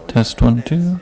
Test 1, 2.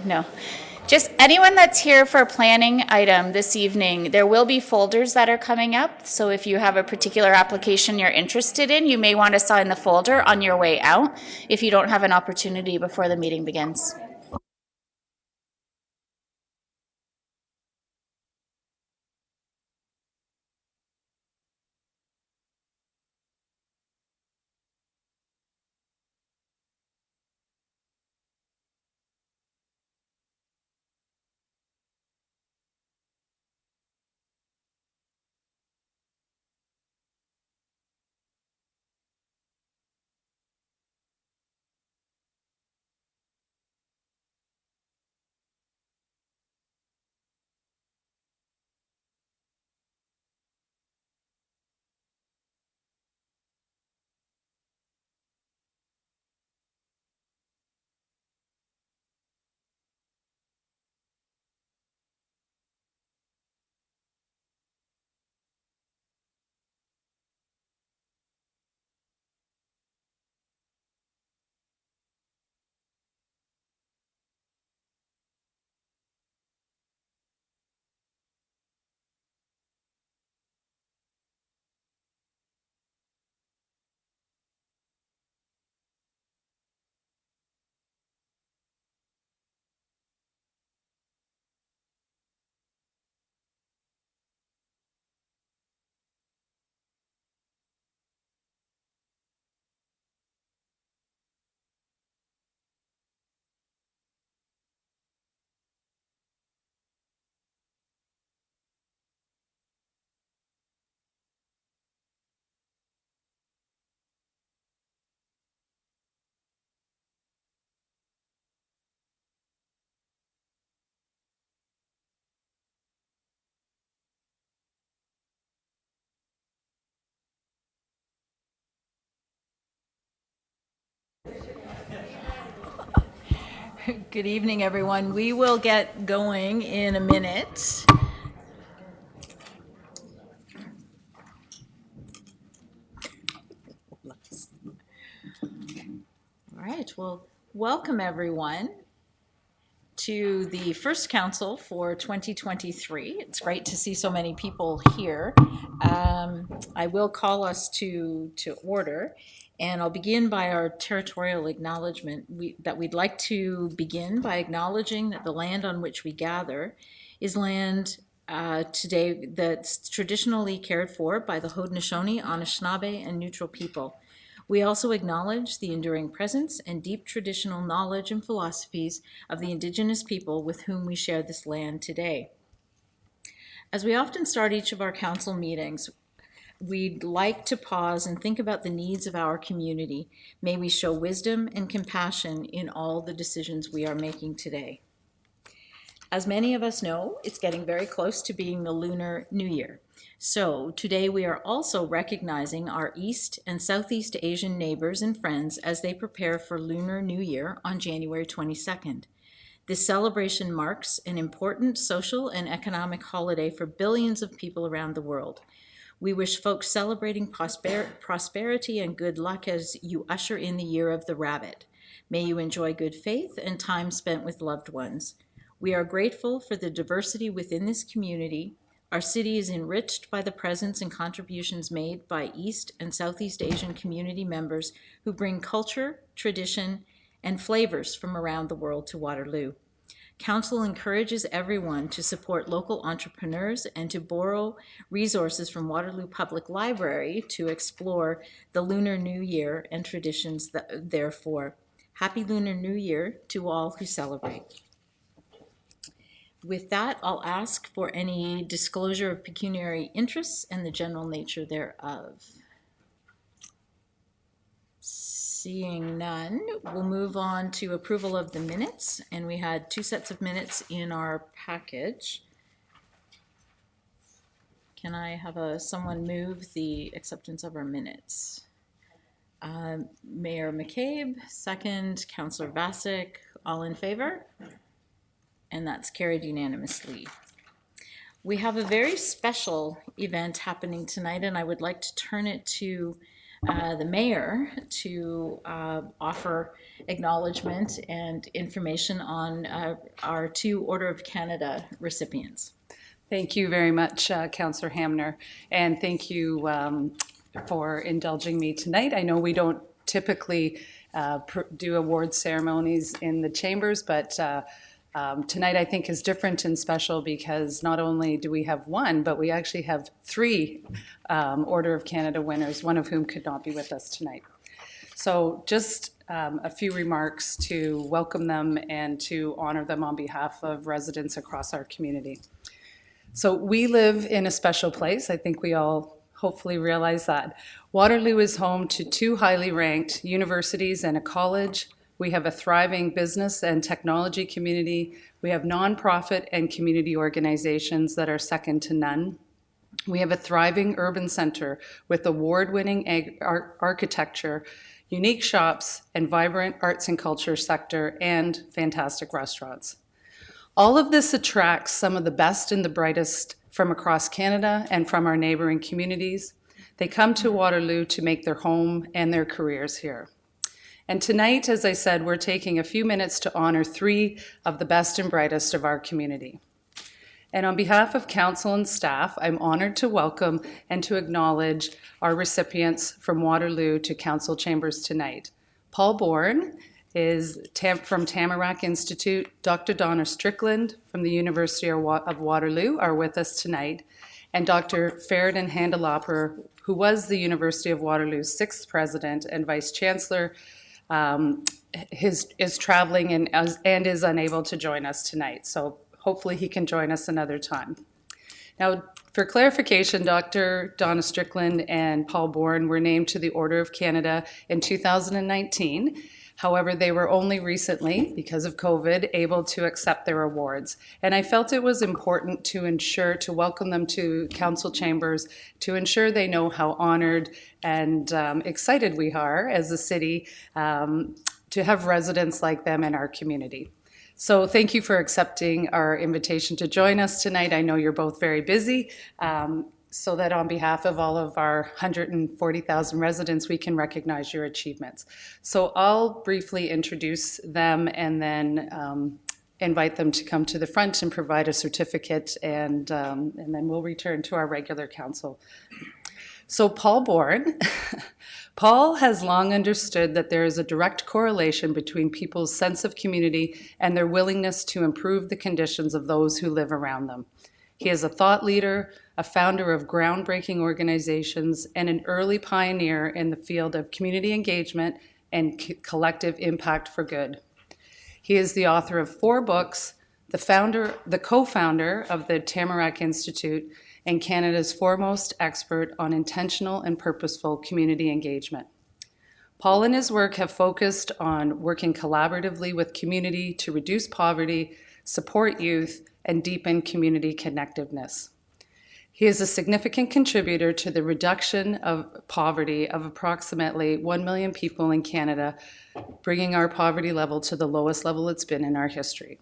No. Just anyone that's here for a planning item this evening, there will be folders that are coming up. So if you have a particular application you're interested in, you may want to sign the folder on your way out if you don't have an opportunity before the meeting begins. Good evening, everyone. We will get going in a minute. All right, well, welcome everyone to the first council for 2023. It's great to see so many people here. I will call us to order, and I'll begin by our territorial acknowledgement. We'd like to begin by acknowledging that the land on which we gather is land today that's traditionally cared for by the Haudenosaunee, Anishinaabe, and Neutral people. We also acknowledge the enduring presence and deep traditional knowledge and philosophies of the Indigenous people with whom we share this land today. As we often start each of our council meetings, we'd like to pause and think about the needs of our community. May we show wisdom and compassion in all the decisions we are making today. As many of us know, it's getting very close to being the Lunar New Year. So today we are also recognizing our East and Southeast Asian neighbors and friends as they prepare for Lunar New Year on January 22nd. This celebration marks an important social and economic holiday for billions of people around the world. We wish folks celebrating prosperity and good luck as you usher in the year of the rabbit. May you enjoy good faith and time spent with loved ones. We are grateful for the diversity within this community. Our city is enriched by the presence and contributions made by East and Southeast Asian community members who bring culture, tradition, and flavors from around the world to Waterloo. Council encourages everyone to support local entrepreneurs and to borrow resources from Waterloo Public Library to explore the Lunar New Year and traditions therefore. Happy Lunar New Year to all who celebrate. With that, I'll ask for any disclosure of pecuniary interests and the general nature thereof. Seeing none, we'll move on to approval of the minutes, and we had 2 sets of minutes in our package. Can I have someone move the acceptance of our minutes? Mayor McCabe, second. Councillor Vasic, all in favor? And that's carried unanimously. We have a very special event happening tonight, and I would like to turn it to the mayor to offer acknowledgement and information on our 2 Order of Canada recipients. Thank you very much, Councillor Hamner, and thank you for indulging me tonight. I know we don't typically do award ceremonies in the chambers, but tonight I think is different and special because not only do we have 1, but we actually have 3 Order of Canada winners, one of whom could not be with us tonight. So just a few remarks to welcome them and to honor them on behalf of residents across our community. So we live in a special place. I think we all hopefully realize that. Waterloo is home to 2 highly ranked universities and a college. We have a thriving business and technology community. We have nonprofit and community organizations that are second to none. We have a thriving urban center with award-winning architecture, unique shops, and vibrant arts and culture sector, and fantastic restaurants. All of this attracts some of the best and the brightest from across Canada and from our neighboring communities. They come to Waterloo to make their home and their careers here. And tonight, as I said, we're taking a few minutes to honor 3 of the best and brightest of our community. And on behalf of council and staff, I'm honored to welcome and to acknowledge our recipients from Waterloo to council chambers tonight. Paul Bourne is from Tamarack Institute. Dr. Donna Strickland from the University of Waterloo are with us tonight. And Dr. Feridun Handalapur, who was the University of Waterloo's 6th president and vice chancellor, is traveling and is unable to join us tonight. So hopefully he can join us another time. Now, for clarification, Dr. Donna Strickland and Paul Bourne were named to the Order of Canada in 2019. However, they were only recently, because of COVID, able to accept their awards. And I felt it was important to welcome them to council chambers, to ensure they know how honored and excited we are as a city to have residents like them in our community. So thank you for accepting our invitation to join us tonight. I know you're both very busy. So that on behalf of all of our 140,000 residents, we can recognize your achievements. So I'll briefly introduce them and then invite them to come to the front and provide a certificate, and then we'll return to our regular council. So Paul Bourne. Paul has long understood that there is a direct correlation between people's sense of community and their willingness to improve the conditions of those who live around them. He is a thought leader, a founder of groundbreaking organizations, and an early pioneer in the field of community engagement and collective impact for good. He is the author of 4 books, the co-founder of the Tamarack Institute, and Canada's foremost expert on intentional and purposeful community engagement. Paul and his work have focused on working collaboratively with community to reduce poverty, support youth, and deepen community connectiveness. He is a significant contributor to the reduction of poverty of approximately 1 million people in Canada, bringing our poverty level to the lowest level it's been in our history.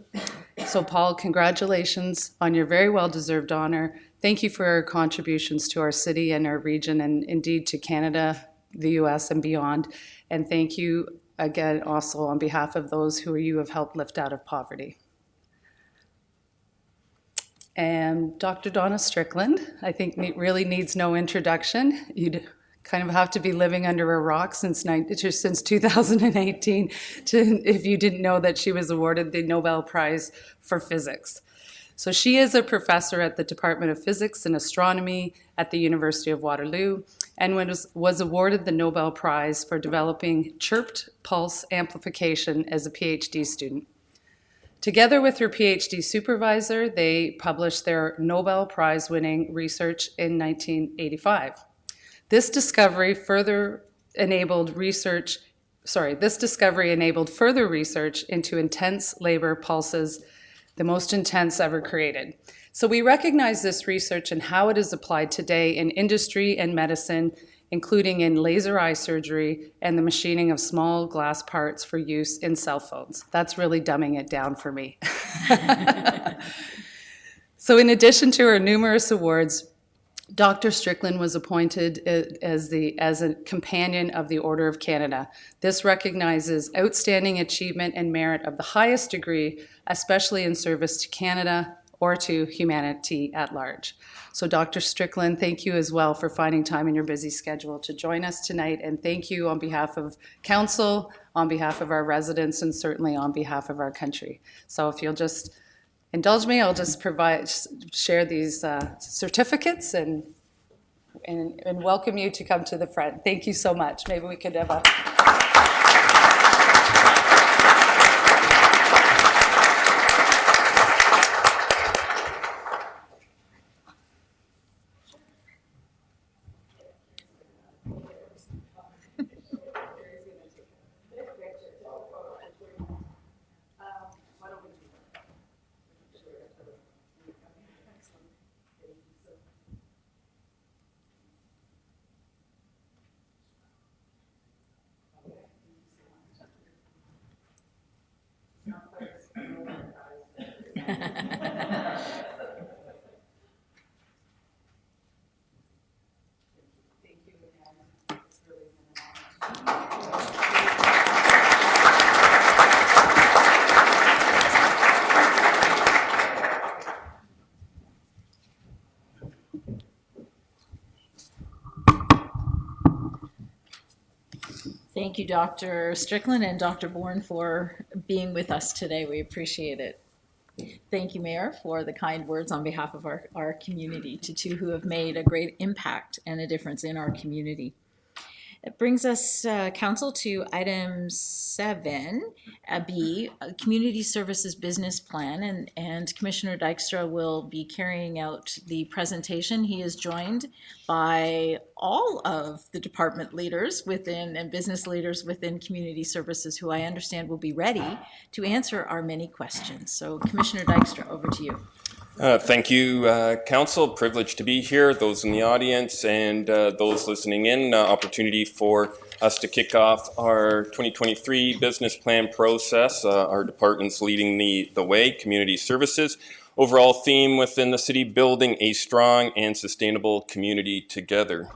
So Paul, congratulations on your very well-deserved honor. Thank you for your contributions to our city and our region, and indeed to Canada, the US, and beyond. And thank you again also on behalf of those who you have helped lift out of poverty. And Dr. Donna Strickland, I think really needs no introduction. You'd kind of have to be living under a rock since 2018 if you didn't know that she was awarded the Nobel Prize for Physics. So she is a professor at the Department of Physics and Astronomy at the University of Waterloo, and was awarded the Nobel Prize for developing chirped pulse amplification as a PhD student. Together with her PhD supervisor, they published their Nobel Prize-winning research in 1985. This discovery enabled further research into intense labor pulses, the most intense ever created. So we recognize this research and how it is applied today in industry and medicine, including in laser eye surgery and the machining of small glass parts for use in cell phones. That's really dumbing it down for me. So in addition to her numerous awards, Dr. Strickland was appointed as a companion of the Order of Canada. This recognizes outstanding achievement and merit of the highest degree, especially in service to Canada or to humanity at large. So Dr. Strickland, thank you as well for finding time in your busy schedule to join us tonight, and thank you on behalf of Council, on behalf of our residents, and certainly on behalf of our country. So if you'll just indulge me, I'll just share these certificates and welcome you to come to the front. Thank you so much. Maybe we could have a... Thank you, Dr. Strickland and Dr. Bourne, for being with us today. We appreciate it. Thank you, Mayor, for the kind words on behalf of our community, to two who have made a great impact and a difference in our community. It brings us, Council, to item 7B, Community Services Business Plan, and Commissioner Dykstra will be carrying out the presentation. He is joined by all of the department leaders within and business leaders within Community Services, who I understand will be ready to answer our many questions. So Commissioner Dykstra, over to you. Thank you, Council. Privileged to be here, those in the audience and those listening in. Opportunity for us to kick off our 2023 business plan process. Our department's leading the way, Community Services. Overall theme within the city, building a strong and sustainable community together.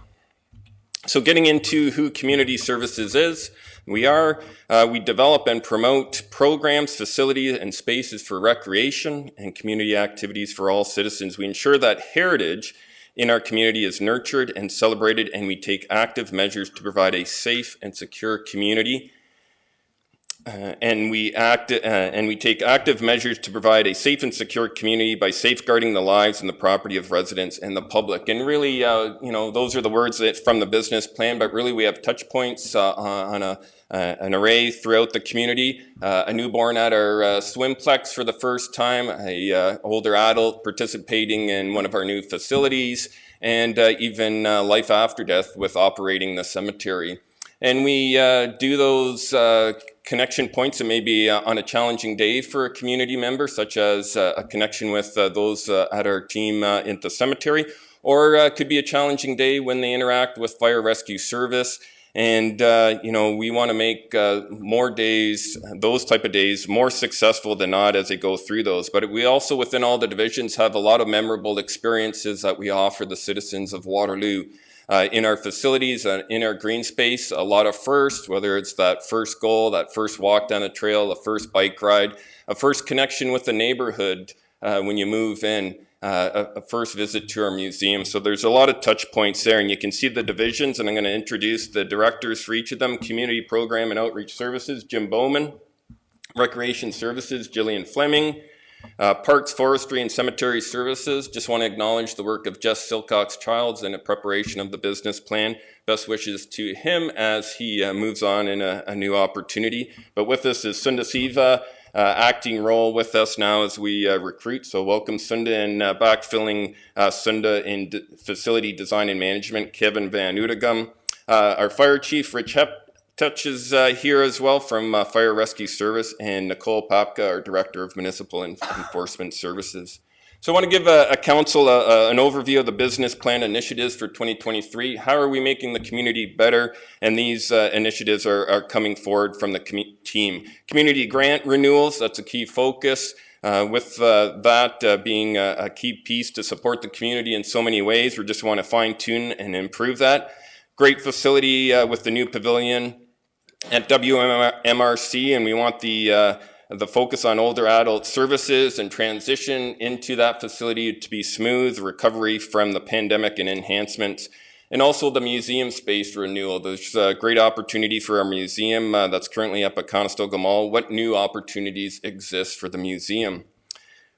So getting into who Community Services is, we develop and promote programs, facilities, and spaces for recreation and community activities for all citizens. We ensure that heritage in our community is nurtured and celebrated, and we take active measures to provide a safe and secure community. And we take active measures to provide a safe and secure community by safeguarding the lives and the property of residents and the public. And really, those are the words from the business plan, but really we have touch points on an array throughout the community. A newborn at our swimplex for the first time, a older adult participating in one of our new facilities, and even life after death with operating the cemetery. And we do those connection points that may be on a challenging day for a community member, such as a connection with those at our team at the cemetery, or could be a challenging day when they interact with fire rescue service. And, we want to make more days, those type of days, more successful than not as they go through those. But we also, within all the divisions, have a lot of memorable experiences that we offer the citizens of Waterloo. In our facilities, in our green space, a lot of firsts, whether it's that first goal, that first walk down a trail, a first bike ride, a first connection with the neighborhood when you move in, a first visit to our museum. So there's a lot of touch points there, and you can see the divisions, and I'm going to introduce the directors for each of them. Community Program and Outreach Services, Jim Bowman. Recreation Services, Gillian Fleming. Parks, Forestry, and Cemetery Services, just want to acknowledge the work of Jess Silcox-Childs in the preparation of the business plan. Best wishes to him as he moves on in a new opportunity. But with us is Sunda Siva, acting role with us now as we recruit. So welcome Sunda, and backfilling Sunda in facility design and management, Kevin Van Oudegum. Our Fire Chief, Rich Touches here as well from Fire Rescue Service, and Nicole Papka, our Director of Municipal Enforcement Services. So I want to give a council an overview of the business plan initiatives for 2023. How are we making the community better? And these initiatives are coming forward from the team. Community grant renewals, that's a key focus. With that being a key piece to support the community in so many ways, we just want to fine tune and improve that. Great facility with the new pavilion at WMRC, and we want the focus on older adult services and transition into that facility to be smooth, recovery from the pandemic and enhancements. And also the museum space renewal. There's a great opportunity for our museum that's currently up at Conestoga Mall. What new opportunities exist for the museum?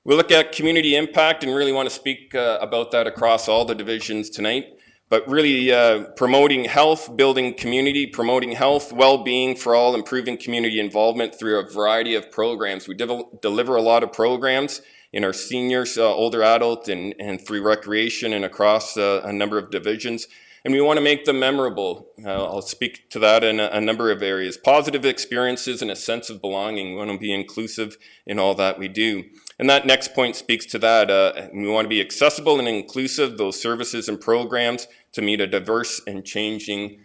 We look at community impact and really want to speak about that across all the divisions tonight, but really promoting health, building community, promoting health, well-being for all, improving community involvement through a variety of programs. We deliver a lot of programs in our seniors, older adult, and through recreation and across a number of divisions. And we want to make them memorable. I'll speak to that in a number of areas. Positive experiences and a sense of belonging. We want to be inclusive in all that we do. And that next point speaks to that. We want to be accessible and inclusive, those services and programs, to meet a diverse and changing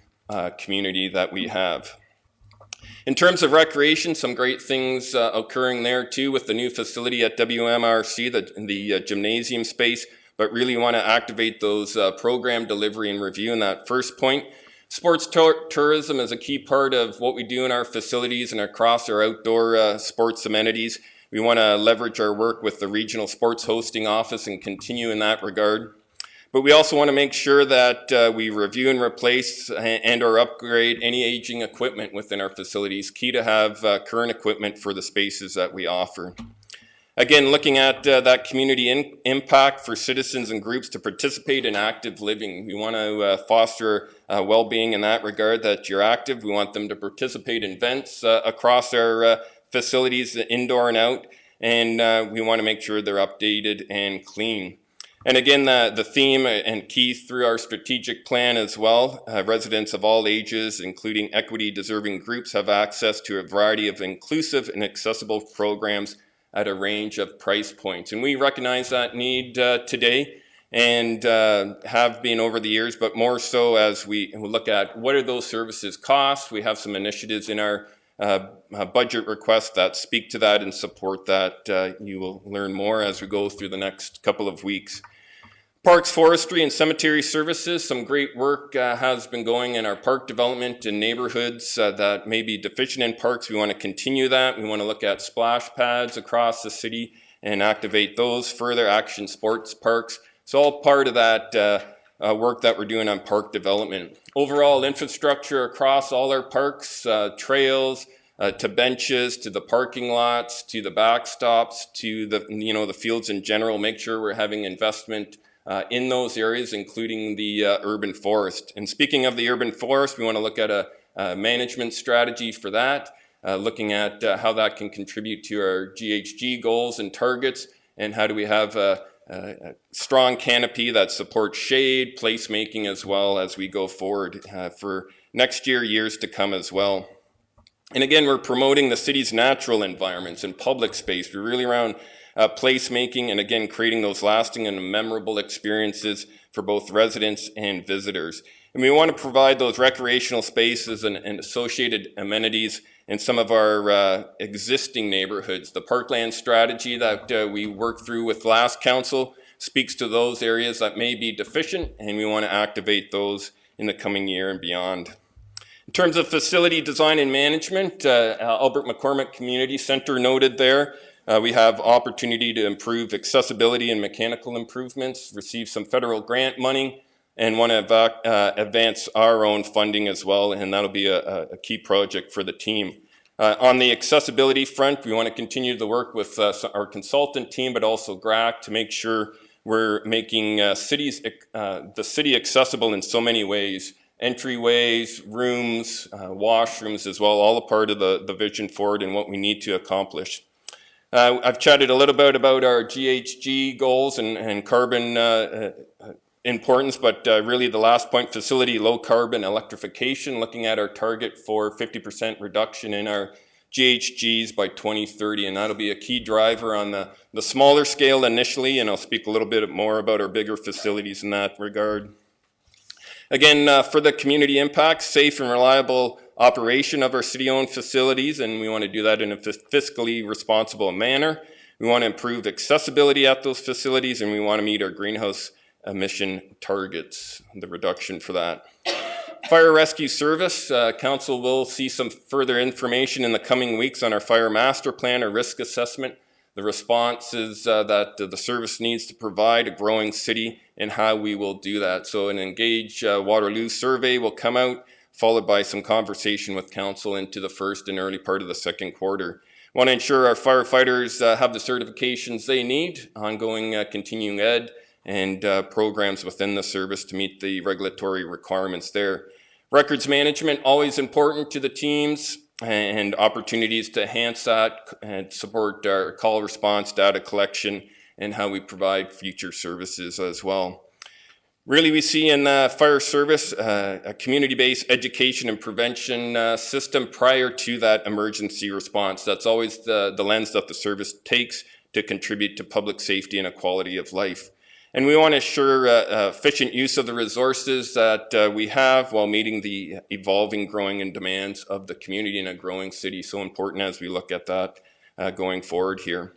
community that we have. In terms of recreation, some great things occurring there too with the new facility at WMRC, the gymnasium space, but really want to activate those program delivery and review in that first point. Sports tourism is a key part of what we do in our facilities and across our outdoor sports amenities. We want to leverage our work with the Regional Sports Hosting Office and continue in that regard. But we also want to make sure that we review and replace and or upgrade any aging equipment within our facilities. Key to have current equipment for the spaces that we offer. Again, looking at that community impact for citizens and groups to participate in active living. We want to foster well-being in that regard, that you're active. We want them to participate in events across our facilities, indoor and out, and we want to make sure they're updated and clean. And again, the theme and key through our strategic plan as well, residents of all ages, including equity-deserving groups, have access to a variety of inclusive and accessible programs at a range of price points. And we recognize that need today and have been over the years, but more so as we look at what are those services cost. We have some initiatives in our budget requests that speak to that and support that. You will learn more as we go through the next couple of weeks. Parks, forestry, and cemetery services. Some great work has been going in our park development in neighborhoods that may be deficient in parks. We want to continue that. We want to look at splash pads across the city and activate those further. Action sports parks. It's all part of that work that we're doing on park development. Overall infrastructure across all our parks, trails, to benches, to the parking lots, to the backstops, to the fields in general. Make sure we're having investment in those areas, including the urban forest. And speaking of the urban forest, we want to look at a management strategy for that, looking at how that can contribute to our GHG goals and targets, and how do we have a strong canopy that supports shade, placemaking as well as we go forward for next year, years to come as well. And again, we're promoting the city's natural environments and public space. We're really around placemaking and again, creating those lasting and memorable experiences for both residents and visitors. And we want to provide those recreational spaces and associated amenities in some of our existing neighborhoods. The parkland strategy that we worked through with last council speaks to those areas that may be deficient, and we want to activate those in the coming year and beyond. In terms of facility design and management, Albert McCormick Community Center noted there, we have opportunity to improve accessibility and mechanical improvements, receive some federal grant money, and want to advance our own funding as well, and that'll be a key project for the team. On the accessibility front, we want to continue the work with our consultant team, but also GRAC to make sure we're making the city accessible in so many ways. Entryways, rooms, washrooms as well, all a part of the vision forward and what we need to accomplish. I've chatted a little bit about our GHG goals and carbon importance, but really the last point, facility low carbon electrification, looking at our target for 50% reduction in our GHGs by 2030, and that'll be a key driver on the smaller scale initially, and I'll speak a little bit more about our bigger facilities in that regard. Again, for the community impact, safe and reliable operation of our city-owned facilities, and we want to do that in a fiscally responsible manner. We want to improve accessibility at those facilities, and we want to meet our greenhouse emission targets, the reduction for that. Fire Rescue Service, Council will see some further information in the coming weeks on our fire master plan, our risk assessment, the responses that the service needs to provide a growing city, and how we will do that. So an Engage Waterloo survey will come out, followed by some conversation with Council into the first and early part of the second quarter. We want to ensure our firefighters have the certifications they need, ongoing continuing ed, and programs within the service to meet the regulatory requirements there. Records management, always important to the teams, and opportunities to enhance that and support our call response, data collection, and how we provide future services as well. Really, we see in fire service a community-based education and prevention system prior to that emergency response. That's always the lens that the service takes to contribute to public safety and a quality of life. And we want to ensure efficient use of the resources that we have while meeting the evolving, growing and demands of the community in a growing city. So important as we look at that going forward here.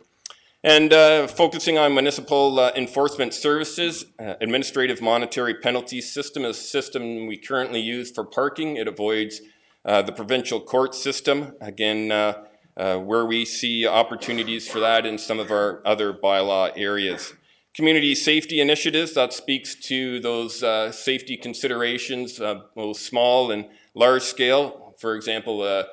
And focusing on municipal enforcement services, administrative monetary penalty system is a system we currently use for parking. It avoids the provincial court system. Again, where we see opportunities for that in some of our other bylaw areas. Community safety initiatives, that speaks to those safety considerations, both small and large scale. For example, a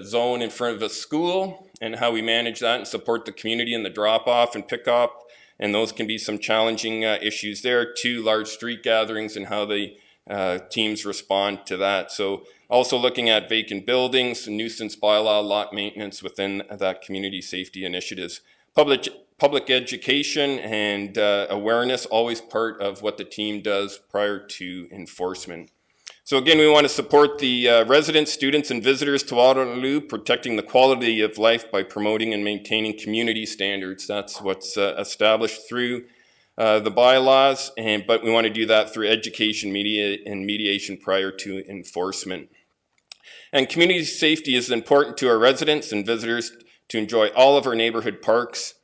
zone in front of a school and how we manage that and support the community in the drop-off and pick-up. And those can be some challenging issues there. 2 large street gatherings and how the teams respond to that. So also looking at vacant buildings, nuisance bylaw, lot maintenance within that community safety initiatives. Public education and awareness, always part of what the team does prior to enforcement. So again, we want to support the residents, students, and visitors to Waterloo, protecting the quality of life by promoting and maintaining community standards. That's what's established through the bylaws, but we want to do that through education, media, and mediation prior to enforcement. And community safety is important to our residents and visitors to enjoy all of our neighborhood parks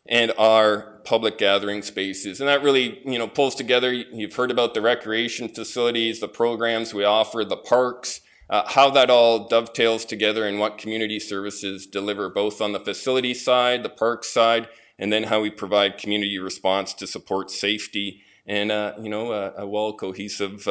and our public gathering spaces. And that really, pulls together, you've heard about the recreation facilities, the programs we offer, the parks, how that all dovetails together and what community services deliver, both on the facility side, the park side, and then how we provide community response to support safety and, a well cohesive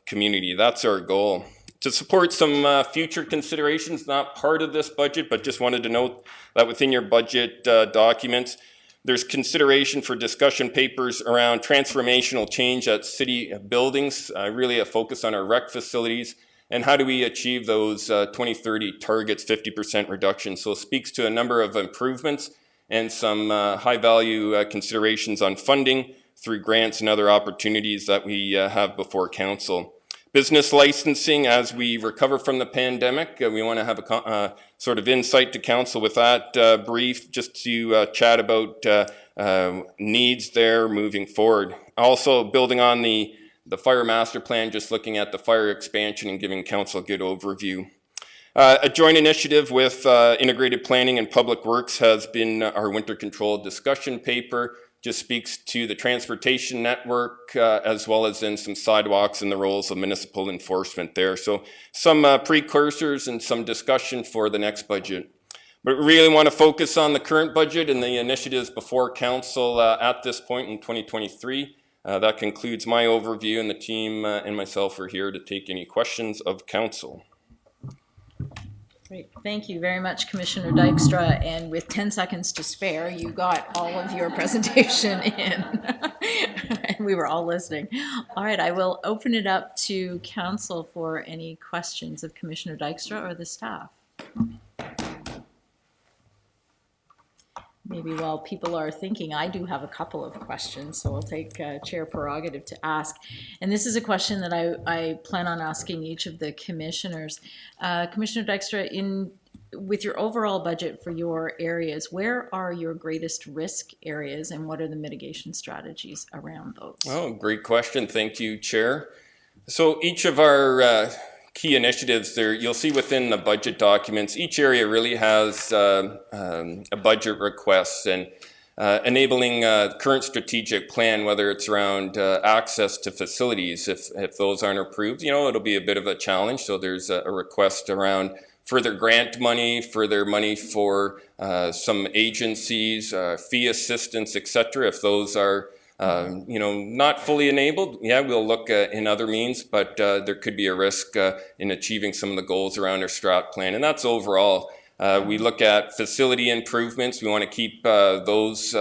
community. That's our goal. To support some future considerations, not part of this budget, but just wanted to note that within your budget documents, there's consideration for discussion papers around transformational change at city buildings, really a focus on our rec facilities, and how do we achieve those 2030 targets, 50% reduction. So it speaks to a number of improvements and some high value considerations on funding through grants and other opportunities that we have before council. Business licensing, as we recover from the pandemic, we want to have a sort of insight to council with that brief, just to chat about needs there moving forward. Also building on the fire master plan, just looking at the fire expansion and giving council a good overview. A joint initiative with Integrated Planning and Public Works has been our winter control discussion paper. Just speaks to the transportation network as well as in some sidewalks and the roles of municipal enforcement there. So some precursors and some discussion for the next budget. But we really want to focus on the current budget and the initiatives before council at this point in 2023. That concludes my overview, and the team and myself are here to take any questions of council. Great. Thank you very much, Commissioner Dykstra. And with 10 seconds to spare, you got all of your presentation in. And we were all listening. All right, I will open it up to council for any questions of Commissioner Dykstra or the staff. Maybe while people are thinking, I do have a couple of questions, so I'll take chair prerogative to ask. And this is a question that I plan on asking each of the commissioners. Commissioner Dykstra, with your overall budget for your areas, where are your greatest risk areas and what are the mitigation strategies around those? Oh, great question. Thank you, Chair. So each of our key initiatives there, you'll see within the budget documents, each area really has a budget request and enabling current strategic plan, whether it's around access to facilities. If those aren't approved, it'll be a bit of a challenge. So there's a request around further grant money, further money for some agencies, fee assistance, etc. If those are not fully enabled, we'll look in other means, but there could be a risk in achieving some of the goals around our strat plan. And that's overall. We look at facility improvements. We want to keep those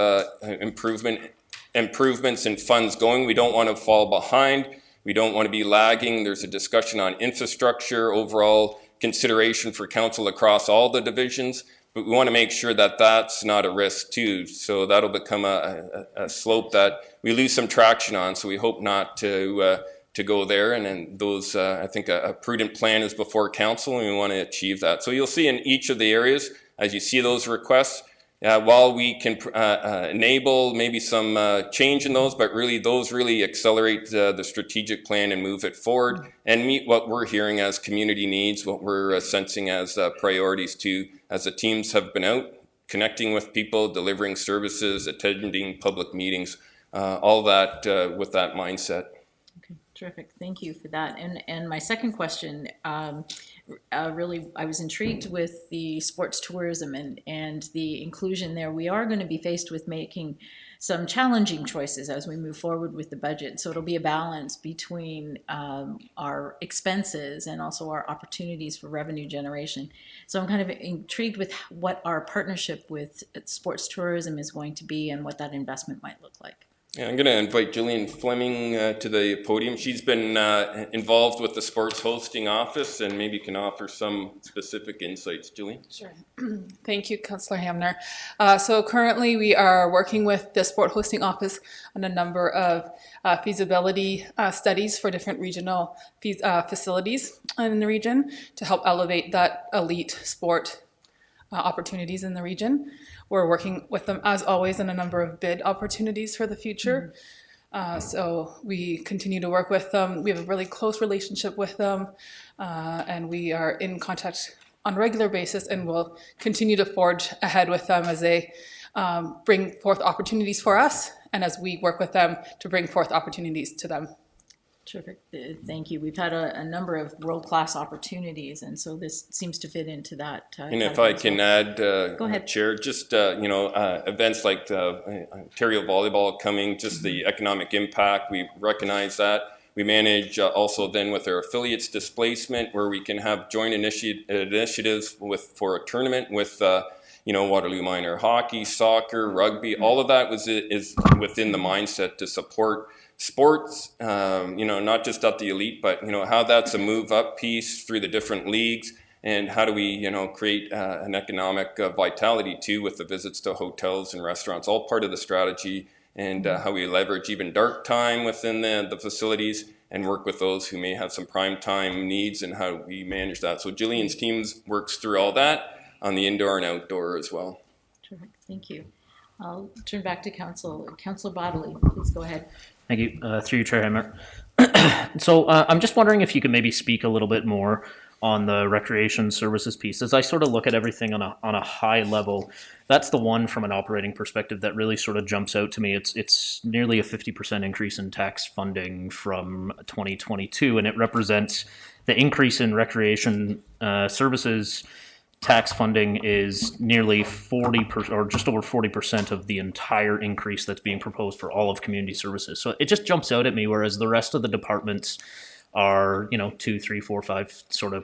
improvements and funds going. We don't want to fall behind. We don't want to be lagging. There's a discussion on infrastructure, overall consideration for council across all the divisions, but we want to make sure that that's not a risk too. So that'll become a slope that we lose some traction on. So we hope not to go there. And then those, I think a prudent plan is before council, and we want to achieve that. So you'll see in each of the areas, as you see those requests, while we can enable maybe some change in those, but really those really accelerate the strategic plan and move it forward and meet what we're hearing as community needs, what we're sensing as priorities too, as the teams have been out connecting with people, delivering services, attending public meetings, all that with that mindset. Okay, terrific. Thank you for that. And my second question, really, I was intrigued with the sports tourism and the inclusion there. We are going to be faced with making some challenging choices as we move forward with the budget. So it'll be a balance between our expenses and also our opportunities for revenue generation. So I'm kind of intrigued with what our partnership with sports tourism is going to be and what that investment might look like. Yeah, I'm going to invite Gillian Fleming to the podium. She's been involved with the sports hosting office and maybe can offer some specific insights. Gillian? Sure. Thank you, Councillor Hamner. So currently we are working with the sport hosting office on a number of feasibility studies for different regional facilities in the region to help elevate that elite sport opportunities in the region. We're working with them, as always, on a number of bid opportunities for the future. So we continue to work with them. We have a really close relationship with them, and we are in contact on a regular basis, and we'll continue to forge ahead with them as they bring forth opportunities for us, and as we work with them to bring forth opportunities to them. Terrific. Thank you. We've had a number of world-class opportunities, and so this seems to fit into that. And if I can add, Go ahead. Chair, just, events like the Ontario Volleyball coming, just the economic impact, we recognize that. We manage also then with our affiliates displacement, where we can have joint initiatives for a tournament with Waterloo minor hockey, soccer, rugby, all of that is within the mindset to support sports, not just at the elite, but, how that's a move up piece through the different leagues, and how do we, create an economic vitality too with the visits to hotels and restaurants, all part of the strategy, and how we leverage even dark time within the facilities and work with those who may have some prime time needs and how we manage that. So Gillian's teams works through all that on the indoor and outdoor as well. Terrific. Thank you. I'll turn back to Council. Councillor Bodley, please go ahead. Thank you. Through you, Chair Hammer. So I'm just wondering if you could maybe speak a little bit more on the recreation services piece. As I sort of look at everything on a high level, that's the one from an operating perspective that really sort of jumps out to me. It's nearly a 50% increase in tax funding from 2022, and it represents the increase in recreation services. Tax funding is nearly 40% or just over 40% of the entire increase that's being proposed for all of community services. So it just jumps out at me, whereas the rest of the departments are, 2, 3, 4, 5 sort of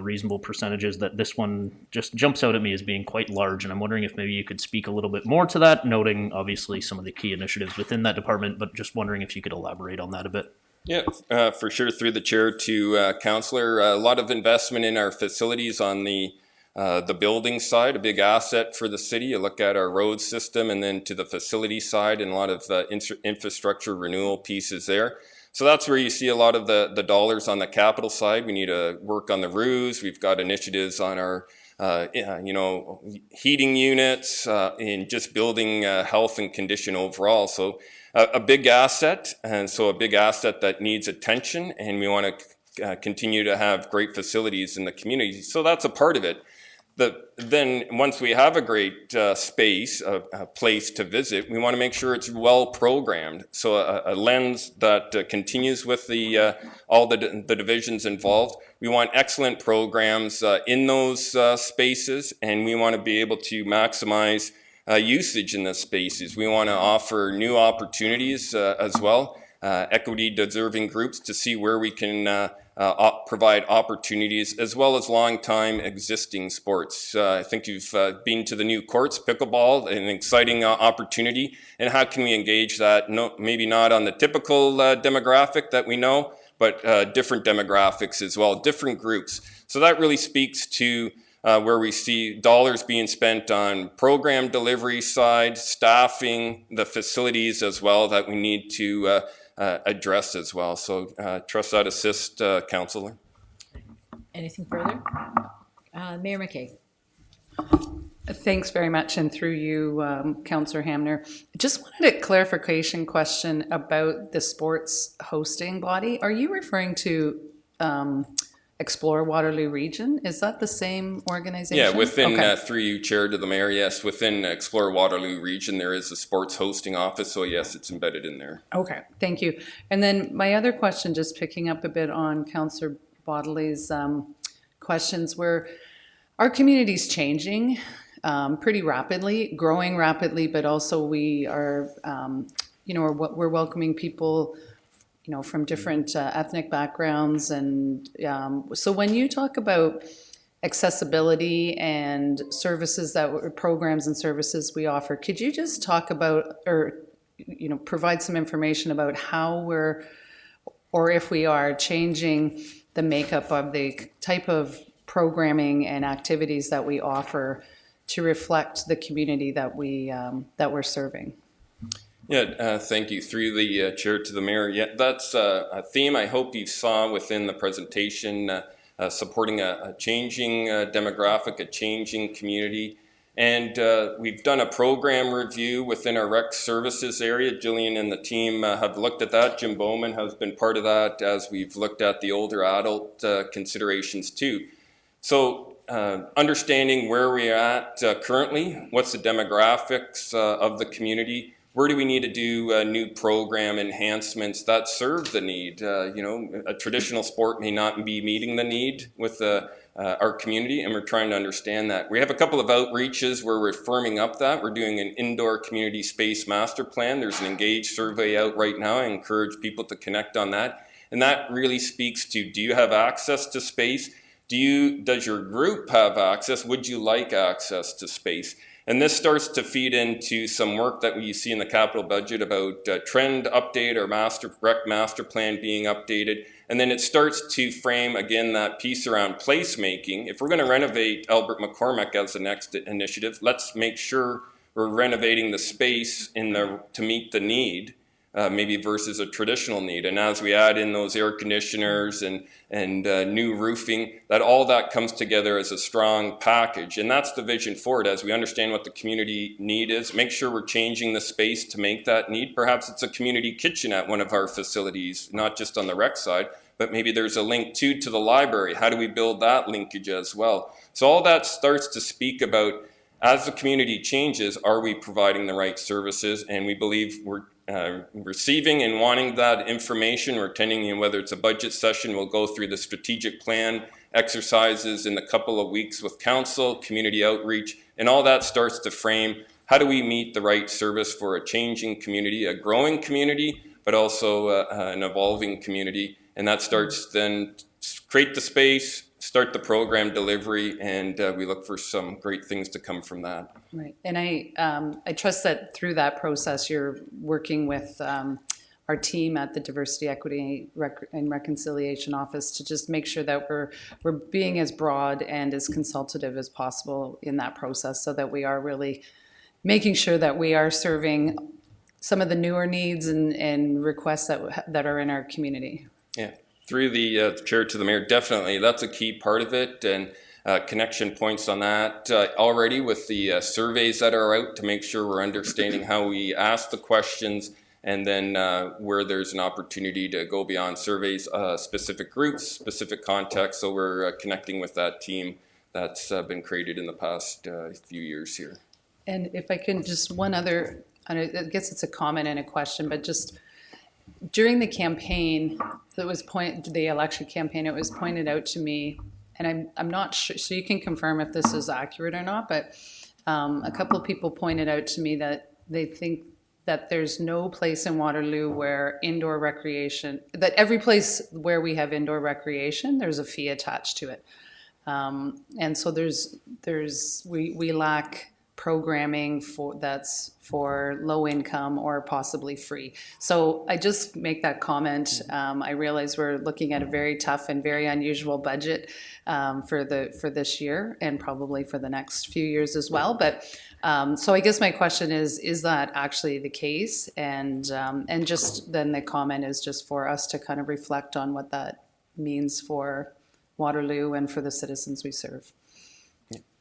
reasonable percentages, that this one just jumps out at me as being quite large. And I'm wondering if maybe you could speak a little bit more to that, noting obviously some of the key initiatives within that department, but just wondering if you could elaborate on that a bit. Yeah, for sure. Through the chair to Councillor, a lot of investment in our facilities on the building side, a big asset for the city. You look at our road system, and then to the facility side, and a lot of infrastructure renewal pieces there. So that's where you see a lot of the dollars on the capital side. We need to work on the roofs. We've got initiatives on our heating units, in just building health and condition overall. So a big asset, and so a big asset that needs attention, and we want to continue to have great facilities in the community. So that's a part of it. Then once we have a great space, a place to visit, we want to make sure it's well programmed. So a lens that continues with all the divisions involved. We want excellent programs in those spaces, and we want to be able to maximize usage in the spaces. We want to offer new opportunities as well, equity deserving groups to see where we can provide opportunities, as well as long-time existing sports. I think you've been to the new courts, pickleball, an exciting opportunity. And how can we engage that? No, maybe not on the typical demographic that we know, but different demographics as well, different groups. So that really speaks to where we see dollars being spent on program delivery side, staffing, the facilities as well that we need to address as well. So trust that assist, Councillor. Anything further? Mayor McKay. Thanks very much, and through you, Councillor Hamner. Just wanted a clarification question about the sports hosting body. Are you referring to Explore Waterloo Region? Is that the same organization? Yeah, within, okay. Through you, Chair to the Mayor, yes, within Explore Waterloo Region, there is a sports hosting office, so yes, it's embedded in there. Okay, thank you. And then my other question, just picking up a bit on Councillor Bodley's questions, where our community's changing pretty rapidly, growing rapidly, but also we are, we're welcoming people from different ethnic backgrounds. And so when you talk about accessibility and services programs and services we offer, could you just talk about, or, provide some information about how we're, or if we are changing the makeup of the type of programming and activities that we offer to reflect the community that we're serving? Yeah, thank you. Through the Chair to the Mayor. Yeah, that's a theme I hope you saw within the presentation, supporting a changing demographic, a changing community. And we've done a program review within our rec services area. Jillian and the team have looked at that. Jim Bowman has been part of that as we've looked at the older adult considerations too. So understanding where we're at currently, what's the demographics of the community, where do we need to do new program enhancements that serve the need? A traditional sport may not be meeting the need with our community, and we're trying to understand that. We have a couple of outreaches where we're firming up that. We're doing an indoor community space master plan. There's an engaged survey out right now. I encourage people to connect on that. And that really speaks to, do you have access to space? Does your group have access? Would you like access to space? And this starts to feed into some work that we see in the capital budget about trend update or rec master plan being updated. And then it starts to frame, again, that piece around placemaking. If we're going to renovate Albert McCormick as the next initiative, let's make sure we're renovating the space to meet the need, maybe versus a traditional need. And as we add in those air conditioners and new roofing, all that comes together as a strong package. And that's the vision for it, as we understand what the community need is. Make sure we're changing the space to make that need. Perhaps it's a community kitchen at one of our facilities, not just on the rec side, but maybe there's a link to the library. How do we build that linkage as well? So all that starts to speak about, as the community changes, are we providing the right services? And we believe we're receiving and wanting that information. We're attending, whether it's a budget session, we'll go through the strategic plan exercises in a couple of weeks with council, community outreach, and all that starts to frame, how do we meet the right service for a changing community, a growing community, but also an evolving community. And that starts then create the space, start the program delivery, and we look for some great things to come from that. Right, and I trust that through that process you're working with our team at the Diversity, Equity, and Reconciliation Office to just make sure that we're being as broad and as consultative as possible in that process, so that we are really making sure that we are serving some of the newer needs and requests that are in our community. Yeah. Through the Chair to the Mayor, definitely, that's a key part of it, and connection points on that already with the surveys that are out to make sure we're understanding how we ask the questions and then where there's an opportunity to go beyond surveys, specific routes, specific contexts. So we're connecting with that team that's been created in the past few years here. And if I can, just one other, I guess it's a comment and a question, but just during the campaign, the election campaign, it was pointed out to me, and I'm not sure, so you can confirm if this is accurate or not, but a couple of people pointed out to me that they think that there's no place in Waterloo where indoor recreation, that every place where we have indoor recreation, there's a fee attached to it. And so we lack programming that's for low income or possibly free. So I just make that comment. I realize we're looking at a very tough and very unusual budget for this year and probably for the next few years as well. But so I guess my question is that actually the case? And just then the comment is just for us to kind of reflect on what that means for Waterloo and for the citizens we serve.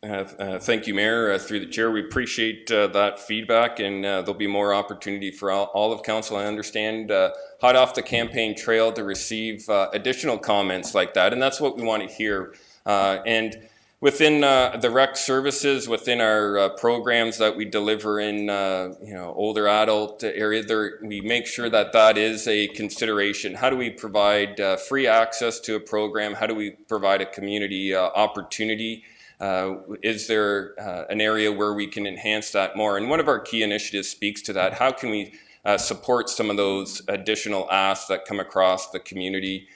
Thank you, Mayor. Through the chair, we appreciate that feedback, and there'll be more opportunity for all of council. I understand hot off the campaign trail to receive additional comments like that, and that's what we want to hear. And within the rec services, within our programs that we deliver in older adult area, we make sure that is a consideration. How do we provide free access to a program? How do we provide a community opportunity? Is there an area where we can enhance that more? And one of our key initiatives speaks to that. How can we support some of those additional asks that come across the community?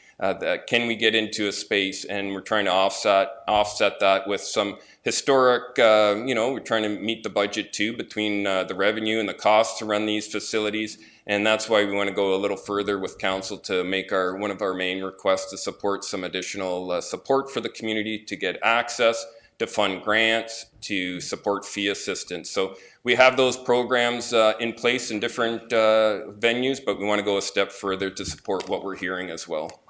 Can we get into a space, and we're trying to offset that with some historic, we're trying to meet the budget too between the revenue and the costs to run these facilities. And that's why we want to go a little further with council to make one of our main requests to support some additional support for the community to get access, to fund grants, to support fee assistance. So we have those programs in place in different venues, but we want to go a step further to support what we're hearing as well.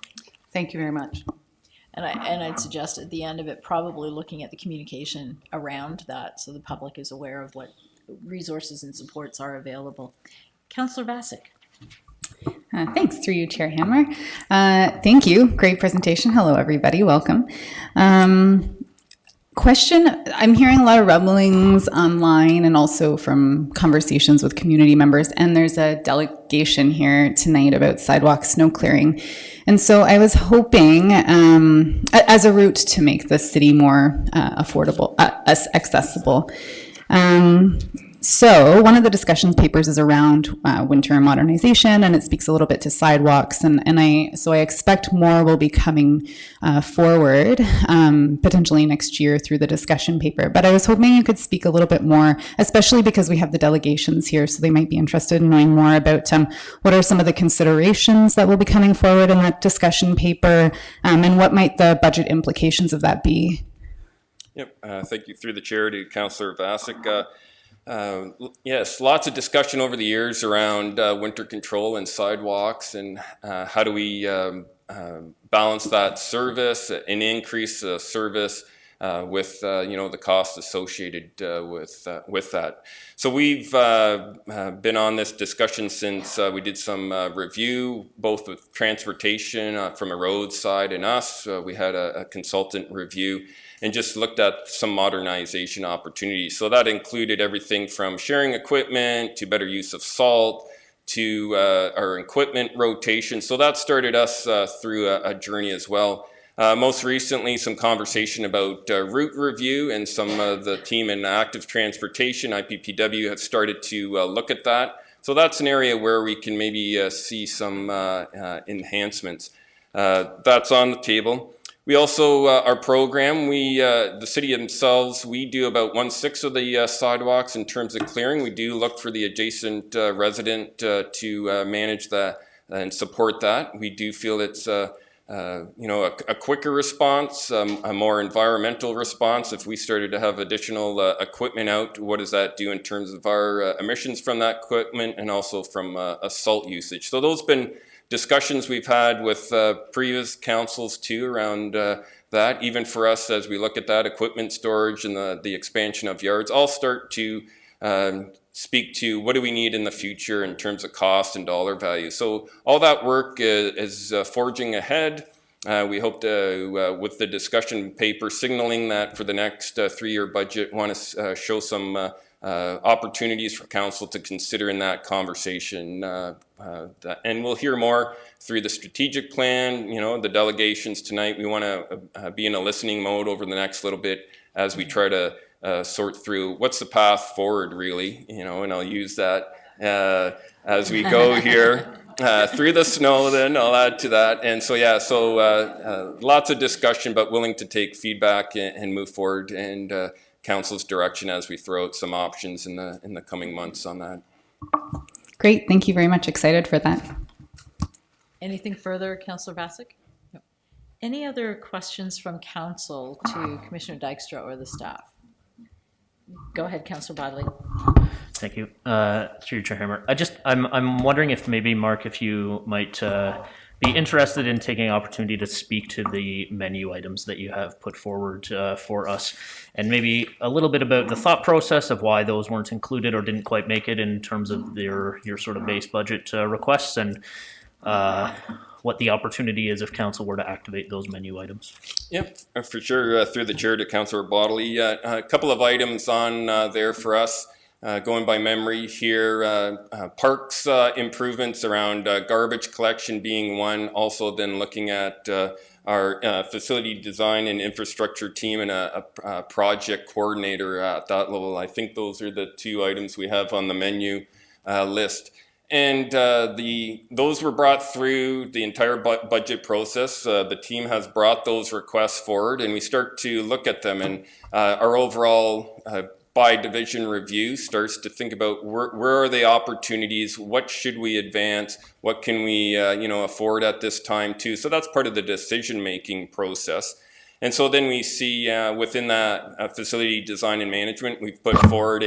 Thank you very much. And I'd suggest at the end of it, probably looking at the communication around that so the public is aware of what resources and supports are available. Councillor Vasic. Thanks, through you, Chair Hanmer. Thank you. Great presentation. Hello, everybody. Welcome. Question, I'm hearing a lot of rumblings online and also from conversations with community members, and there's a delegation here tonight about sidewalk snow clearing. And so I was hoping, as a route to make the city more affordable, accessible. So one of the discussion papers is around winter modernization, and it speaks a little bit to sidewalks, and I expect more will be coming forward potentially next year through the discussion paper. But I was hoping you could speak a little bit more, especially because we have the delegations here, so they might be interested in knowing more about what are some of the considerations that will be coming forward in that discussion paper, and what might the budget implications of that be. Yep. Thank you through the chair to Councillor Vasic. Yes, lots of discussion over the years around winter control and sidewalks, and how do we balance that service and increase the service with the cost associated with that. So we've been on this discussion since we did some review, both with transportation from a road side and us. We had a consultant review and just looked at some modernization opportunities. So that included everything from sharing equipment to better use of salt to our equipment rotation. So that started us through a journey as well. Most recently, some conversation about route review, and some of the team in active transportation, IPPW, have started to look at that. So that's an area where we can maybe see some enhancements. That's on the table. We also, our program, the city themselves, we do about 1/6 of the sidewalks in terms of clearing. We do look for the adjacent resident to manage that and support that. We do feel it's a quicker response, a more environmental response. If we started to have additional equipment out, what does that do in terms of our emissions from that equipment and also from salt usage? So those have been discussions we've had with previous councils too around that. Even for us, as we look at that equipment storage and the expansion of yards, all start to speak to what do we need in the future in terms of cost and dollar value. So all that work is forging ahead. We hope to, with the discussion paper, signaling that for the next 3-year budget, want to show some opportunities for council to consider in that conversation. And we'll hear more through the strategic plan, the delegations tonight. We want to be in a listening mode over the next little bit as we try to sort through what's the path forward, really, and I'll use that as we go here. Through the snow, then I'll add to that. And so, lots of discussion, but willing to take feedback and move forward and council's direction as we throw out some options in the coming months on that. Great. Thank you very much. Excited for that. Anything further, Councillor Vasek? No. Any other questions from council to Commissioner Dykstra or the staff? Go ahead, Councillor Bodley. Thank you, through you, Chair Hammer. I'm wondering if maybe, Mark, if you might be interested in taking opportunity to speak to the menu items that you have put forward for us, and maybe a little bit about the thought process of why those weren't included or didn't quite make it in terms of your sort of base budget requests, and what the opportunity is if council were to activate those menu items. Yep, for sure. Through the chair to Councillor Bodley, a couple of items on there for us. Going by memory here, parks improvements around garbage collection being one. Also then looking at our facility design and infrastructure team and a project coordinator at that level. I think those are the 2 items we have on the menu list. And those were brought through the entire budget process. The team has brought those requests forward, and we start to look at them. And our overall by division review starts to think about where are the opportunities, what should we advance, what can we afford at this time too. So that's part of the decision making process. And so then we see within that facility design and management, we've put forward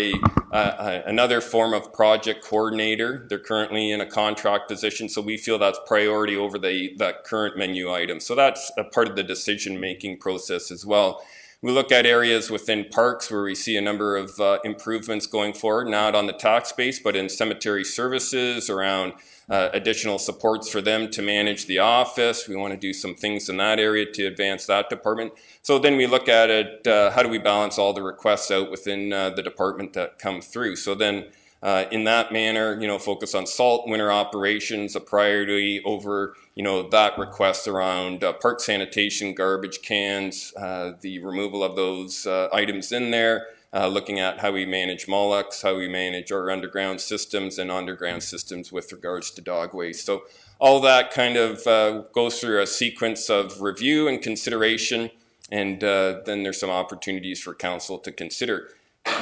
another form of project coordinator. They're currently in a contract position, so we feel that's priority over that current menu item. So that's a part of the decision-making process as well. We look at areas within parks where we see a number of improvements going forward, not on the tax base, but in cemetery services, around additional supports for them to manage the office. We want to do some things in that area to advance that department. So then we look at it, how do we balance all the requests out within the department that come through? So then in that manner, focus on salt, winter operations, a priority over, that request around park sanitation, garbage cans, the removal of those items in there, looking at how we manage Molex, how we manage our underground systems and underground systems with regards to dog waste. So all that kind of goes through a sequence of review and consideration, and then there's some opportunities for council to consider.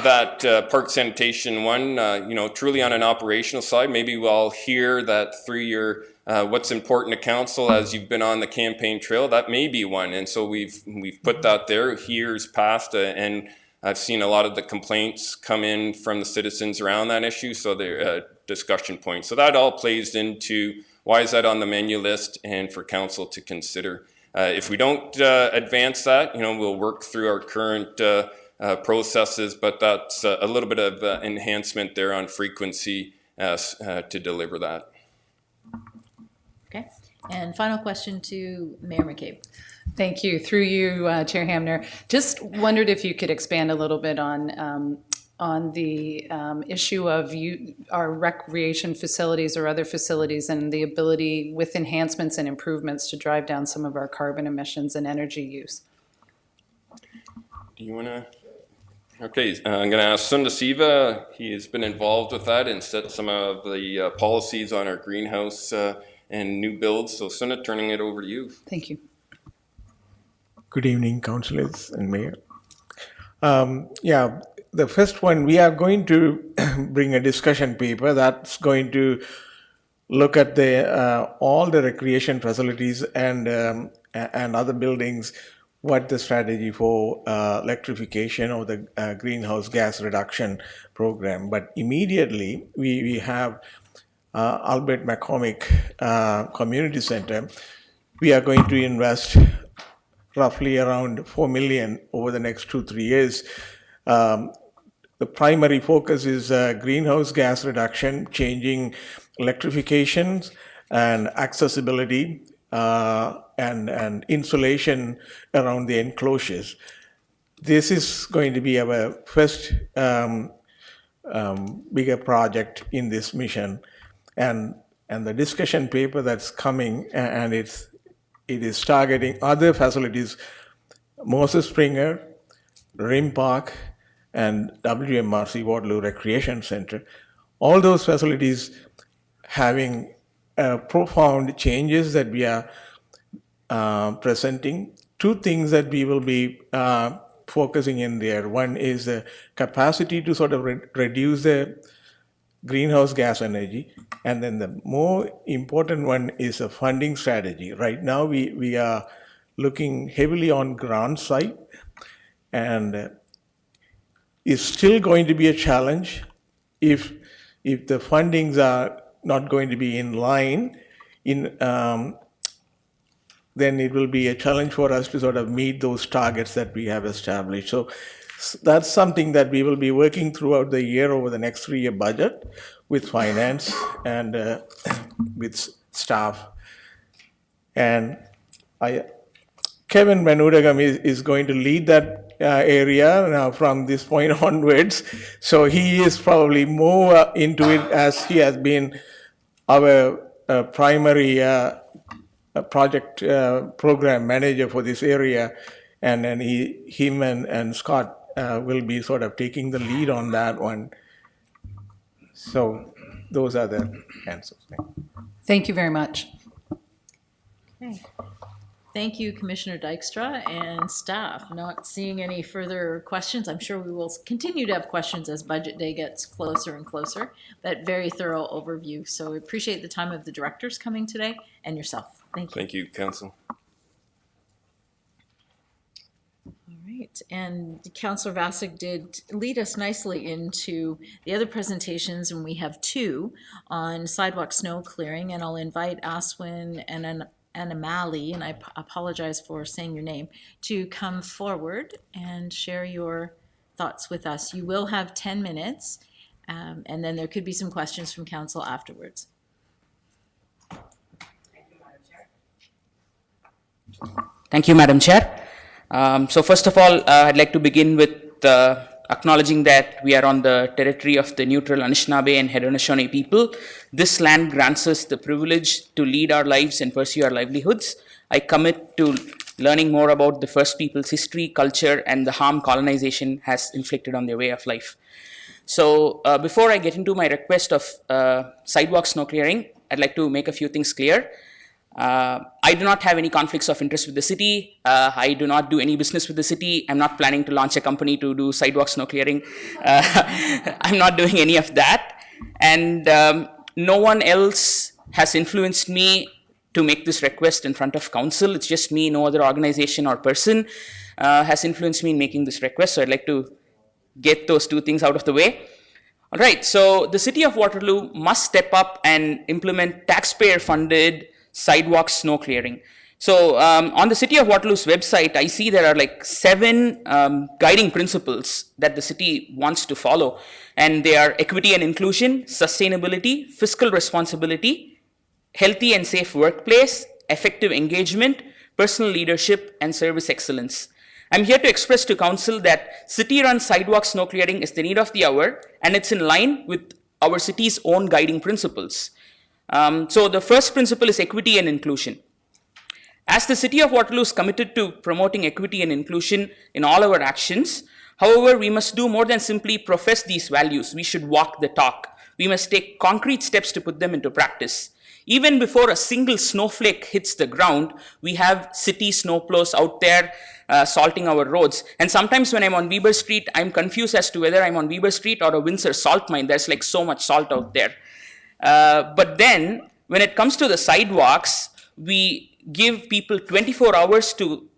That park sanitation one, truly on an operational side, maybe we'll hear that through your what's important to council as you've been on the campaign trail. That may be one, and so we've put that there years past, and I've seen a lot of the complaints come in from the citizens around that issue, so they're a discussion point. So that all plays into why is that on the menu list and for council to consider. If we don't advance that, we'll work through our current processes, but that's a little bit of enhancement there on frequency to deliver that. Okay. And final question to Mayor McCabe. Thank you. Through you, Chair Hamner. Just wondered if you could expand a little bit on the issue of our recreation facilities or other facilities and the ability with enhancements and improvements to drive down some of our carbon emissions and energy use. Do you want to? Okay, I'm going to ask Sunda Siva. He has been involved with that and set some of the policies on our greenhouse and new builds. So Sunda, turning it over to you. Thank you. Good evening, councillors and mayor. The first one, we are going to bring a discussion paper that's going to look at all the recreation facilities and other buildings, what the strategy for electrification or the greenhouse gas reduction program. But immediately, we have Albert McCormick Community Center. We are going to invest roughly around $4 million over the next 2-3 years the primary focus is greenhouse gas reduction, changing electrifications and accessibility and insulation around the enclosures. This is going to be our first bigger project in this mission, and the discussion paper that's coming, and it is targeting other facilities, Moses Springer, Rim Park, and WMRC Waterloo Recreation Center. All those facilities having profound changes that we are presenting. Two things that we will be focusing in there. One is the capacity to sort of reduce the greenhouse gas energy. And then the more important one is a funding strategy. Right now we are looking heavily on grant side, and it's still going to be a challenge if the fundings are not going to be in line then it will be a challenge for us to sort of meet those targets that we have established. So that's something that we will be working throughout the year over the next 3-year budget with finance and with staff. And Kevin Manudagam is going to lead that area now from this point onwards. So he is probably more into it, as he has been our primary project program manager for this area, and then him and Scott will be sort of taking the lead on that one. So those are the answers. Thank you very much. Okay. Thank you, Commissioner Dykstra and staff. Not seeing any further questions. I'm sure we will continue to have questions as Budget Day gets closer and closer. That very thorough overview. So we appreciate the time of the directors coming today and yourself. Thank you. Thank you, Council. All right. And Councillor Vasic did lead us nicely into the other presentations, and we have 2 on sidewalk snow clearing. And I'll invite Aswin and Anamali, and I apologize for saying your name, to come forward and share your thoughts with us. You will have 10 minutes, and then there could be some questions from council afterwards. Thank you, Madam Chair. So first of all, I'd like to begin with acknowledging that we are on the territory of the neutral Anishinaabe and Haudenosaunee people. This land grants us the privilege to lead our lives and pursue our livelihoods. I commit to learning more about the First People's history, culture, and the harm colonization has inflicted on their way of life. So before I get into my request of sidewalk snow clearing, I'd like to make a few things clear. I do not have any conflicts of interest with the city. I do not do any business with the city. I'm not planning to launch a company to do sidewalk snow clearing. I'm not doing any of that. And no one else has influenced me to make this request in front of council. It's just me, no other organization or person has influenced me in making this request. So I'd like to get those 2 things out of the way. All right, so the city of Waterloo must step up and implement taxpayer-funded sidewalk snow clearing. So on the City of Waterloo's website, I see there are like 7 guiding principles that the city wants to follow. And they are equity and inclusion, sustainability, fiscal responsibility, healthy and safe workplace, effective engagement, personal leadership, and service excellence. I'm here to express to council that city-run sidewalk snow clearing is the need of the hour, and it's in line with our city's own guiding principles. So the first principle is equity and inclusion. As the City of Waterloo is committed to promoting equity and inclusion in all our actions, however, we must do more than simply profess these values. We should walk the talk. We must take concrete steps to put them into practice. Even before a single snowflake hits the ground, we have city snowplows out there salting our roads. And sometimes when I'm on Weber Street, I'm confused as to whether I'm on Weber Street or a Windsor salt mine. There's like so much salt out there. But then, when it comes to the sidewalks, we give people 24 hours to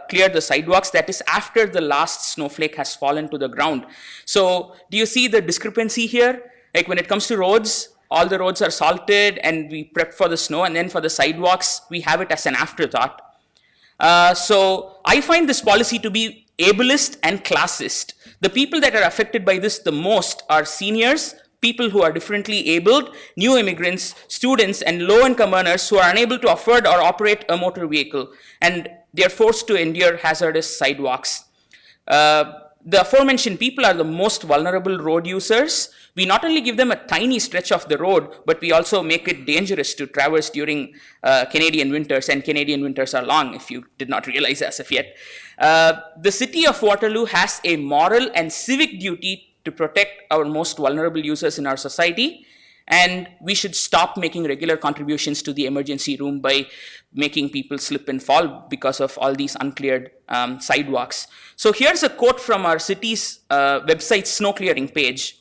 clear the sidewalks. That is after the last snowflake has fallen to the ground. So, do you see the discrepancy here? Like when it comes to roads, all the roads are salted and we prep for the snow, and then for the sidewalks, we have it as an afterthought. So I find this policy to be ableist and classist. The people that are affected by this the most are seniors, people who are differently abled, new immigrants, students, and low-income earners who are unable to afford or operate a motor vehicle, and they are forced to endure hazardous sidewalks. The aforementioned people are the most vulnerable road users. We not only give them a tiny stretch of the road, but we also make it dangerous to traverse during Canadian winters, and Canadian winters are long, if you did not realize as of yet. The city of Waterloo has a moral and civic duty to protect our most vulnerable users in our society, and we should stop making regular contributions to the emergency room by making people slip and fall because of all these uncleared sidewalks. So here's a quote from our city's website snow clearing page.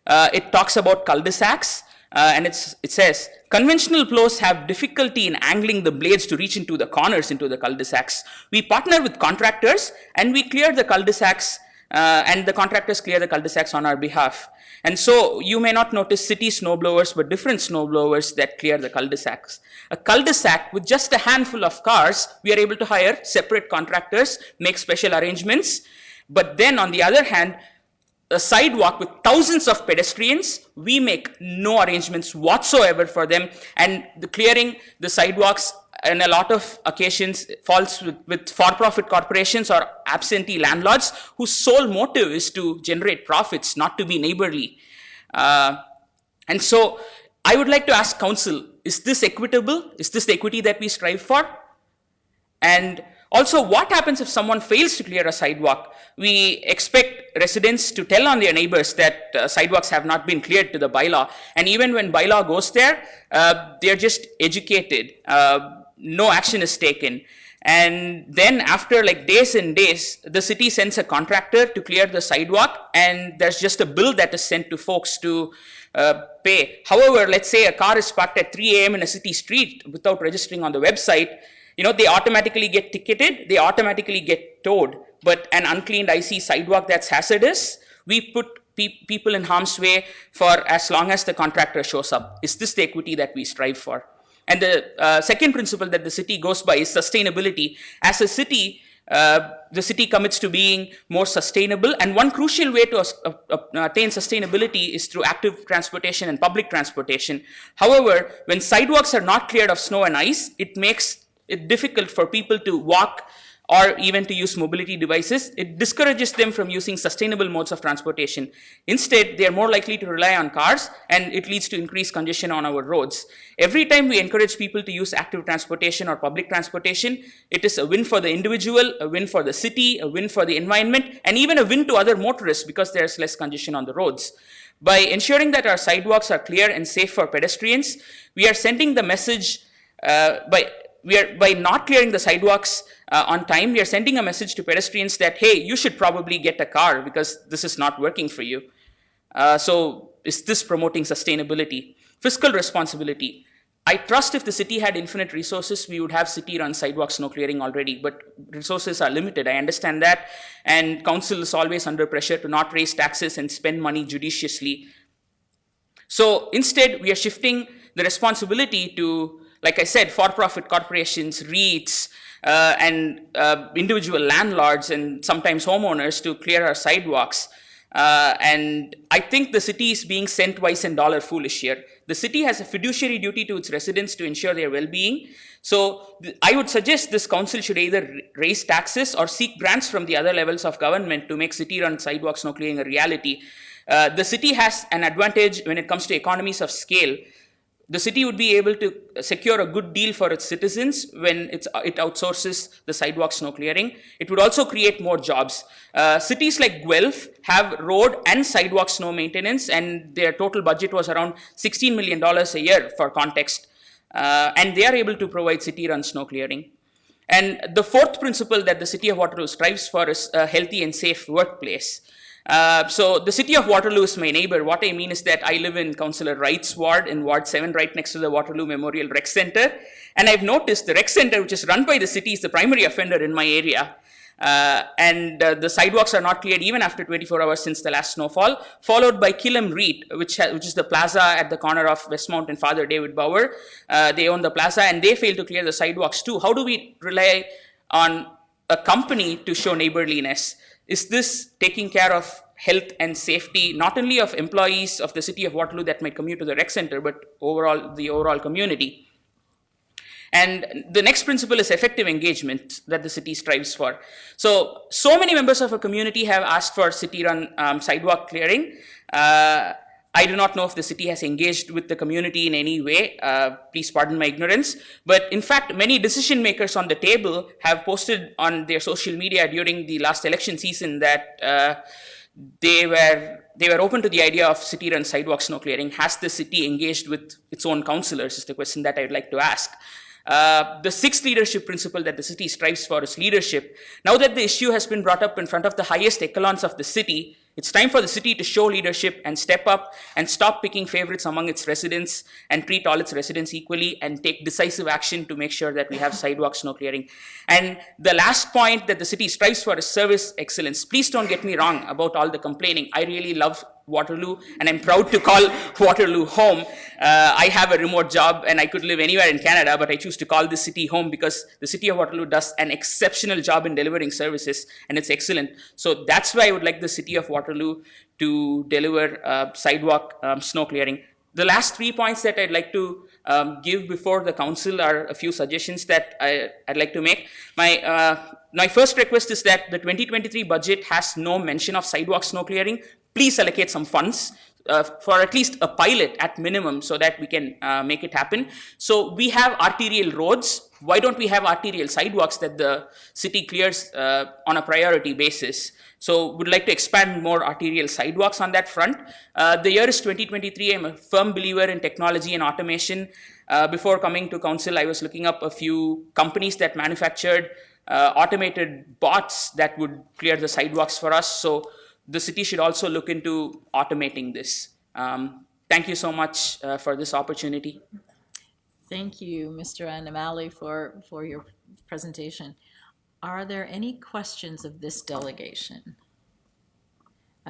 It talks about cul-de-sacs, and it says, conventional plows have difficulty in angling the blades to reach into the corners into the cul-de-sacs. We partner with contractors and we clear the cul-de-sacs, and the contractors clear the cul-de-sacs on our behalf. And so you may not notice city snow blowers, but different snow blowers that clear the cul-de-sacs. A cul-de-sac with just a handful of cars, we are able to hire separate contractors, make special arrangements. But then on the other hand, a sidewalk with thousands of pedestrians, we make no arrangements whatsoever for them, and the clearing the sidewalks in a lot of occasions falls with for-profit corporations or absentee landlords whose sole motive is to generate profits, not to be neighborly. And so I would like to ask council, is this equitable? Is this the equity that we strive for? And also, what happens if someone fails to clear a sidewalk? We expect residents to tell on their neighbors that sidewalks have not been cleared to the bylaw. And even when bylaw goes there, they're just educated. No action is taken. And then after like days and days, the city sends a contractor to clear the sidewalk, and there's just a bill that is sent to folks to pay. However, let's say a car is parked at 3 a.m. in a city street without registering on the website. They automatically get ticketed, they automatically get towed. But an uncleaned, icy sidewalk that's hazardous, we put people in harm's way for as long as the contractor shows up. Is this the equity that we strive for? And the second principle that the city goes by is sustainability. As a city, the city commits to being more sustainable, and one crucial way to attain sustainability is through active transportation and public transportation. However, when sidewalks are not cleared of snow and ice, it makes it difficult for people to walk or even to use mobility devices. It discourages them from using sustainable modes of transportation. Instead, they are more likely to rely on cars, and it leads to increased congestion on our roads. Every time we encourage people to use active transportation or public transportation, it is a win for the individual, a win for the city, a win for the environment, and even a win to other motorists because there's less congestion on the roads. By ensuring that our sidewalks are clear and safe for pedestrians, we are sending the message by not clearing the sidewalks on time, we are sending a message to pedestrians that, hey, you should probably get a car because this is not working for you. So is this promoting sustainability? Fiscal responsibility. I trust if the city had infinite resources, we would have city-run sidewalk snow clearing already, but resources are limited. I understand that, and council is always under pressure to not raise taxes and spend money judiciously. So instead, we are shifting the responsibility to, like I said, for-profit corporations, REITs, and individual landlords and sometimes homeowners to clear our sidewalks. And I think the city is being cent-wise and dollar foolish here. The city has a fiduciary duty to its residents to ensure their well-being. So I would suggest this council should either raise taxes or seek grants from the other levels of government to make city-run sidewalk snow clearing a reality. The city has an advantage when it comes to economies of scale. The city would be able to secure a good deal for its citizens when it outsources the sidewalk snow clearing. It would also create more jobs. Cities like Guelph have road and sidewalk snow maintenance, and their total budget was around $16 million a year for context. And they are able to provide city-run snow clearing. And the fourth principle that the city of Waterloo strives for is a healthy and safe workplace. So the city of Waterloo is my neighbor. What I mean is that I live in Councillor Wright's ward in Ward 7, right next to the Waterloo Memorial Rec Center. And I've noticed the rec center, which is run by the city, is the primary offender in my area. And the sidewalks are not cleared even after 24 hours since the last snowfall, followed by Killam Reed, which is the plaza at the corner of Westmount and Father David Bauer. They own the plaza, and they fail to clear the sidewalks too. How do we rely on a company to show neighborliness? Is this taking care of health and safety, not only of employees of the city of Waterloo that might commute to the rec center, but the overall community? And the next principle is effective engagement that the city strives for. So many members of our community have asked for city-run sidewalk clearing. I do not know if the city has engaged with the community in any way. Please pardon my ignorance. But in fact, many decision makers on the table have posted on their social media during the last election season that they were open to the idea of city-run sidewalk snow clearing. Has the city engaged with its own councillors is the question that I would like to ask. The sixth leadership principle that the city strives for is leadership. Now that the issue has been brought up in front of the highest echelons of the city, it's time for the city to show leadership and step up and stop picking favorites among its residents and treat all its residents equally and take decisive action to make sure that we have sidewalk snow clearing. And the last point that the city strives for is service excellence. Please don't get me wrong about all the complaining. I really love Waterloo, and I'm proud to call Waterloo home. I have a remote job and I could live anywhere in Canada, but I choose to call this city home because the city of Waterloo does an exceptional job in delivering services, and it's excellent. So that's why I would like the city of Waterloo to deliver sidewalk snow clearing. The last 3 points that I'd like to give before the council are a few suggestions that I'd like to make. My first request is that the 2023 budget has no mention of sidewalk snow clearing. Please allocate some funds for at least a pilot at minimum so that we can make it happen. So we have arterial roads. Why don't we have arterial sidewalks that the city clears on a priority basis? So would like to expand more arterial sidewalks on that front. The year is 2023. I'm a firm believer in technology and automation. Before coming to council, I was looking up a few companies that manufactured automated bots that would clear the sidewalks for us. So the city should also look into automating this. Thank you so much for this opportunity. Thank you, Mr. Annamali, for your presentation. Are there any questions of this delegation?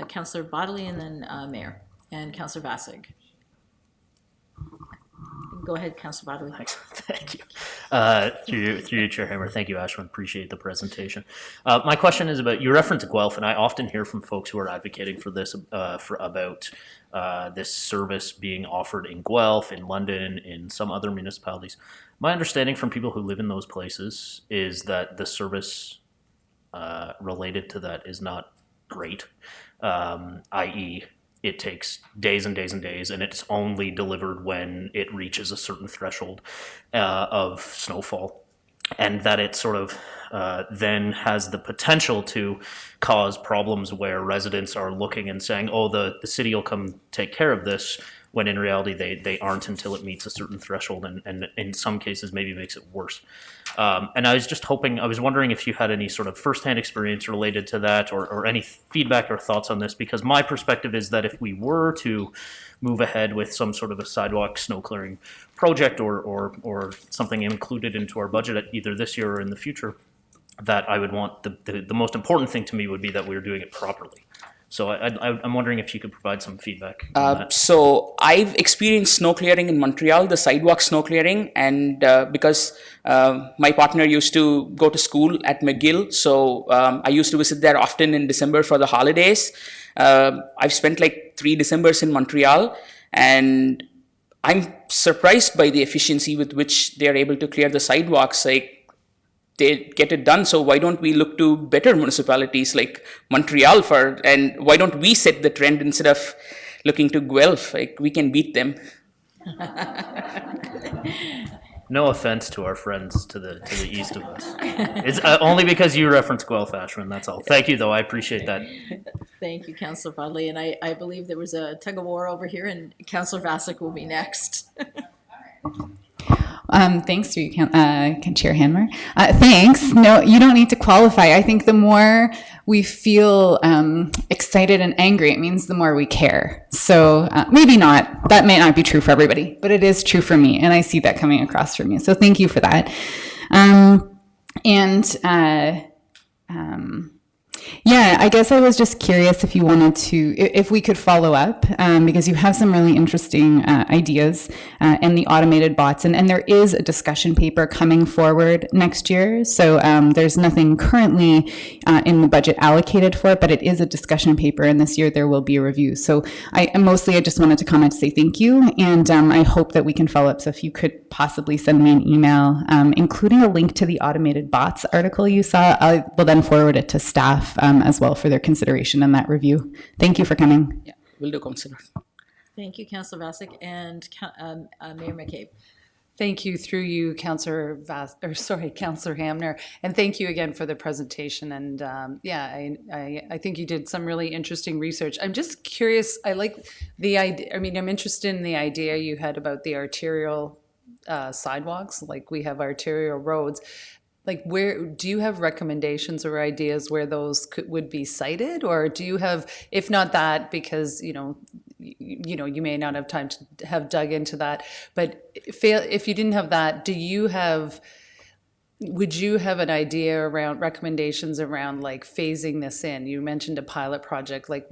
Councillor Bodley and then Mayor and Councillor Vassig. Go ahead, Councillor Bodley. Thank you. Through you, Chair Hammer. Thank you, Ashwin. Appreciate the presentation. My question is about, you reference Guelph, and I often hear from folks who are advocating for this, about this service being offered in Guelph, in London, in some other municipalities. My understanding from people who live in those places is that the service related to that is not great, i.e., it takes days and days and days, and it's only delivered when it reaches a certain threshold of snowfall, and that it sort of then has the potential to cause problems where residents are looking and saying, oh, the city will come take care of this, when in reality they aren't until it meets a certain threshold, and in some cases maybe makes it worse. And I was wondering if you had any sort of firsthand experience related to that, or any feedback or thoughts on this, because my perspective is that if we were to move ahead with some sort of a sidewalk snow clearing project or something included into our budget either this year or in the future, that I would want the most important thing to me would be that we were doing it properly. So I'm wondering if you could provide some feedback on that. So I've experienced snow clearing in Montreal, the sidewalk snow clearing, and because my partner used to go to school at McGill, so I used to visit there often in December for the holidays. I've spent like 3 Decembers in Montreal, and I'm surprised by the efficiency with which they're able to clear the sidewalks. Like, they get it done. So why don't we look to better municipalities like Montreal and why don't we set the trend instead of looking to Guelph? Like, we can beat them. No offense to our friends to the east of us. It's only because you reference Guelph, Ashwin, that's all. Thank you, though. I appreciate that. Thank you, Councillor Bodley. And I believe there was a tug of war over here, and Councillor Vassig will be next. Thanks to you, Chair Hanmer. Thanks. No, you don't need to qualify. I think the more we feel excited and angry, it means the more we care. So maybe not. That may not be true for everybody, but it is true for me, and I see that coming across from you. So thank you for that. Yeah, I guess I was just curious if you wanted to, if we could follow up, because you have some really interesting ideas in the automated bots, and there is a discussion paper coming forward next year. So there's nothing currently in the budget allocated for it, but it is a discussion paper, and this year there will be a review. So I just wanted to comment to say thank you, and I hope that we can follow up. So if you could possibly send me an email, including a link to the automated bots article you saw, I will then forward it to staff as well for their consideration in that review. Thank you for coming. Yeah, will do, Councillor. Thank you, Councillor Vasek and Mayor McCabe. Thank you through you, Councillor Hamner, and thank you again for the presentation. And I think you did some really interesting research. I'm just curious. I like the idea. I mean, I'm interested in the idea you had about the arterial sidewalks. Like we have arterial roads. Like, where do you have recommendations or ideas where those would be cited, or do you have, if not that, because you may not have time to have dug into that, but if you didn't have that, would you have an idea around recommendations around like phasing this in? You mentioned a pilot project, like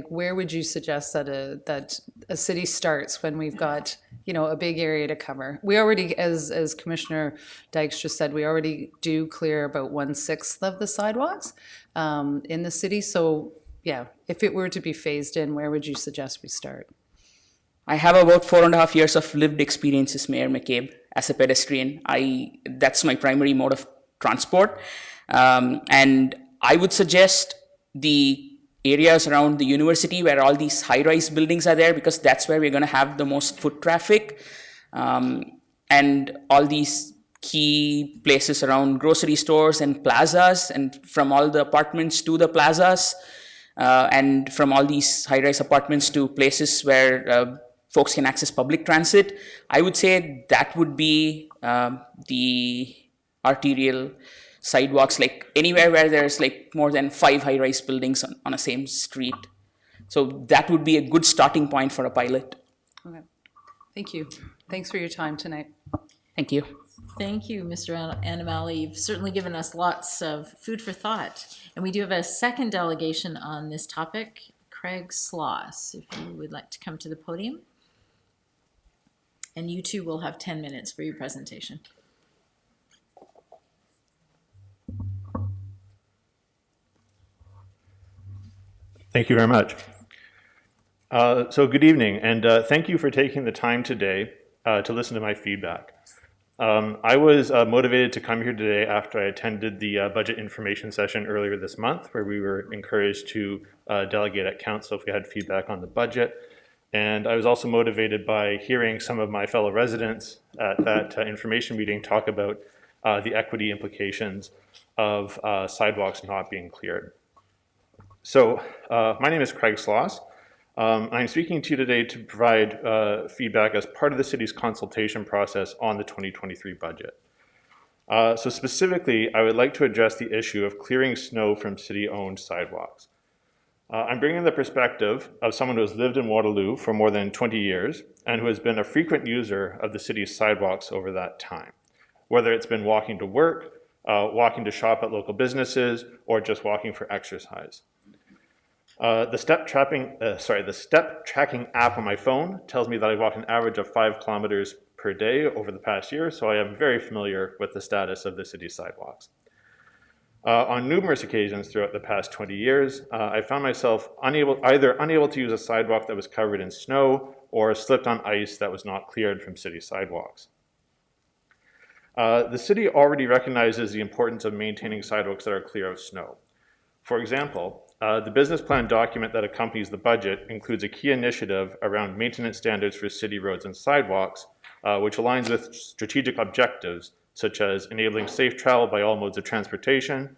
where would you suggest that a city starts when we've got a big area to cover? We already, as Commissioner Dykes just said, we already do clear about 1/6 of the sidewalks in the city. So yeah, if it were to be phased in, where would you suggest we start? I have about 4.5 years of lived experiences, Mayor McCabe, as a pedestrian. That's my primary mode of transport. And I would suggest the areas around the university where all these high-rise buildings are there, because that's where we're going to have the most foot traffic. And all these key places around grocery stores and plazas, and from all the apartments to the plazas, and from all these high-rise apartments to places where folks can access public transit. I would say that would be the arterial sidewalks, like anywhere where there's like more than 5 high-rise buildings on a same street. So that would be a good starting point for a pilot. Okay. Thank you. Thanks for your time tonight. Thank you. Thank you, Mr. Animali. You've certainly given us lots of food for thought. And we do have a second delegation on this topic, Craig Sloss, if you would like to come to the podium. And you too will have 10 minutes for your presentation. Thank you very much. So good evening, and thank you for taking the time today to listen to my feedback. I was motivated to come here today after I attended the budget information session earlier this month, where we were encouraged to delegate at council if we had feedback on the budget. And I was also motivated by hearing some of my fellow residents at that information meeting talk about the equity implications of sidewalks not being cleared. So my name is Craig Sloss. I'm speaking to you today to provide feedback as part of the city's consultation process on the 2023 budget. So specifically, I would like to address the issue of clearing snow from city-owned sidewalks. I'm bringing the perspective of someone who has lived in Waterloo for more than 20 years and who has been a frequent user of the city's sidewalks over that time, whether it's been walking to work, walking to shop at local businesses, or just walking for exercise. The step tracking app on my phone tells me that I walked an average of 5 kilometers per day over the past year, so I am very familiar with the status of the city's sidewalks. On numerous occasions throughout the past 20 years, I found myself either unable to use a sidewalk that was covered in snow or slipped on ice that was not cleared from city sidewalks. The city already recognizes the importance of maintaining sidewalks that are clear of snow. For example, the business plan document that accompanies the budget includes a key initiative around maintenance standards for city roads and sidewalks, which aligns with strategic objectives such as enabling safe travel by all modes of transportation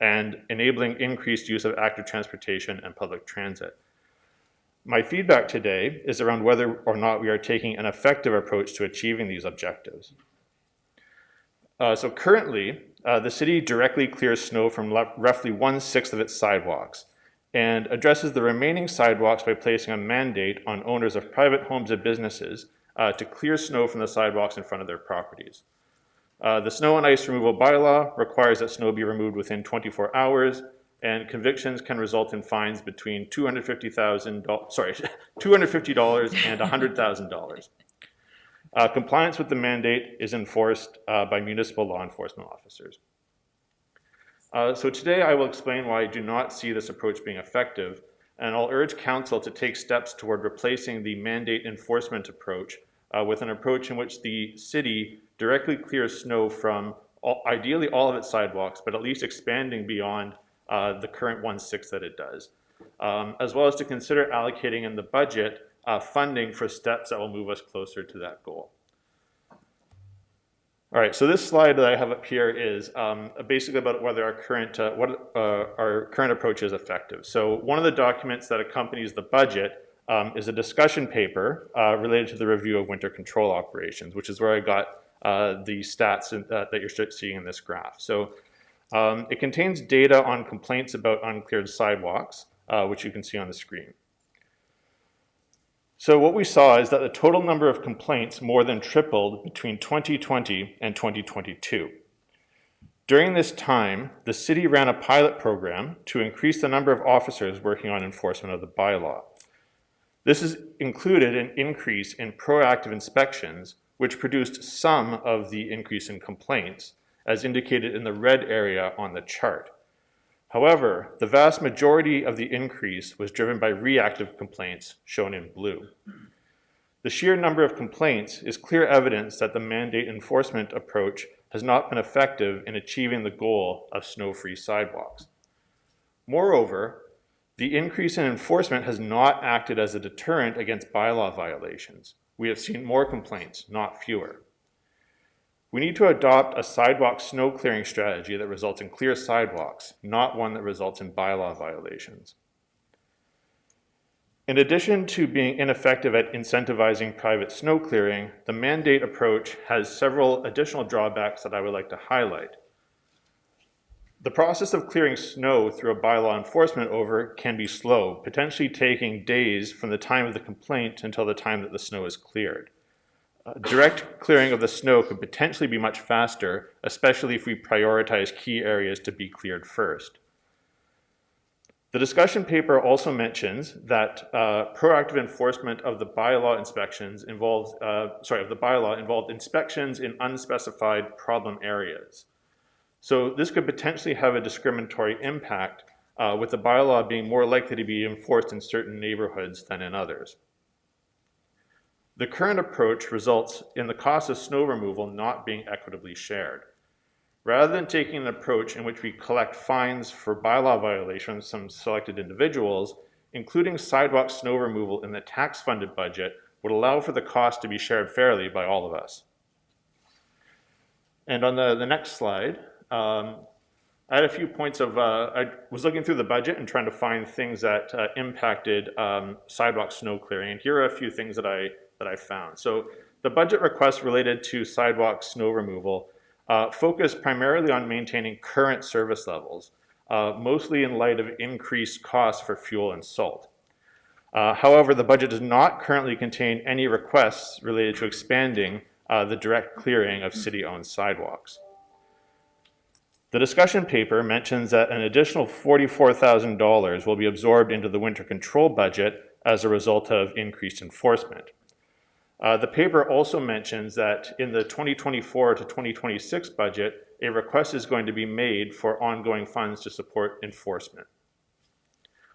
and enabling increased use of active transportation and public transit. My feedback today is around whether or not we are taking an effective approach to achieving these objectives. So currently, the city directly clears snow from roughly 1/6 of its sidewalks and addresses the remaining sidewalks by placing a mandate on owners of private homes and businesses to clear snow from the sidewalks in front of their properties. The snow and ice removal bylaw requires that snow be removed within 24 hours and convictions can result in fines between $250 and $100,000. Compliance with the mandate is enforced by municipal law enforcement officers. So today I will explain why I do not see this approach being effective, and I'll urge Council to take steps toward replacing the mandate enforcement approach with an approach in which the city directly clears snow from ideally all of its sidewalks, but at least expanding beyond the current 1/6 that it does, as well as to consider allocating in the budget funding for steps that will move us closer to that goal. All right, so this slide that I have up here is basically about whether our current approach is effective. So one of the documents that accompanies the budget is a discussion paper related to the review of winter control operations, which is where I got the stats that you're seeing in this graph. So it contains data on complaints about uncleared sidewalks, which you can see on the screen. So what we saw is that the total number of complaints more than tripled between 2020 and 2022. During this time, the city ran a pilot program to increase the number of officers working on enforcement of the bylaw. This has included an increase in proactive inspections, which produced some of the increase in complaints, as indicated in the red area on the chart. However, the vast majority of the increase was driven by reactive complaints, shown in blue. The sheer number of complaints is clear evidence that the mandate enforcement approach has not been effective in achieving the goal of snow-free sidewalks. Moreover, the increase in enforcement has not acted as a deterrent against bylaw violations. We have seen more complaints, not fewer. We need to adopt a sidewalk snow clearing strategy that results in clear sidewalks, not one that results in bylaw violations. In addition to being ineffective at incentivizing private snow clearing, the mandate approach has several additional drawbacks that I would like to highlight. The process of clearing snow through a bylaw enforcement order can be slow, potentially taking days from the time of the complaint until the time that the snow is cleared. Direct clearing of the snow could potentially be much faster, especially if we prioritize key areas to be cleared first. The discussion paper also mentions that proactive enforcement of the bylaw involved inspections in unspecified problem areas. So this could potentially have a discriminatory impact, with the bylaw being more likely to be enforced in certain neighborhoods than in others. The current approach results in the cost of snow removal not being equitably shared. Rather than taking an approach in which we collect fines for bylaw violations from selected individuals, including sidewalk snow removal in the tax-funded budget would allow for the cost to be shared fairly by all of us. And on the next slide, I had a few points of, I was looking through the budget and trying to find things that impacted sidewalk snow clearing. And here are a few things that I found. So the budget requests related to sidewalk snow removal focus primarily on maintaining current service levels, mostly in light of increased costs for fuel and salt. However, the budget does not currently contain any requests related to expanding the direct clearing of city-owned sidewalks. The discussion paper mentions that an additional $44,000 will be absorbed into the winter control budget as a result of increased enforcement. The paper also mentions that in the 2024 to 2026 budget, a request is going to be made for ongoing funds to support enforcement.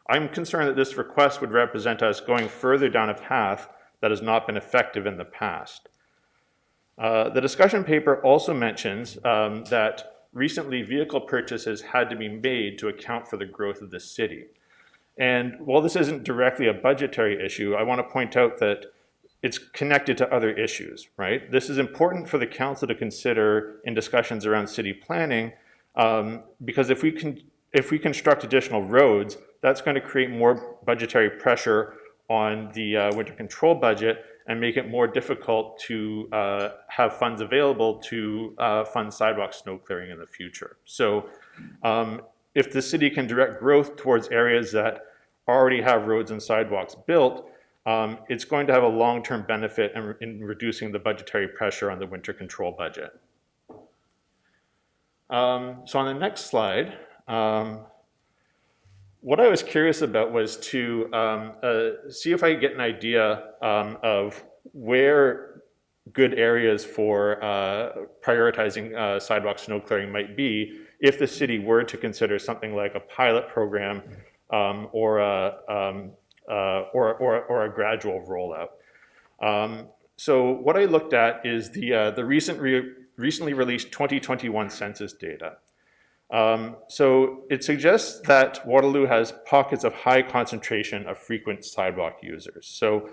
I'm concerned that this request would represent us going further down a path that has not been effective in the past. The discussion paper also mentions that recently vehicle purchases had to be made to account for the growth of the city. And while this isn't directly a budgetary issue, I want to point out that it's connected to other issues, right? This is important for the council to consider in discussions around city planning, because if we construct additional roads, that's going to create more budgetary pressure on the winter control budget and make it more difficult to have funds available to fund sidewalk snow clearing in the future. So if the city can direct growth towards areas that already have roads and sidewalks built, it's going to have a long-term benefit in reducing the budgetary pressure on the winter control budget. So on the next slide, what I was curious about was to see if I could get an idea of where good areas for prioritizing sidewalk snow clearing might be if the city were to consider something like a pilot program or a gradual rollout. So what I looked at is the recently released 2021 census data. So it suggests that Waterloo has pockets of high concentration of frequent sidewalk users. So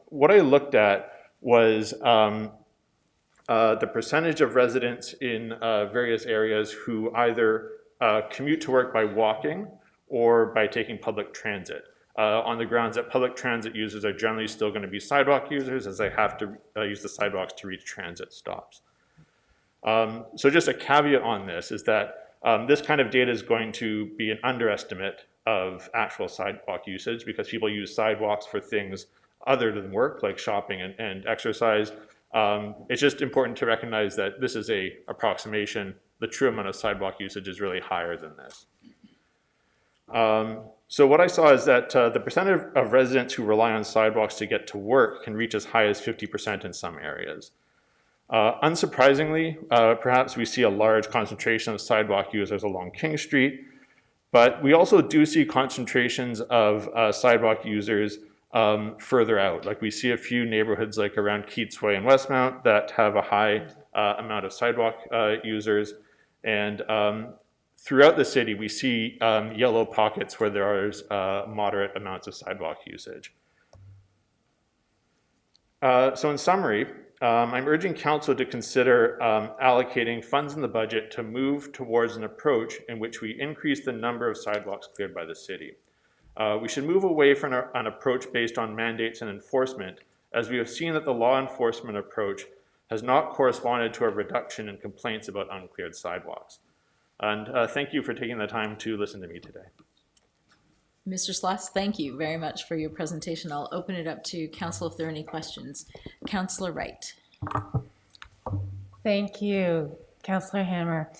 what I looked at was the percentage of residents in various areas who either commute to work by walking or by taking public transit, on the grounds that public transit users are generally still going to be sidewalk users, as they have to use the sidewalks to reach transit stops. So just a caveat on this is that this kind of data is going to be an underestimate of actual sidewalk usage, because people use sidewalks for things other than work, like shopping and exercise. It's just important to recognize that this is an approximation. The true amount of sidewalk usage is really higher than this. So what I saw is that the percentage of residents who rely on sidewalks to get to work can reach as high as 50% in some areas. Unsurprisingly, perhaps we see a large concentration of sidewalk users along King Street, but we also do see concentrations of sidewalk users further out. Like we see a few neighborhoods like around Keats Way and Westmount that have a high amount of sidewalk users. And throughout the city, we see yellow pockets where there are moderate amounts of sidewalk usage. So in summary, I'm urging council to consider allocating funds in the budget to move towards an approach in which we increase the number of sidewalks cleared by the city. We should move away from an approach based on mandates and enforcement, as we have seen that the law enforcement approach has not corresponded to a reduction in complaints about uncleared sidewalks. And thank you for taking the time to listen to me today. Mr. Sloss, thank you very much for your presentation. I'll open it up to council if there are any questions. Councillor Wright. Thank you, Councillor Hammer.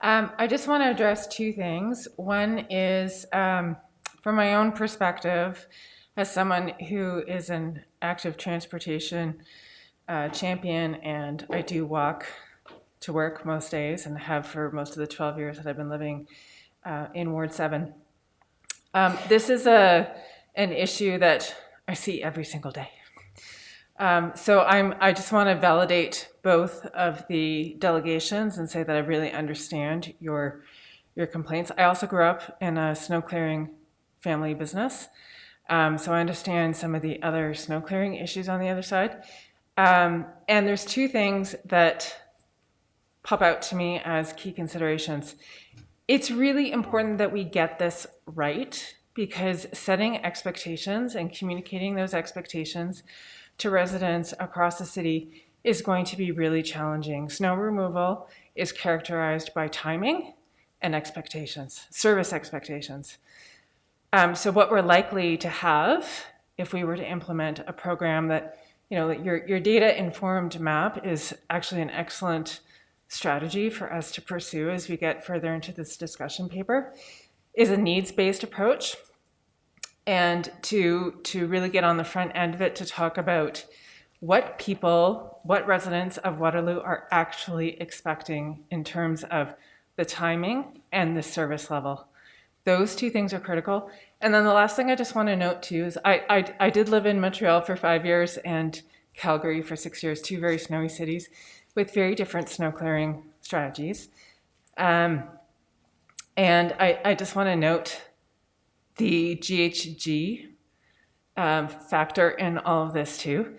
I just want to address two things. One is, from my own perspective, as someone who is an active transportation champion, and I do walk to work most days and have for most of the 12 years that I've been living in Ward 7. This is an issue that I see every single day. So I just want to validate both of the delegations and say that I really understand your complaints. I also grew up in a snow clearing family business, so I understand some of the other snow clearing issues on the other side. And there's two things that pop out to me as key considerations. It's really important that we get this right, because setting expectations and communicating those expectations to residents across the city is going to be really challenging. Snow removal is characterized by timing and expectations, service expectations. So what we're likely to have if we were to implement a program that, your data-informed map is actually an excellent strategy for us to pursue as we get further into this discussion paper, is a needs-based approach, and to really get on the front end of it to talk about what residents of Waterloo are actually expecting in terms of the timing and the service level. Those two things are critical. And then the last thing I just want to note too is I did live in Montreal for 5 years and Calgary for 6 years, two very snowy cities with very different snow clearing strategies. And I just want to note the GHG factor in all of this too.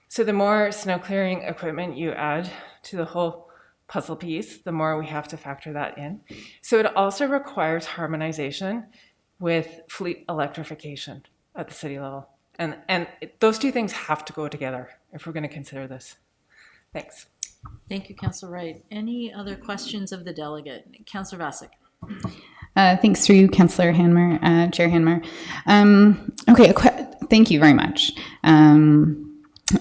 So the more snow clearing equipment you add to the whole puzzle piece, the more we have to factor that in. So it also requires harmonization with fleet electrification at the city level. And those two things have to go together if we're going to consider this. Thanks. Thank you, Councillor Wright. Any other questions of the delegate? Councillor Vasek. Thanks through you, Councillor Hanmer, Chair Hanmer. Okay, thank you very much.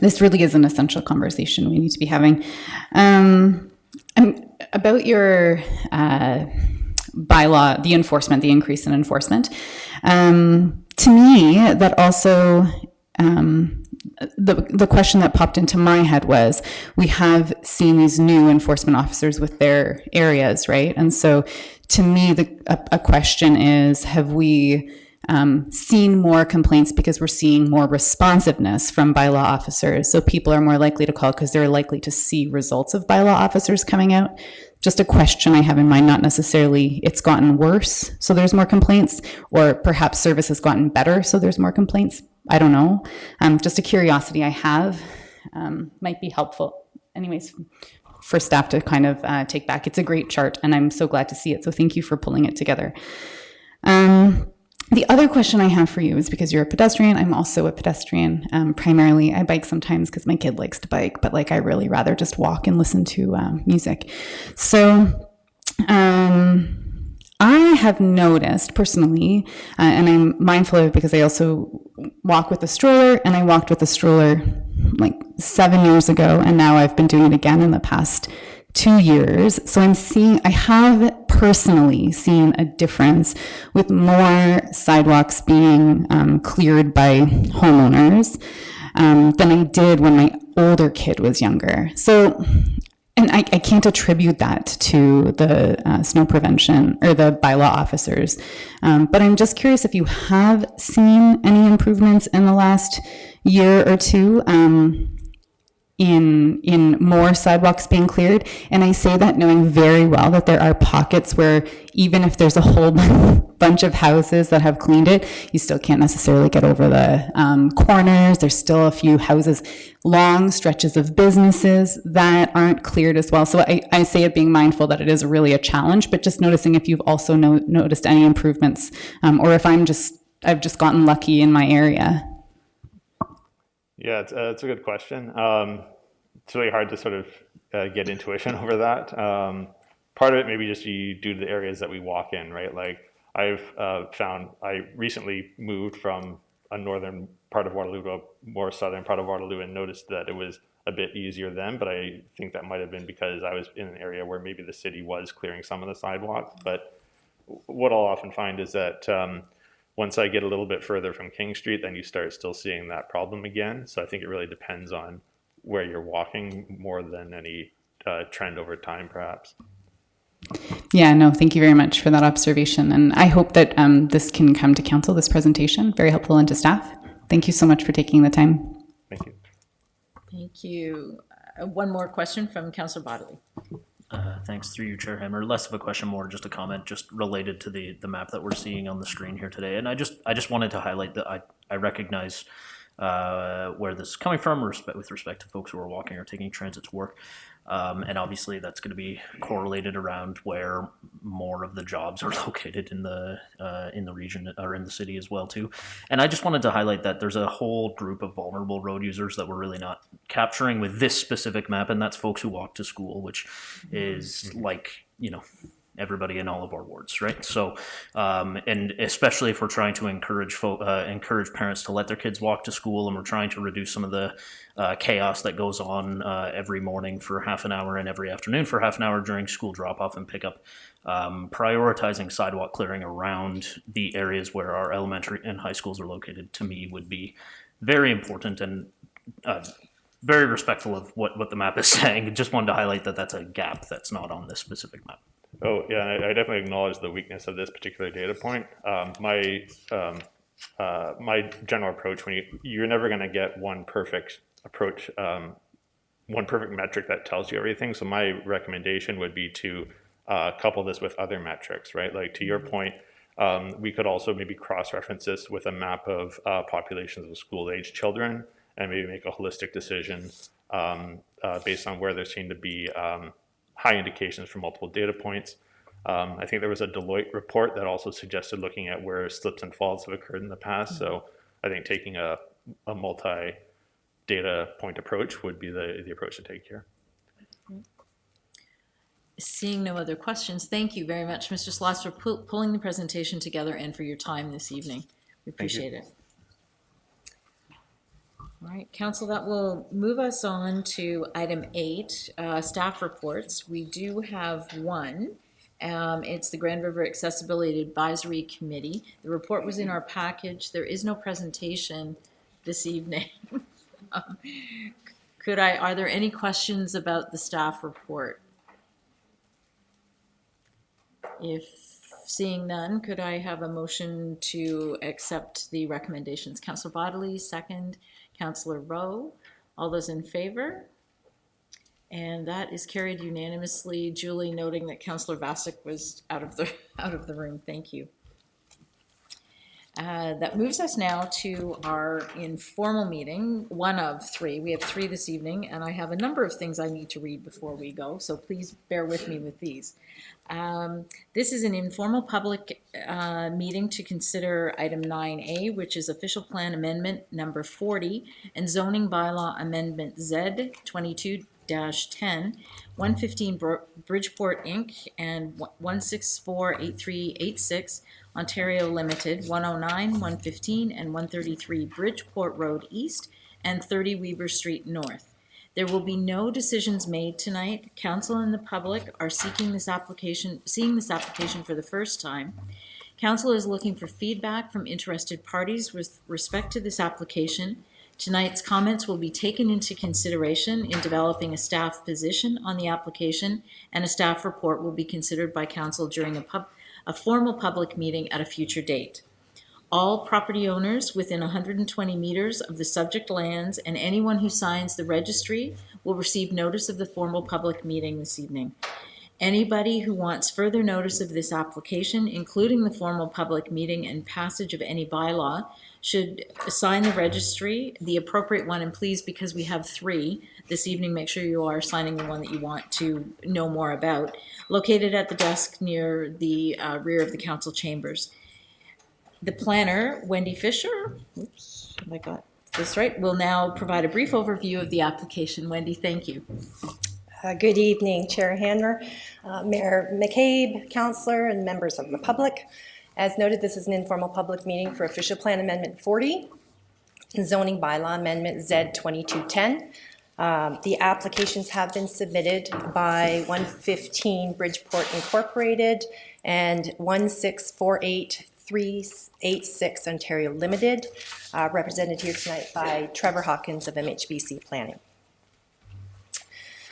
This really is an essential conversation we need to be having. About your bylaw, the enforcement, the increase in enforcement. To me, that also, the question that popped into my head was, we have seen these new enforcement officers with their areas, right? And so to me, a question is, have we seen more complaints because we're seeing more responsiveness from bylaw officers? So people are more likely to call because they're likely to see results of bylaw officers coming out. Just a question I have in mind, not necessarily it's gotten worse, so there's more complaints, or perhaps service has gotten better, so there's more complaints. I don't know. Just a curiosity I have, might be helpful. Anyways, for staff to kind of take back. It's a great chart, and I'm so glad to see it, so thank you for pulling it together. The other question I have for you is, because you're a pedestrian, I'm also a pedestrian. Primarily, I bike sometimes because my kid likes to bike, but like I really rather just walk and listen to music. So I have noticed personally, and I'm mindful of it because I also walk with a stroller, and I walked with a stroller like 7 years ago, and now I've been doing it again in the past 2 years. So I have personally seen a difference with more sidewalks being cleared by homeowners than I did when my older kid was younger. So, and I can't attribute that to the snow prevention or the bylaw officers, but I'm just curious if you have seen any improvements in the last year or two in more sidewalks being cleared. And I say that knowing very well that there are pockets where even if there's a whole bunch of houses that have cleaned it, you still can't necessarily get over the corners. There's still a few houses, long stretches of businesses that aren't cleared as well. So I say it being mindful that it is really a challenge, but just noticing if you've also noticed any improvements, or if I've just gotten lucky in my area. Yeah, it's a good question. It's really hard to sort of get intuition over that. Part of it maybe just due to the areas that we walk in, right? Like I've found I recently moved from a northern part of Waterloo to a more southern part of Waterloo and noticed that it was a bit easier then, but I think that might have been because I was in an area where maybe the city was clearing some of the sidewalks. But what I'll often find is that once I get a little bit further from King Street, then you start still seeing that problem again. So I think it really depends on where you're walking more than any trend over time, perhaps. Yeah, no, thank you very much for that observation. And I hope that this can come to council, this presentation, very helpful, and to staff. Thank you so much for taking the time. Thank you. Thank you. One more question from Councillor Bodley. Thanks, through you, Chair Hammer. Less of a question, more just a comment, just related to the map that we're seeing on the screen here today. And I just wanted to highlight that I recognize where this is coming from with respect to folks who are walking or taking transit to work. And obviously that's going to be correlated around where more of the jobs are located in the region or in the city as well too. And I just wanted to highlight that there's a whole group of vulnerable road users that we're really not capturing with this specific map, and that's folks who walk to school, which is like, everybody in all of our wards, right? So, and especially if we're trying to encourage parents to let their kids walk to school, and we're trying to reduce some of the chaos that goes on every morning for half an hour and every afternoon for half an hour during school drop-off and pickup, prioritizing sidewalk clearing around the areas where our elementary and high schools are located, to me, would be very important and very respectful of what the map is saying. Just wanted to highlight that that's a gap that's not on this specific map. Oh, yeah, I definitely acknowledge the weakness of this particular data point. My general approach, you're never going to get one perfect approach, one perfect metric that tells you everything. So my recommendation would be to couple this with other metrics, right? Like to your point, we could also maybe cross-reference this with a map of populations of school-age children and maybe make a holistic decision based on where there seem to be high indications from multiple data points. I think there was a Deloitte report that also suggested looking at where slips and falls have occurred in the past. So I think taking a multi-data point approach would be the approach to take here. Seeing no other questions, thank you very much, Mr. Sloss, for pulling the presentation together and for your time this evening. We appreciate it. All right, Council, that will move us on to item 8, staff reports. We do have one, It's the Grand River Accessibility Advisory Committee. The report was in our package. There is no presentation this evening. Are there any questions about the staff report? If seeing none, could I have a motion to accept the recommendations? Councillor Bodley, second. Councillor Rowe, all those in favor? And that is carried unanimously. Julie noting that Councillor Vasic was out of the room. Thank you. That moves us now to our informal meeting, one of three. We have three this evening, and I have a number of things I need to read before we go, so please bear with me with these. This is an informal public meeting to consider item 9A, which is official plan amendment number 40 and zoning bylaw amendment Z 22-10, 115 Bridgeport Inc. and 1648386 Ontario Limited, 109, 115, and 133 Bridgeport Road East and 30 Weber Street North. There will be no decisions made tonight. Council and the public are seeing this application for the first time. Council is looking for feedback from interested parties with respect to this application. Tonight's comments will be taken into consideration in developing a staff position on the application, and a staff report will be considered by council during a formal public meeting at a future date. All property owners within 120 meters of the subject lands and anyone who signs the registry will receive notice of the formal public meeting this evening. Anybody who wants further notice of this application, including the formal public meeting and passage of any bylaw, should sign the registry, the appropriate one, and please, because we have three this evening, make sure you are signing the one that you want to know more about, located at the desk near the rear of the council chambers. The planner, Wendy Fisher, oops, have I got this right, will now provide a brief overview of the application. Wendy, thank you. Good evening, Chair Handler, Mayor McCabe, Councillor, and members of the public. As noted, this is an informal public meeting for Official Plan Amendment 40 and Zoning Bylaw Amendment Z 2210. The applications have been submitted by 115 Bridgeport Incorporated and 1648386 Ontario Limited, represented here tonight by Trevor Hawkins of MHBC Planning.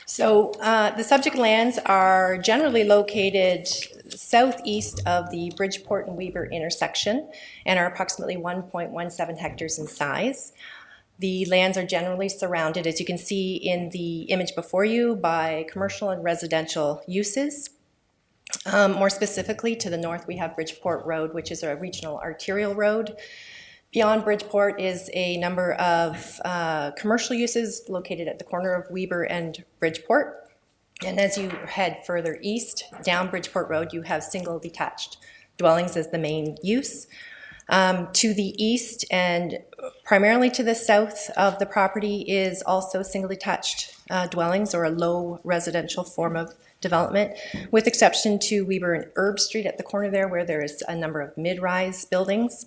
So the subject lands are generally located southeast of the Bridgeport and Weber intersection and are approximately 1.17 hectares in size. The lands are generally surrounded, as you can see in the image before you, by commercial and residential uses. More specifically, to the north we have Bridgeport Road, which is a regional arterial road. Beyond Bridgeport is a number of commercial uses located at the corner of Weber and Bridgeport. And as you head further east, down Bridgeport Road, you have single detached dwellings as the main use. To the east and primarily to the south of the property is also single detached dwellings, or a low residential form of development, with exception to Weber and Herb Street at the corner there, where there is a number of mid-rise buildings.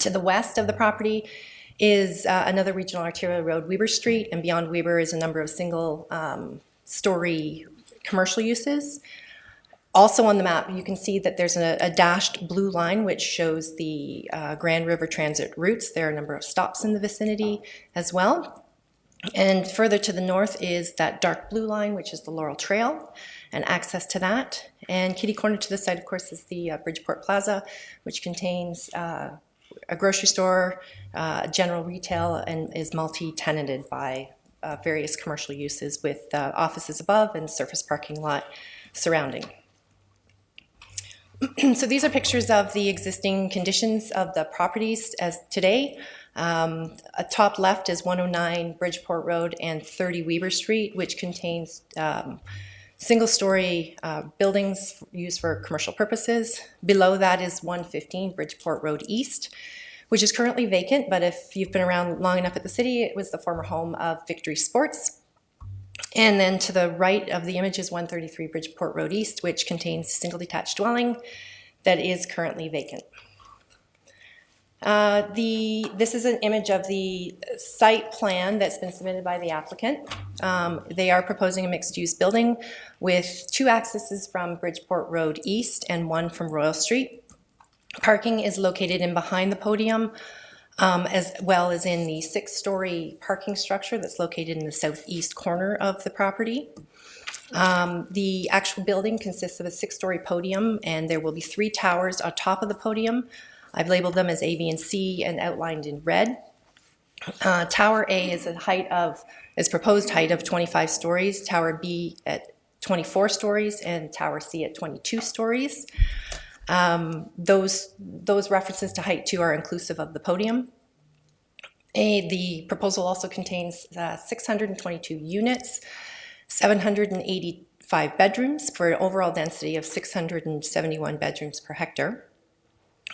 To the west of the property is another regional arterial road, Weber Street, and beyond Weber is a number of single story commercial uses. Also on the map, you can see that there's a dashed blue line which shows the Grand River transit routes. There are a number of stops in the vicinity as well. And further to the north is that dark blue line, which is the Laurel Trail, and access to that. And kitty corner to the side, of course, is the Bridgeport Plaza, which contains a grocery store, general retail, and is multi-tenanted by various commercial uses with offices above and surface parking lot surrounding. So these are pictures of the existing conditions of the properties as today. Top left is 109 Bridgeport Road and 30 Weber Street, which contains single-story buildings used for commercial purposes. Below that is 115 Bridgeport Road East, which is currently vacant, but if you've been around long enough at the city, it was the former home of Victory Sports. And then to the right of the image is 133 Bridgeport Road East, which contains a single detached dwelling that is currently vacant. This is an image of the site plan that's been submitted by the applicant. They are proposing a mixed-use building with 2 accesses from Bridgeport Road East and 1 from Royal Street. Parking is located in behind the podium, as well as in the 6-story parking structure that's located in the southeast corner of the property. The actual building consists of a 6-story podium, and there will be 3 towers on top of the podium. I've labeled them as A, B, and C and outlined in red. Tower A is proposed height of 25 stories, Tower B at 24 stories, and Tower C at 22 stories. Those references to height too are inclusive of the podium. The proposal also contains 622 units, 785 bedrooms for an overall density of 671 bedrooms per hectare.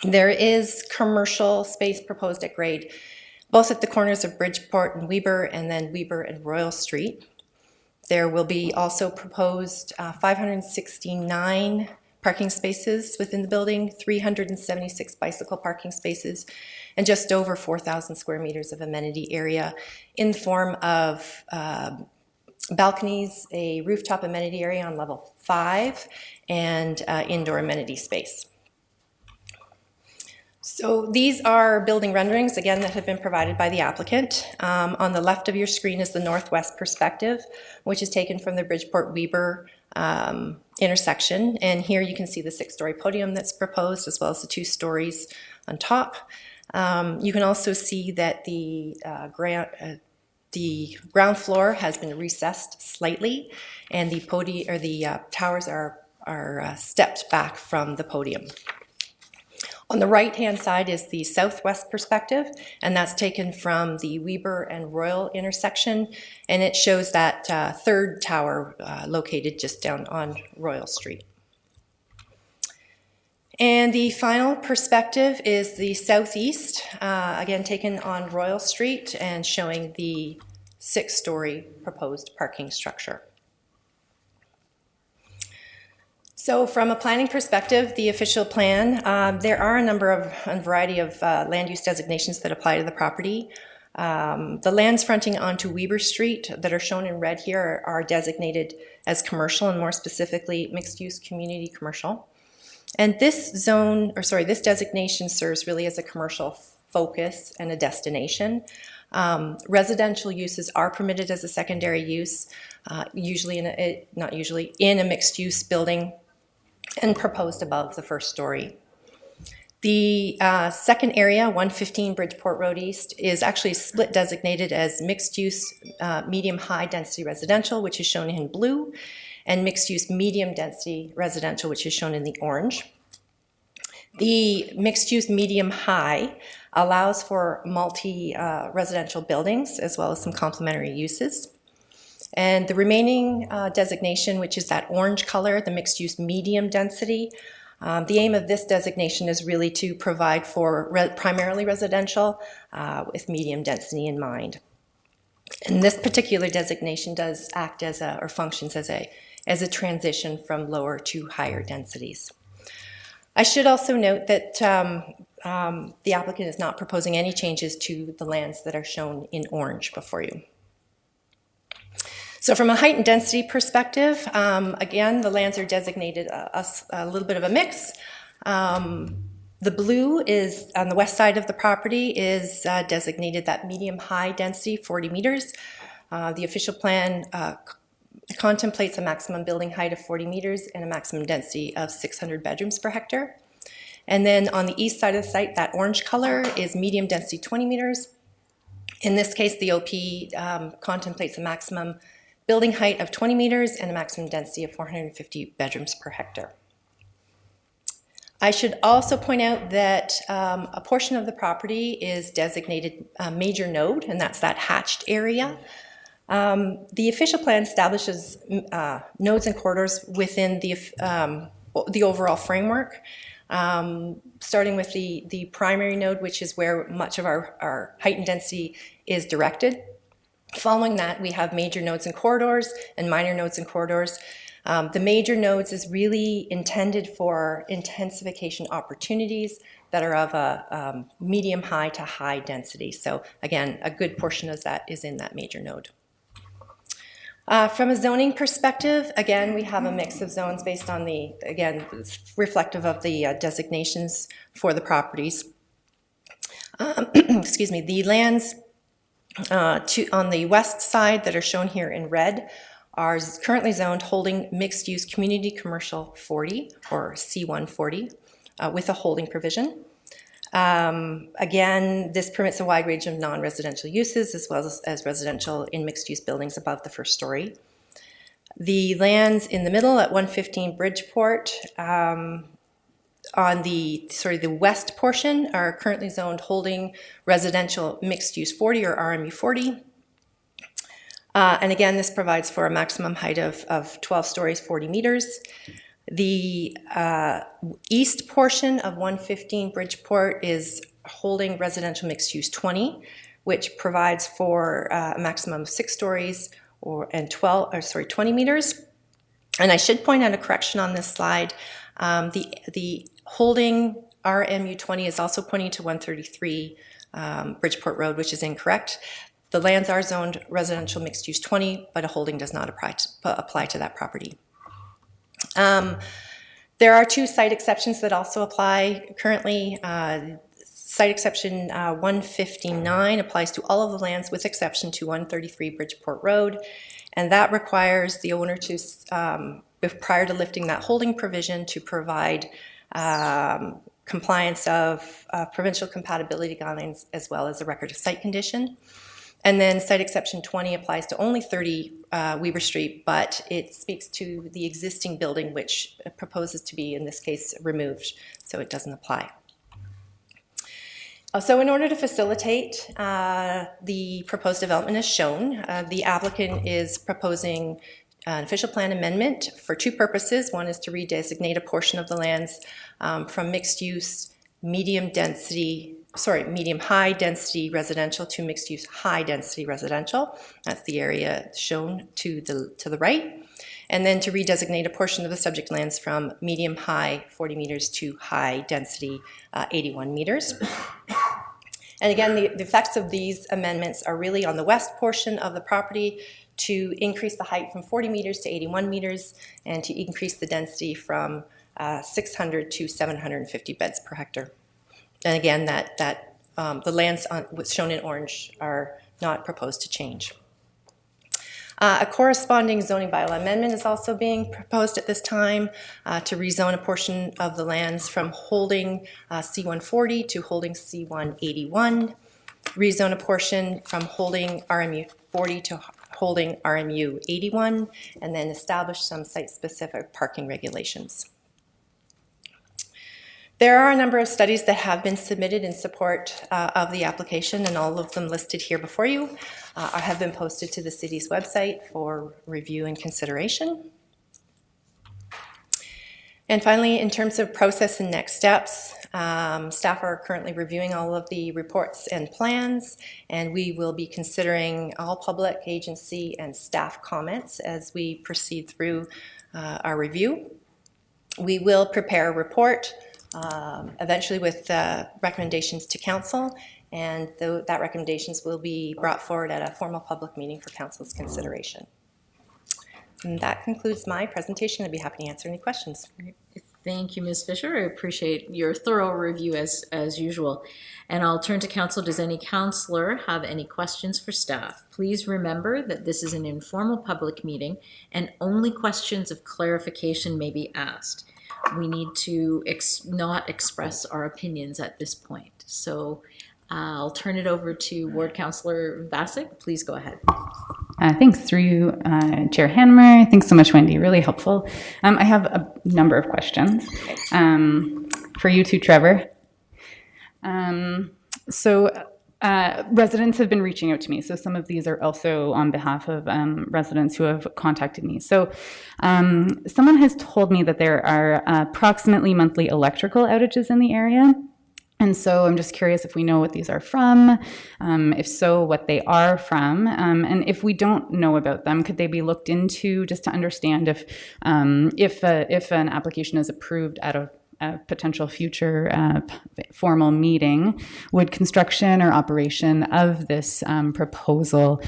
There is commercial space proposed at grade, both at the corners of Bridgeport and Weber, and then Weber and Royal Street. There will be also proposed 569 parking spaces within the building, 376 bicycle parking spaces, and just over 4,000 square meters of amenity area in the form of balconies, a rooftop amenity area on level 5, and indoor amenity space. So these are building renderings, again, that have been provided by the applicant. On the left of your screen is the northwest perspective, which is taken from the Bridgeport-Weber intersection. And here you can see the 6-story podium that's proposed, as well as the 2 stories on top. You can also see that the ground floor has been recessed slightly, and the towers are stepped back from the podium. On the right-hand side is the southwest perspective, and that's taken from the Weber and Royal intersection, and it shows that 3rd tower located just down on Royal Street. And the final perspective is the southeast, again taken on Royal Street and showing the 6-story proposed parking structure. So from a planning perspective, the official plan, there are a variety of land use designations that apply to the property. The lands fronting onto Weber Street that are shown in red here are designated as commercial, and more specifically mixed-use community commercial. And this designation serves really as a commercial focus and a destination. Residential uses are permitted as a secondary use, in a mixed-use building, and proposed above the 1st story. The second area, 115 Bridgeport Road East, is actually split designated as mixed-use medium-high density residential, which is shown in blue, and mixed-use medium-density residential, which is shown in the orange. The mixed-use medium-high allows for multi-residential buildings, as well as some complementary uses. And the remaining designation, which is that orange color, the mixed-use medium density, the aim of this designation is really to provide for primarily residential with medium density in mind. And this particular designation does act as functions as a transition from lower to higher densities. I should also note that the applicant is not proposing any changes to the lands that are shown in orange before you. So from a height and density perspective, again, the lands are designated a little bit of a mix. The blue is on the west side of the property is designated that medium-high density, 40 meters. The official plan contemplates a maximum building height of 40 meters and a maximum density of 600 bedrooms per hectare. And then on the east side of the site, that orange color is medium density, 20 meters. In this case, the OP contemplates a maximum building height of 20 meters and a maximum density of 450 bedrooms per hectare. I should also point out that a portion of the property is designated major node, and that's that hatched area. The official plan establishes nodes and corridors within the overall framework, starting with the primary node, which is where much of our height and density is directed. Following that, we have major nodes and corridors and minor nodes and corridors. The major nodes is really intended for intensification opportunities that are of a medium high to high density. So again, a good portion of that is in that major node. From a zoning perspective, again, we have a mix of zones based on the, again, reflective of the designations for the properties. Excuse me, the lands on the west side that are shown here in red are currently zoned holding mixed-use community commercial 40 or C140 with a holding provision. Again, this permits a wide range of non-residential uses as well as residential in mixed-use buildings above the first story. The lands in the middle at 115 Bridgeport on the west portion are currently zoned holding residential mixed-use 40 or RMU 40. And again, this provides for a maximum height of 12 stories, 40 meters. The east portion of 115 Bridgeport is holding residential mixed-use 20, which provides for a maximum of 6 stories and 20 meters. And I should point out a correction on this slide. The holding RMU 20 is also pointing to 133 Bridgeport Road, which is incorrect. The lands are zoned residential mixed-use 20, but a holding does not apply to that property. There are 2 site exceptions that also apply currently. Site exception 159 applies to all of the lands with exception to 133 Bridgeport Road, and that requires the owner to, prior to lifting that holding provision, to provide compliance of provincial compatibility guidelines as well as a record of site condition. And then site exception 20 applies to only 30 Weber Street, but it speaks to the existing building, which proposes to be, in this case, removed, so it doesn't apply. So in order to facilitate the proposed development as shown, the applicant is proposing an official plan amendment for 2 purposes. One is to redesignate a portion of the lands from mixed-use medium-high density residential to mixed-use high-density residential. That's the area shown to the right. And then to redesignate a portion of the subject lands from medium-high 40 meters to high-density 81 meters. And again, the effects of these amendments are really on the west portion of the property to increase the height from 40 meters to 81 meters and to increase the density from 600 to 750 beds per hectare. And again, the lands what's shown in orange are not proposed to change. A corresponding zoning bylaw amendment is also being proposed at this time to rezone a portion of the lands from holding C140 to holding C181, rezone a portion from holding RMU 40 to holding RMU 81, and then establish some site-specific parking regulations. There are a number of studies that have been submitted in support of the application, and all of them listed here before you have been posted to the city's website for review and consideration. And finally, in terms of process and next steps, staff are currently reviewing all of the reports and plans, and we will be considering all public, agency, and staff comments as we proceed through our review. We will prepare a report eventually with recommendations to council, and that recommendations will be brought forward at a formal public meeting for council's consideration. And that concludes my presentation. I'd be happy to answer any questions. Thank you, Ms. Fisher. I appreciate your thorough review as usual. And I'll turn to council. Does any councillor have any questions for staff? Please remember that this is an informal public meeting and only questions of clarification may be asked. We need to not express our opinions at this point. So I'll turn it over to Ward Councillor Vasic. Please go ahead. Thanks, through you, Chair Hanmer. Thanks so much, Wendy. Really helpful. I have a number of questions for you too, Trevor. Residents have been reaching out to me. So some of these are also on behalf of residents who have contacted me. So someone has told me that there are approximately monthly electrical outages in the area. And so I'm just curious if we know what these are from, if so, what they are from, and if we don't know about them, could they be looked into just to understand if an application is approved at a potential future formal meeting, would construction or operation of this proposal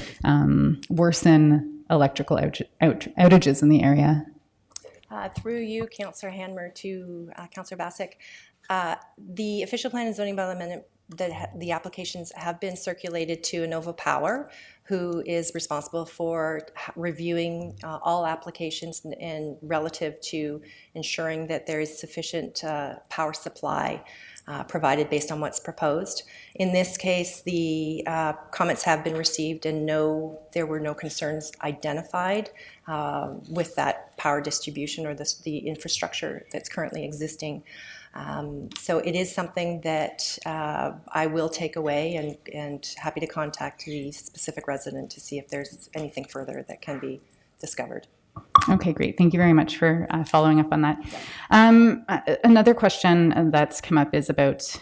worsen electrical outages in the area? Through you, Councillor Hanmer, to Councillor Bassick. The official plan and zoning bylaw amendment, the applications have been circulated to Innova Power, who is responsible for reviewing all applications and relative to ensuring that there is sufficient power supply provided based on what's proposed. In this case, the comments have been received and there were no concerns identified with that power distribution or the infrastructure that's currently existing. So it is something that I will take away and happy to contact the specific resident to see if there's anything further that can be discovered. Okay, great. Thank you very much for following up on that. Another question that's come up is about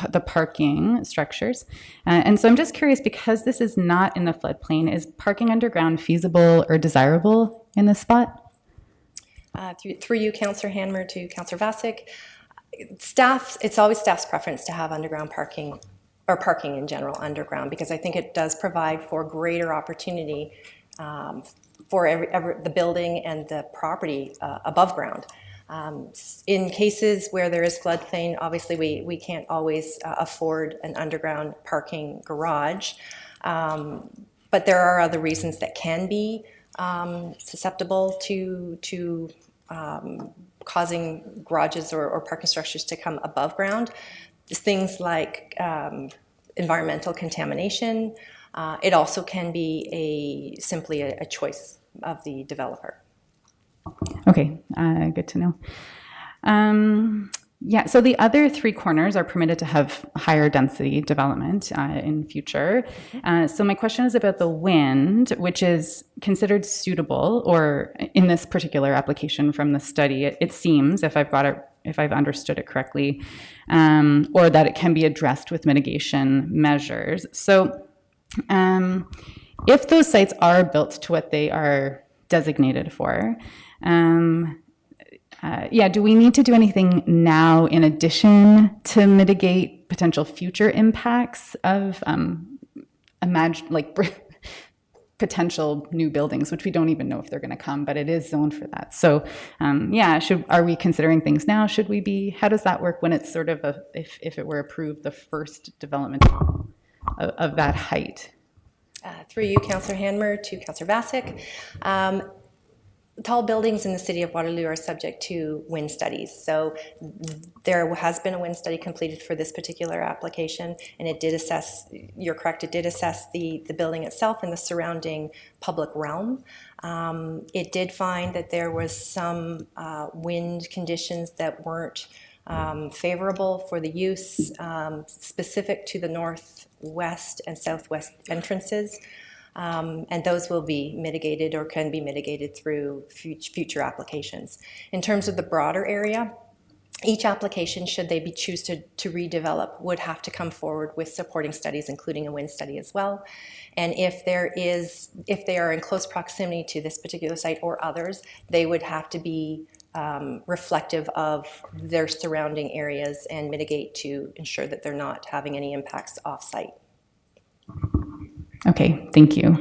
the parking structures. And so I'm just curious, because this is not in the floodplain, is parking underground feasible or desirable in this spot? Through you, Councillor Hanmer, to Councillor Bassick. It's always staff's preference to have underground parking, or parking in general underground, because I think it does provide for greater opportunity for the building and the property above ground. In cases where there is floodplain, obviously we can't always afford an underground parking garage, but there are other reasons that can be susceptible to causing garages or parking structures to come above ground. Things like environmental contamination. It also can be simply a choice of the developer. Okay, good to know. Yeah, so the other three corners are permitted to have higher density development in future. So my question is about the wind, which is considered suitable, or in this particular application from the study, it seems, if I've understood it correctly, or that it can be addressed with mitigation measures. So if those sites are built to what they are designated for, do we need to do anything now in addition to mitigate potential future impacts of potential new buildings, which we don't even know if they're going to come, but it is zoned for that. So are we considering things now? Should we be? How does that work when it's sort of if it were approved, the first development of that height? Through you, Councillor Hanmer, to Councillor Bassick. Tall buildings in the city of Waterloo are subject to wind studies. So there has been a wind study completed for this particular application, and it did assess, you're correct, it did assess the building itself and the surrounding public realm. It did find that there was some wind conditions that weren't favorable for the use, specific to the northwest and southwest entrances. And those will be mitigated or can be mitigated through future applications. In terms of the broader area, each application, should they choose to redevelop, would have to come forward with supporting studies, including a wind study as well. And if they are in close proximity to this particular site or others, they would have to be reflective of their surrounding areas and mitigate to ensure that they're not having any impacts off-site. Okay, thank you.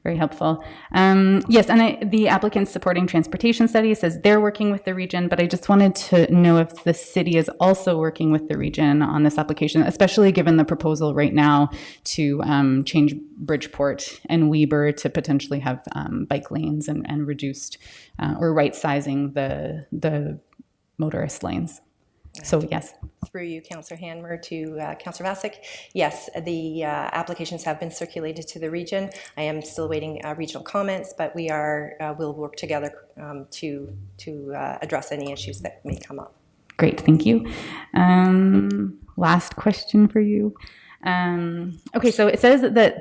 Very helpful. Yes, and the applicant's supporting transportation study says they're working with the region, but I just wanted to know if the city is also working with the region on this application, especially given the proposal right now to change Bridgeport and Weber to potentially have bike lanes and reduced or right-sizing the motorist lanes. So yes. Through you, Councillor Hanmer, to Councillor Bassick. Yes, the applications have been circulated to the region. I am still waiting regional comments, but we'll work together to address any issues that may come up. Great, thank you. Last question for you. Okay, so it says that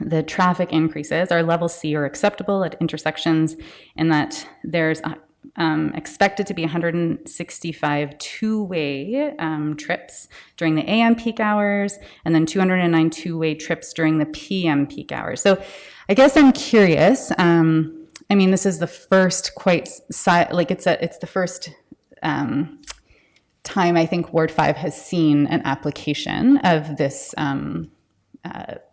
the traffic increases are level C or acceptable at intersections, and that there's expected to be 165 two-way trips during the AM peak hours, and then 209 two-way trips during the PM peak hours. So I guess I'm curious. I mean, this is the first it's the first time I think Ward 5 has seen an application of this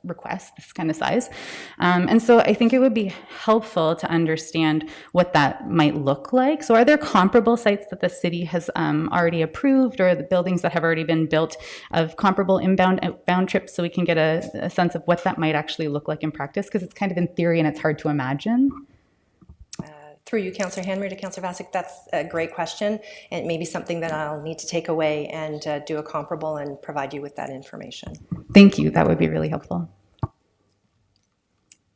request, this kind of size. And so I think it would be helpful to understand what that might look like. So are there comparable sites that the city has already approved, or the buildings that have already been built of comparable inbound, outbound trips, so we can get a sense of what that might actually look like in practice? Because it's kind of in theory and it's hard to imagine. Through you, Councillor Hanmer, to Councillor Vasic, that's a great question, and it may be something that I'll need to take away and do a comparable and provide you with that information. Thank you. That would be really helpful.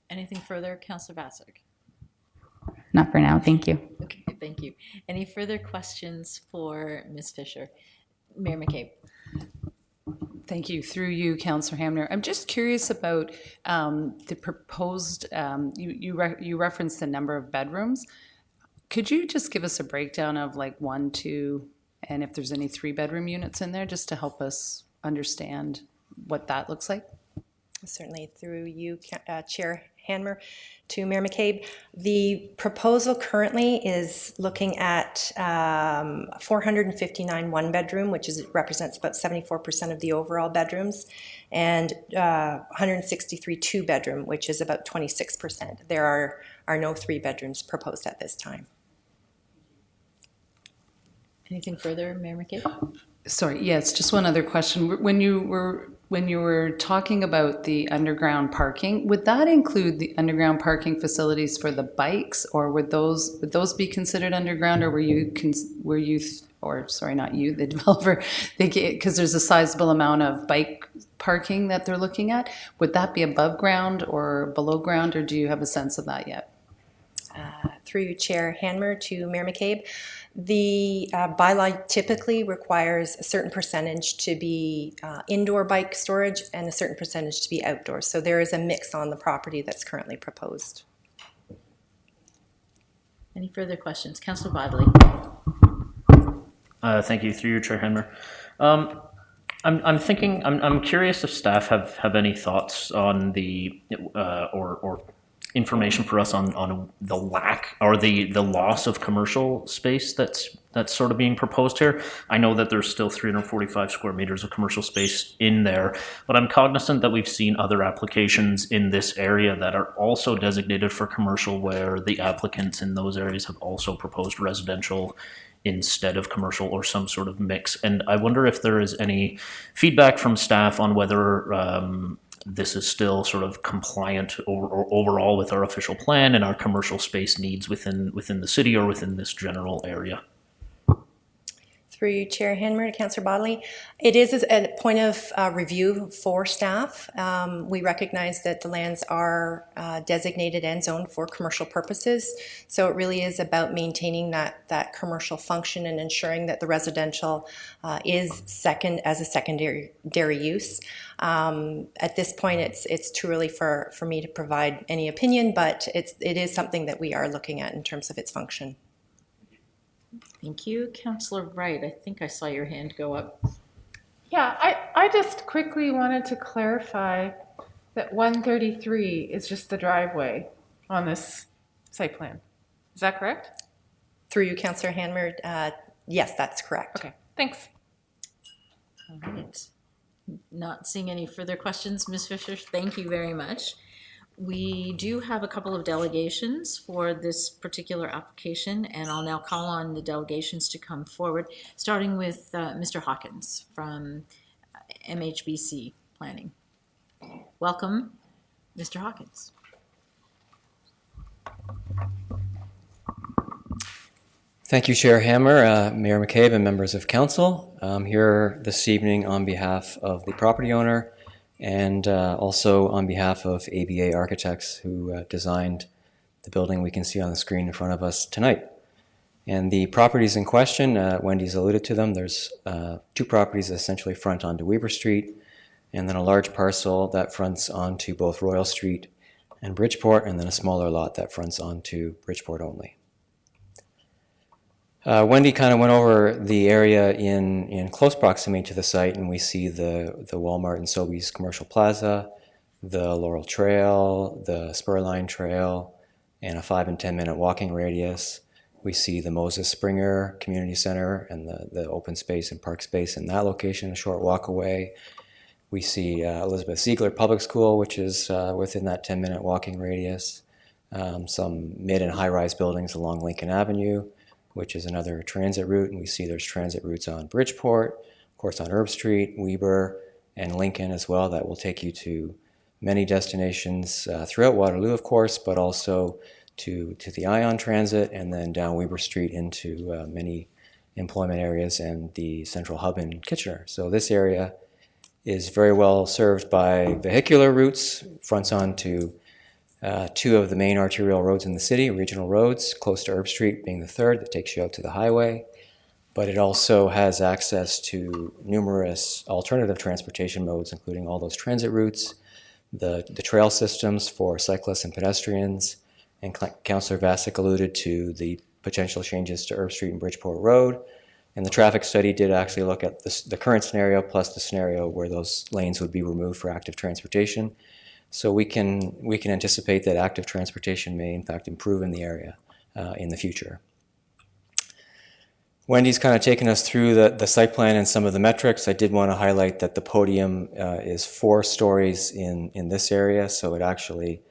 Anything further, Councillor Vasic? Not for now. Thank you. Okay, thank you. Any further questions for Ms. Fisher? Mayor McCabe. Thank you. Through you, Councillor Hamner. I'm just curious about the proposed, you referenced the number of bedrooms. Could you just give us a breakdown of like 1, 2, and if there's any 3-bedroom units in there, just to help us understand what that looks like? Certainly. Through you, Chair Hanmer, to Mayor McCabe. The proposal currently is looking at 459 one-bedroom, which represents about 74% of the overall bedrooms, and 163 two-bedroom, which is about 26%. There are no 3 bedrooms proposed at this time. Anything further, Mayor McCabe? Sorry, yes, just one other question. When you were talking about the underground parking, would that include the underground parking facilities for the bikes, or would those be considered underground, or not you, the developer, because there's a sizable amount of bike parking that they're looking at, would that be above ground or below ground, or do you have a sense of that yet? Through you, Chair Hanmer, to Mayor McCabe. The bylaw typically requires a certain percentage to be indoor bike storage and a certain percentage to be outdoors. So there is a mix on the property that's currently proposed. Any further questions? Councillor Bodley. Thank you. Through your Chair Henmer. I'm curious if staff have any thoughts on the or information for us on the lack or the loss of commercial space that's sort of being proposed here. I know that there's still 345 square meters of commercial space in there, but I'm cognizant that we've seen other applications in this area that are also designated for commercial, where the applicants in those areas have also proposed residential instead of commercial or some sort of mix. And I wonder if there is any feedback from staff on whether this is still sort of compliant or overall with our official plan and our commercial space needs within the city or within this general area. Through you, Chair Hanmer, to Councillor Bodley. It is a point of review for staff. We recognize that the lands are designated and zoned for commercial purposes, so it really is about maintaining that commercial function and ensuring that the residential is as a secondary use. At this point, it's too early for me to provide any opinion, but it is something that we are looking at in terms of its function. Thank you. Councillor Wright, I think I saw your hand go up. Yeah, I just quickly wanted to clarify that 133 is just the driveway on this site plan. Is that correct? Through you, Councillor Hanmer, yes, that's correct. Okay, thanks. All right. Not seeing any further questions, Ms. Fisher, thank you very much. We do have a couple of delegations for this particular application, and I'll now call on the delegations to come forward, starting with Mr. Hawkins from MHBC Planning. Welcome, Mr. Hawkins. Thank you, Chair Hammer, Mayor McCabe, and members of council. I'm here this evening on behalf of the property owner and also on behalf of ABA Architects, who designed the building we can see on the screen in front of us tonight. And the properties in question, Wendy's alluded to them. There's 2 properties that essentially front onto Weber Street, and then a large parcel that fronts onto both Royal Street and Bridgeport, and then a smaller lot that fronts onto Bridgeport only. Wendy kind of went over the area in close proximity to the site, and we see the Walmart and Sobeys Commercial Plaza, the Laurel Trail, the Spurline Trail, and a 5 and 10 minute walking radius. We see the Moses Springer Community Center and the open space and park space in that location, a short walk away. We see Elizabeth Ziegler Public School, which is within that 10-minute walking radius. Some mid and high-rise buildings along Lincoln Avenue, which is another transit route. And we see there's transit routes on Bridgeport, of course on Herb Street, Weber, and Lincoln as well that will take you to many destinations throughout Waterloo, of course, but also to the Ion Transit and then down Weber Street into many employment areas and the central hub in Kitchener. So this area is very well served by vehicular routes, fronts onto two of the main arterial roads in the city, regional roads, close to Herb Street being the third that takes you out to the highway. But it also has access to numerous alternative transportation modes, including all those transit routes, the trail systems for cyclists and pedestrians, and Councillor Vasic alluded to the potential changes to Herb Street and Bridgeport Road. And the traffic study did actually look at the current scenario plus the scenario where those lanes would be removed for active transportation. So we can anticipate that active transportation may in fact improve in the area in the future. Wendy's kind of taken us through the site plan and some of the metrics. I did want to highlight that the podium is 4 stories in this area. So it actually,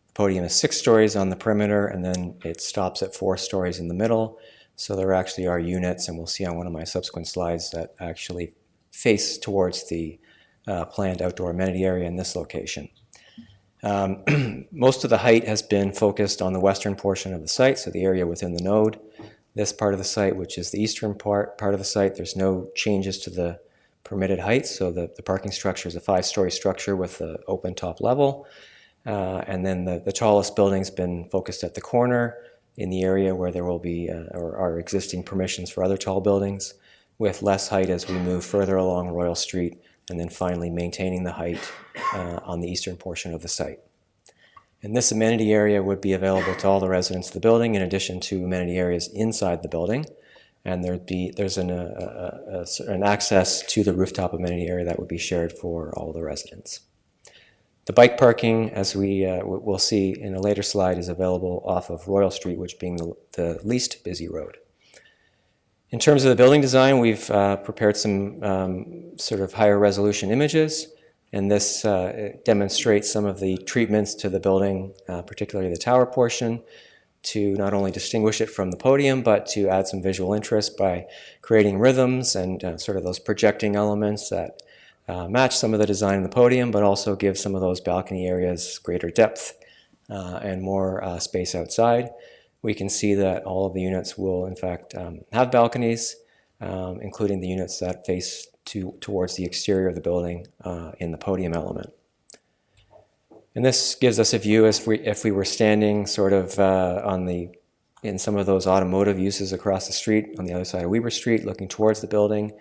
the podium is 6 stories on the perimeter, and then it stops at 4 stories in the middle. So there actually are units, and we'll see on one of my subsequent slides, that actually face towards the planned outdoor amenity area in this location. Most of the height has been focused on the western portion of the site, so the area within the node. This part of the site, which is the eastern part of the site, there's no changes to the permitted height, so the parking structure is a 5-story structure with an open top level. And then the tallest building's been focused at the corner in the area where there will be or are existing permissions for other tall buildings, with less height as we move further along Royal Street, and then finally maintaining the height on the eastern portion of the site. And this amenity area would be available to all the residents of the building, in addition to amenity areas inside the building. And there's an access to the rooftop amenity area that would be shared for all the residents. The bike parking, as we'll see in a later slide, is available off of Royal Street, which being the least busy road. In terms of the building design, we've prepared some sort of higher resolution images. And this demonstrates some of the treatments to the building, particularly the tower portion, to not only distinguish it from the podium, but to add some visual interest by creating rhythms and sort of those projecting elements that match some of the design in the podium, but also give some of those balcony areas greater depth and more space outside. We can see that all of the units will, in fact, have balconies, including the units that face towards the exterior of the building in the podium element. And this gives us a view as if we were standing sort of in some of those automotive uses across the street on the other side of Weber Street, looking towards the building,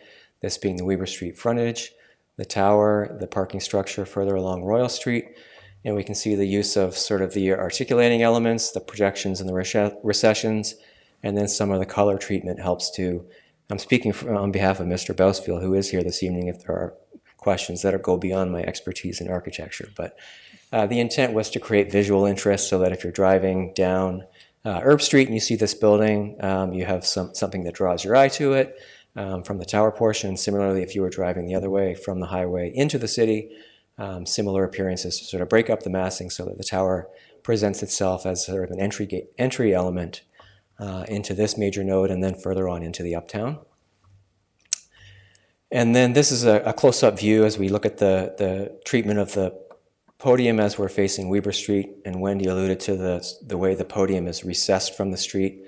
this being the Weber Street frontage, the tower, the parking structure further along Royal Street, and we can see the use of sort of the articulating elements, the projections and the recessions, and then some of the color treatment helps to. I'm speaking on behalf of Mr. Bousfield, who is here this evening, if there are questions that go beyond my expertise in architecture. But the intent was to create visual interest so that if you're driving down Herb Street and you see this building, you have something that draws your eye to it from the tower portion. Similarly, if you were driving the other way from the highway into the city, similar appearances to sort of break up the massing so that the tower presents itself as sort of an entry element into this major node and then further on into the uptown. And then this is a close-up view as we look at the treatment of the podium as we're facing Weber Street, and Wendy alluded to the way the podium is recessed from the street.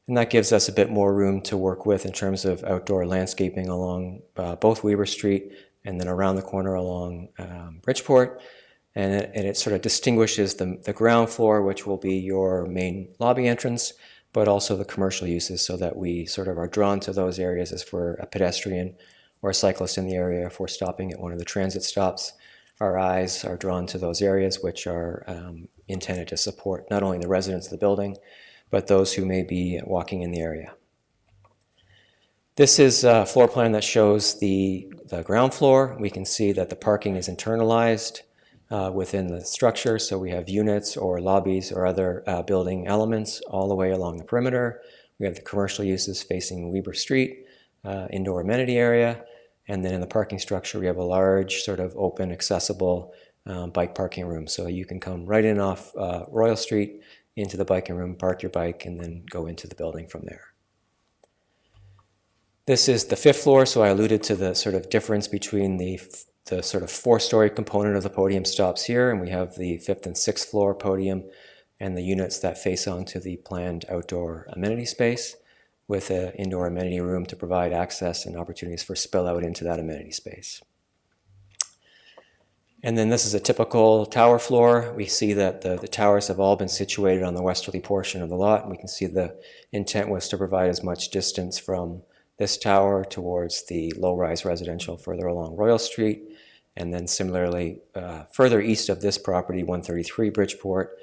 And that gives us a bit more room to work with in terms of outdoor landscaping along both Weber Street and then around the corner along Bridgeport. And it sort of distinguishes the ground floor, which will be your main lobby entrance, but also the commercial uses, so that we sort of are drawn to those areas as we're a pedestrian or a cyclist in the area. If we're stopping at one of the transit stops, our eyes are drawn to those areas which are intended to support not only the residents of the building, but those who may be walking in the area. This is a floor plan that shows the ground floor. We can see that the parking is internalized within the structure. So we have units or lobbies or other building elements all the way along the perimeter. We have the commercial uses facing Weber Street, indoor amenity area. And then in the parking structure, we have a large sort of open, accessible bike parking room. So you can come right in off Royal Street into the biking room, park your bike, and then go into the building from there. This is the 5th floor, so I alluded to the sort of difference between the sort of 4-story component of the podium stops here, and we have the 5th and 6th floor podium and the units that face onto the planned outdoor amenity space with an indoor amenity room to provide access and opportunities for spill out into that amenity space. And then this is a typical tower floor. We see that the towers have all been situated on the westerly portion of the lot, and we can see the intent was to provide as much distance from this tower towards the low-rise residential further along Royal Street, and then similarly further east of this property, 133 Bridgeport,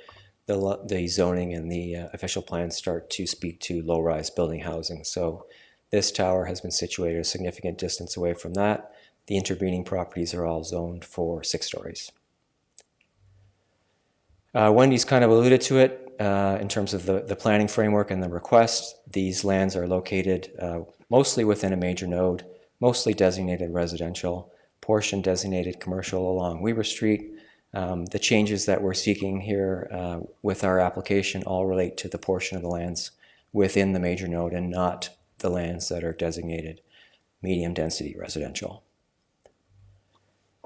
the zoning and the official plans start to speak to low-rise building housing. So this tower has been situated a significant distance away from that. The intervening properties are all zoned for 6 stories. Wendy's kind of alluded to it in terms of the planning framework and the request. These lands are located mostly within a major node, mostly designated residential, portion designated commercial along Weber Street. The changes that we're seeking here with our application all relate to the portion of the lands within the major node and not the lands that are designated medium density residential.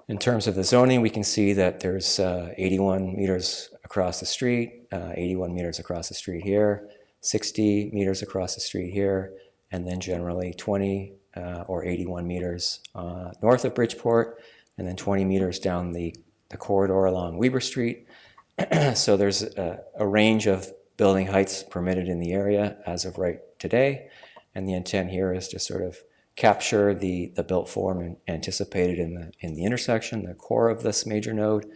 In terms of the zoning, we can see that there's 81 meters across the street, 81 meters across the street here, 60 meters across the street here, and then generally 20 or 81 meters north of Bridgeport, and then 20 meters down the corridor along Weber Street. So there's a range of building heights permitted in the area as of right today, and the intent here is to sort of capture the built form anticipated in the intersection, the core of this major node,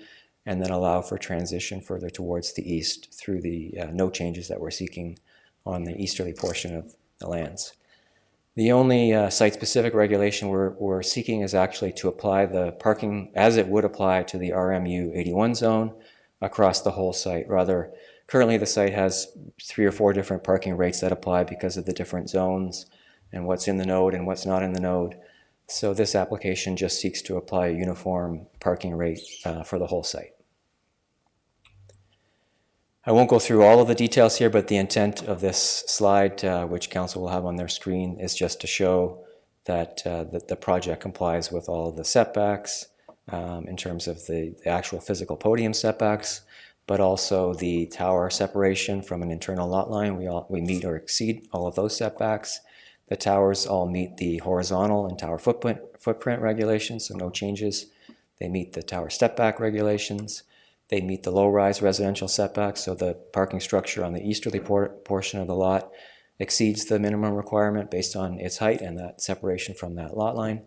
and then allow for transition further towards the east through the no changes that we're seeking on the easterly portion of the lands. The only site-specific regulation we're seeking is actually to apply the parking as it would apply to the RMU 81 zone across the whole site. Rather, currently the site has 3 or 4 different parking rates that apply because of the different zones and what's in the node and what's not in the node. So this application just seeks to apply a uniform parking rate for the whole site. I won't go through all of the details here, but the intent of this slide, which council will have on their screen, is just to show that the project complies with all of the setbacks in terms of the actual physical podium setbacks, but also the tower separation from an internal lot line. We meet or exceed all of those setbacks. The towers all meet the horizontal and tower footprint regulations, so no changes. They meet the tower step back regulations. They meet the low-rise residential setbacks, so the parking structure on the easterly portion of the lot exceeds the minimum requirement based on its height and that separation from that lot line.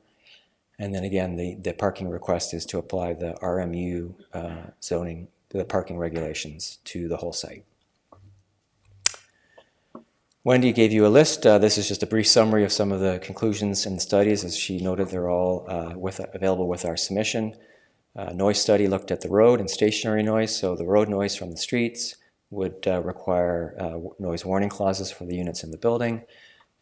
And then again, the parking request is to apply the RMU zoning, the parking regulations to the whole site. Wendy gave you a list. This is just a brief summary of some of the conclusions in the studies. As she noted, they're all available with our submission. Noise study looked at the road and stationary noise. So the road noise from the streets would require noise warning clauses for the units in the building.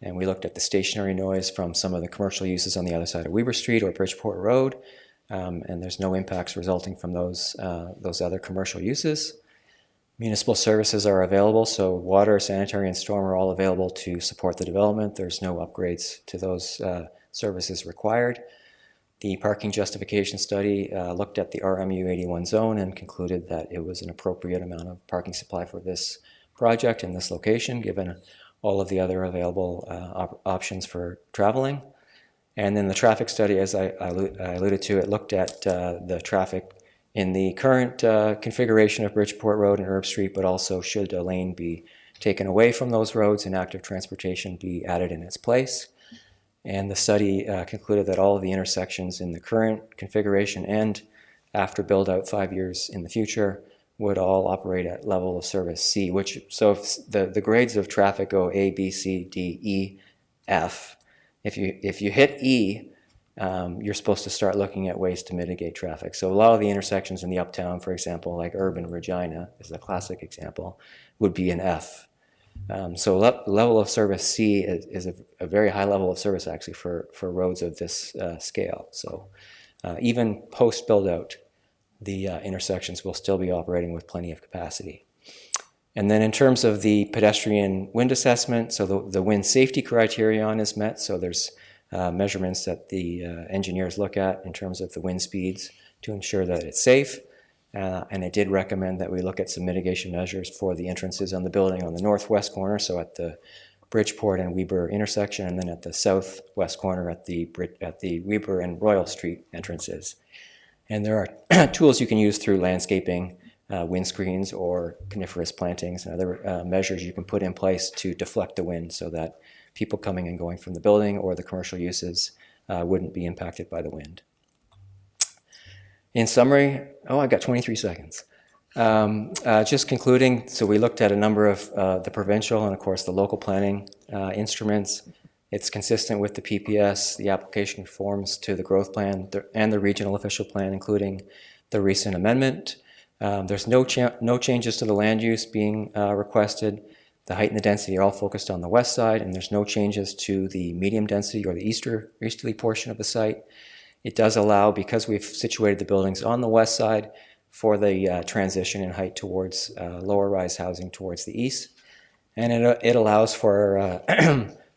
And we looked at the stationary noise from some of the commercial uses on the other side of Weber Street or Bridgeport Road. And there's no impacts resulting from those other commercial uses. Municipal services are available, so water, sanitary, and storm are all available to support the development. There's no upgrades to those services required. The parking justification study looked at the RMU 81 zone and concluded that it was an appropriate amount of parking supply for this project in this location, given all of the other available options for traveling. And then the traffic study, as I alluded to, it looked at the traffic in the current configuration of Bridgeport Road and Herb Street, but also should a lane be taken away from those roads and active transportation be added in its place. And the study concluded that all of the intersections in the current configuration and after build out 5 years in the future would all operate at level of service C, so if the grades of traffic go A, B, C, D, E, F, If you hit E, you're supposed to start looking at ways to mitigate traffic. So a lot of the intersections in the uptown, for example, like Urban Regina is a classic example, would be an F. So level of service C is a very high level of service actually for roads of this scale. So even post build out, the intersections will still be operating with plenty of capacity. And then in terms of the pedestrian wind assessment, so the wind safety criterion is met. So there's measurements that the engineers look at in terms of the wind speeds to ensure that it's safe. And it did recommend that we look at some mitigation measures for the entrances on the building on the northwest corner, so at the Bridgeport and Weber intersection, and then at the southwest corner at the Weber and Royal Street entrances. And there are tools you can use through landscaping, windscreens, or coniferous plantings, and other measures you can put in place to deflect the wind so that people coming and going from the building or the commercial uses wouldn't be impacted by the wind. In summary, I've got 23 seconds. Just concluding, so we looked at a number of the provincial and of course the local planning instruments. It's consistent with the PPS, the application forms to the growth plan and the regional official plan, including the recent amendment. There's no changes to the land use being requested. The height and the density are all focused on the west side, and there's no changes to the medium density or the easterly portion of the site. It does allow, because we've situated the buildings on the west side, for the transition in height towards lower rise housing towards the east. And it allows for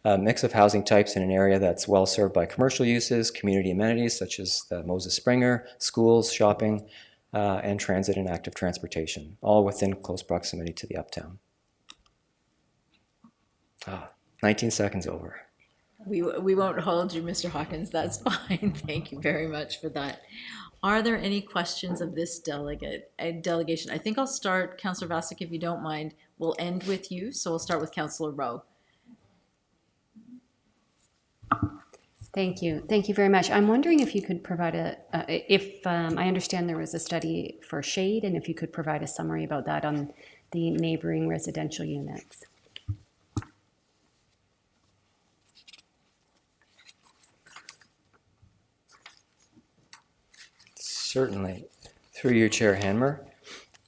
a mix of housing types in an area that's well served by commercial uses, community amenities such as the Moses Springer, schools, shopping, and transit and active transportation, all within close proximity to the uptown. 19 seconds over. We won't hold you, Mr. Hawkins. That's fine. Thank you very much for that. Are there any questions of this delegation? I think I'll start, Councillor Vasic, if you don't mind. We'll end with you, so we'll start with Councillor Rowe. Thank you. Thank you very much. I'm wondering if you could provide I understand there was a study for shade, and if you could provide a summary about that on the neighboring residential units. Certainly. Through you, Chair Hanmer,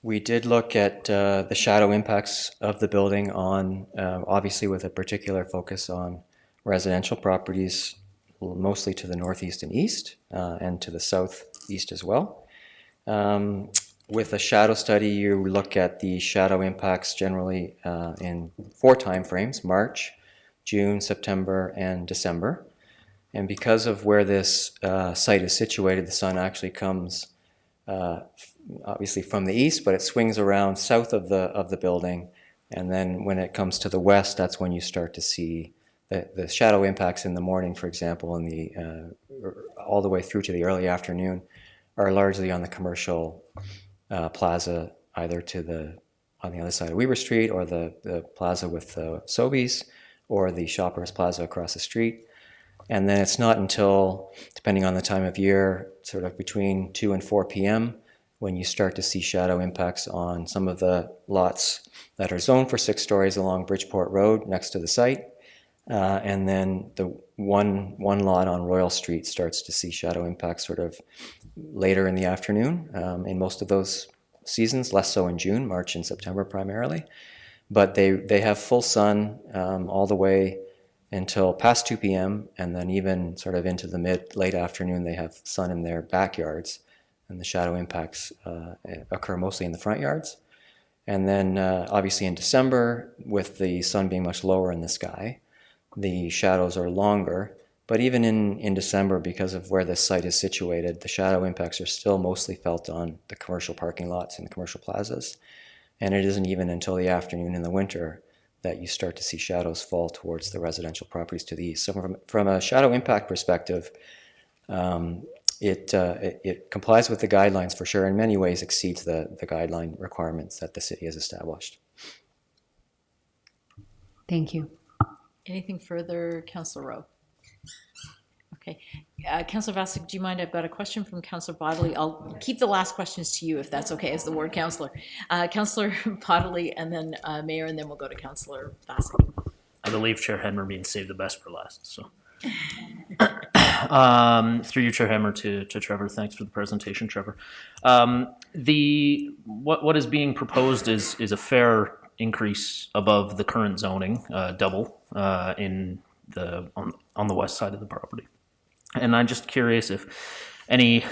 we did look at the shadow impacts of the building on, obviously with a particular focus on residential properties, mostly to the northeast and east, and to the southeast as well. With a shadow study, you look at the shadow impacts generally in 4 time frames: March, June, September, and December. And because of where this site is situated, the sun actually comes obviously from the east, but it swings around south of the building. And then when it comes to the west, that's when you start to see the shadow impacts in the morning, for example, and all the way through to the early afternoon are largely on the commercial plaza, either on the other side of Weber Street, or the plaza with Sobeys, or the Shoppers Plaza across the street. And then it's not until, depending on the time of year, sort of between 2 and 4 p.m., when you start to see shadow impacts on some of the lots that are zoned for 6 stories along Bridgeport Road next to the site. And then the one lot on Royal Street starts to see shadow impacts sort of later in the afternoon in most of those seasons, less so in June, March and September primarily. But they have full sun all the way until past 2 p.m. and then even sort of into the late afternoon, they have sun in their backyards, and the shadow impacts occur mostly in the front yards. And then obviously in December, with the sun being much lower in the sky, the shadows are longer. But even in December, because of where this site is situated, the shadow impacts are still mostly felt on the commercial parking lots and the commercial plazas. And it isn't even until the afternoon in the winter that you start to see shadows fall towards the residential properties to the east. So from a shadow impact perspective, it complies with the guidelines for sure. In many ways exceeds the guideline requirements that the city has established. Thank you. Anything further, Councillor Rowe? Okay. Councillor Vasic, do you mind? I've got a question from Councillor Bodley. I'll keep the last questions to you, if that's okay, as the ward councillor. Councillor Bodley, and then Mayor, and then we'll go to Councillor Vasic. I believe Chair Henmer means save the best for last. So, through you, Chair Hammer, to Trevor. Thanks for the presentation, Trevor. What is being proposed is a fair increase above the current zoning, double in on the west side of the property. And I'm just curious if any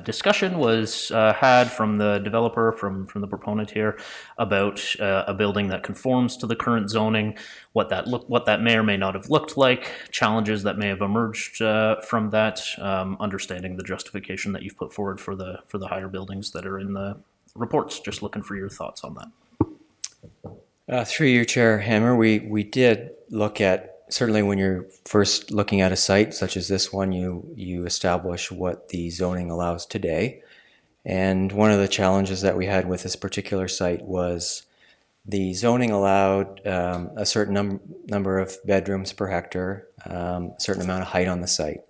discussion was had from the developer, from the proponent here, about a building that conforms to the current zoning, what that may or may not have looked like, challenges that may have emerged from that, understanding the justification that you've put forward for the higher buildings that are in the reports. Just looking for your thoughts on that. Through you, Chair Hammer, we did look at, certainly when you're first looking at a site such as this one, you establish what the zoning allows today. And one of the challenges that we had with this particular site was the zoning allowed a certain number of bedrooms per hectare, a certain amount of height on the site.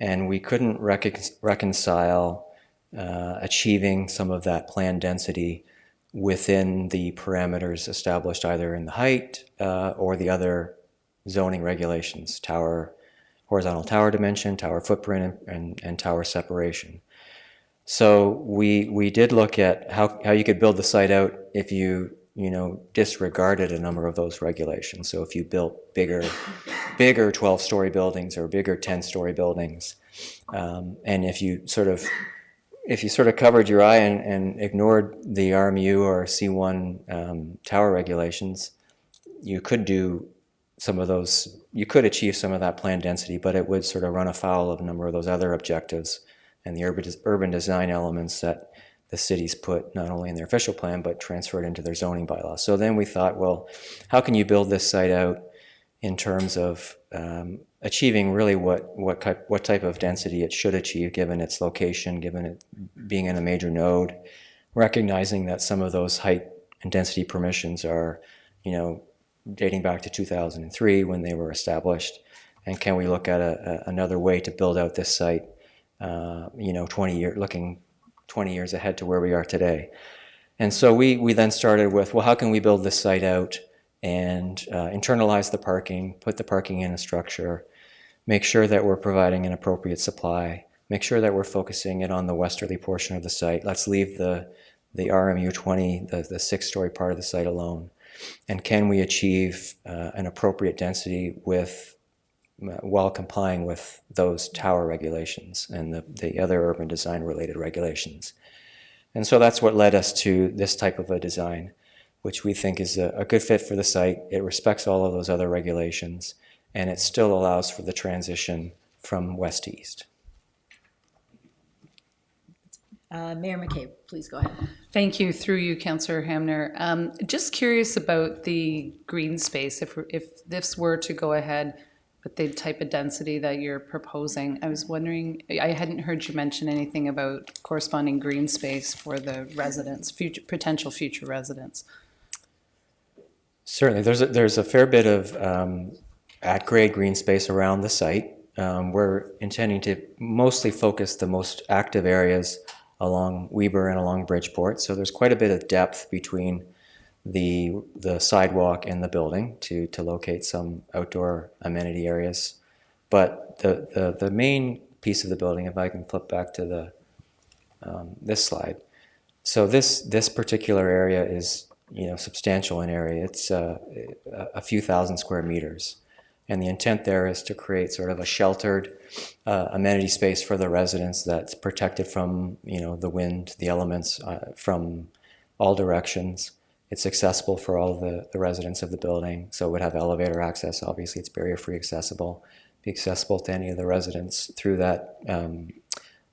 And we couldn't reconcile achieving some of that planned density within the parameters established either in the height or the other zoning regulations, horizontal tower dimension, tower footprint, and tower separation. So we did look at how you could build the site out if you disregarded a number of those regulations. So if you built bigger 12-story buildings or bigger 10-story buildings, and if you sort of covered your eye and ignored the RMU or C1 tower regulations, you could do some of those, you could achieve some of that planned density, but it would sort of run afoul of a number of those other objectives and the urban design elements that the cities put not only in their official plan, but transferred into their zoning bylaws. So then we thought, well, how can you build this site out in terms of achieving really what type of density it should achieve, given its location, given it being in a major node, recognizing that some of those height and density permissions are, dating back to 2003 when they were established, and can we look at another way to build out this site, 20 years ahead to where we are today. And so we then started with, well, how can we build this site out and internalize the parking, put the parking in a structure, make sure that we're providing an appropriate supply, make sure that we're focusing it on the westerly portion of the site. Let's leave the RMU 20, the 6-story part of the site alone. And can we achieve an appropriate density while complying with those tower regulations and the other urban design related regulations? And so that's what led us to this type of a design, which we think is a good fit for the site. It respects all of those other regulations, and it still allows for the transition from west to east. Mayor McCabe, please go ahead. Thank you. Through you, Councillor Hamner. Just curious about the green space. If this were to go ahead with the type of density that you're proposing, I was wondering, I hadn't heard you mention anything about corresponding green space for the residents, potential future residents. Certainly, there's a fair bit of at-grade green space around the site. We're intending to mostly focus the most active areas along Weber and along Bridgeport. So there's quite a bit of depth between the sidewalk and the building to locate some outdoor amenity areas. But the main piece of the building, if I can flip back to this slide. So this particular area is substantial in area. It's a few thousand square meters. And the intent there is to create sort of a sheltered amenity space for the residents that's protected from, the wind, the elements from all directions. It's accessible for all the residents of the building. So it would have elevator access. Obviously, it's barrier-free accessible. Be accessible to any of the residents through that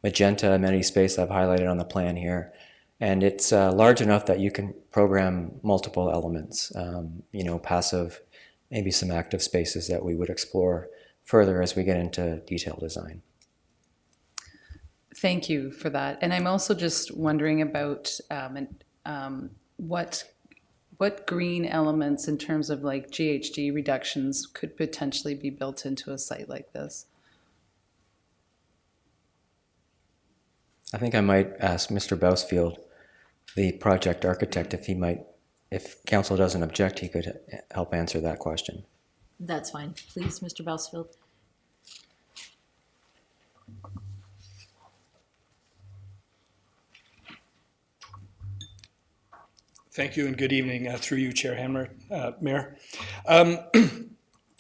magenta amenity space I've highlighted on the plan here. And it's large enough that you can program multiple elements, passive, maybe some active spaces that we would explore further as we get into detailed design. Thank you for that. And I'm also just wondering about what green elements in terms of like GHG reductions could potentially be built into a site like this? I think I might ask Mr. Bousfield, the project architect, if council doesn't object, he could help answer that question. That's fine. Please, Mr. Bousfield. Thank you and good evening through you, Chair Hammer, Mayor.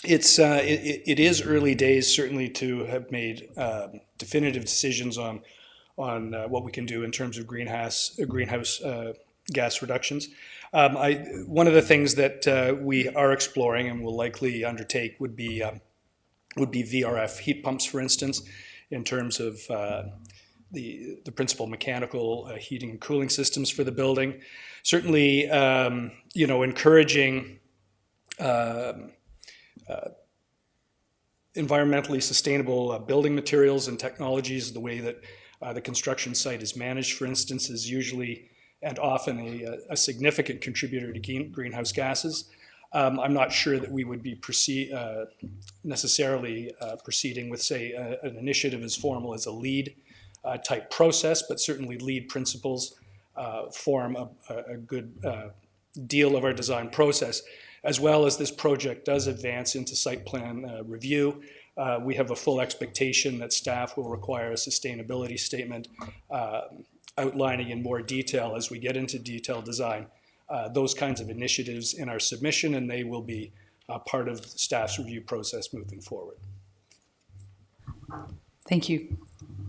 It is early days certainly to have made definitive decisions on what we can do in terms of greenhouse gas reductions. One of the things that we are exploring and will likely undertake would be VRF heat pumps, for instance, in terms of the principal mechanical heating and cooling systems for the building. Certainly, encouraging environmentally sustainable building materials and technologies. The way that the construction site is managed, for instance, is usually and often a significant contributor to greenhouse gases. I'm not sure that we would be necessarily proceeding with, say, an initiative as formal as a LEED type process, but certainly LEED principles form a good deal of our design process. As well as this project does advance into site plan review, we have a full expectation that staff will require a sustainability statement outlining in more detail as we get into detailed design those kinds of initiatives in our submission, and they will be part of the staff's review process moving forward. Thank you.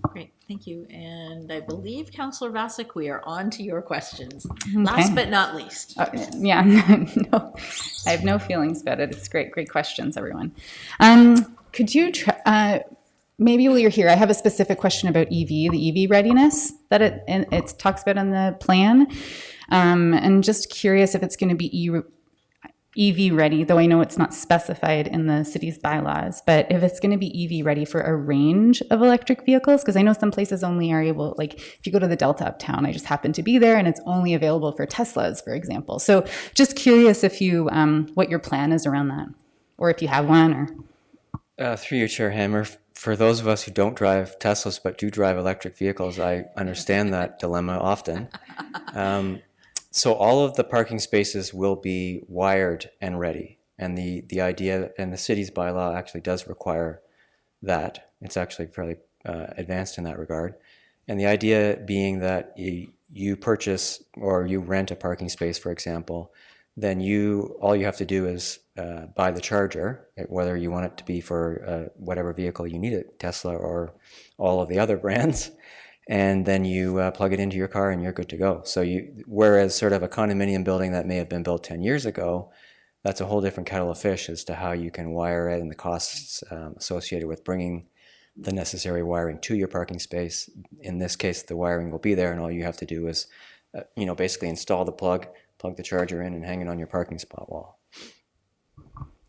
Great, thank you. And I believe, Councillor Vasek, we are on to your questions. Okay. Last but not least. Yeah, no, I have no feelings about it. It's great questions, everyone. Could you maybe while you're here, I have a specific question about the EV readiness that it talks about on the plan. And just curious if it's going to be EV ready, though I know it's not specified in the city's bylaws, but if it's going to be EV ready for a range of electric vehicles, because I know some places only are able, like if you go to the Delta uptown, I just happen to be there and it's only available for Teslas, for example. So just curious if you, what your plan is around that, or if you have one, or. Through you, Chair Hammer, for those of us who don't drive Teslas but do drive electric vehicles, I understand that dilemma often. So all of the parking spaces will be wired and ready. And the idea, and the city's bylaw actually does require that. It's actually fairly advanced in that regard. And the idea being that you purchase or you rent a parking space, for example, then all you have to do is buy the charger, whether you want it to be for whatever vehicle you need it, Tesla or all of the other brands. And then you plug it into your car and you're good to go. So whereas sort of a condominium building that may have been built 10 years ago, that's a whole different kettle of fish as to how you can wire it and the costs associated with bringing the necessary wiring to your parking space. In this case, the wiring will be there and all you have to do is, basically install the plug the charger in and hang it on your parking spot wall.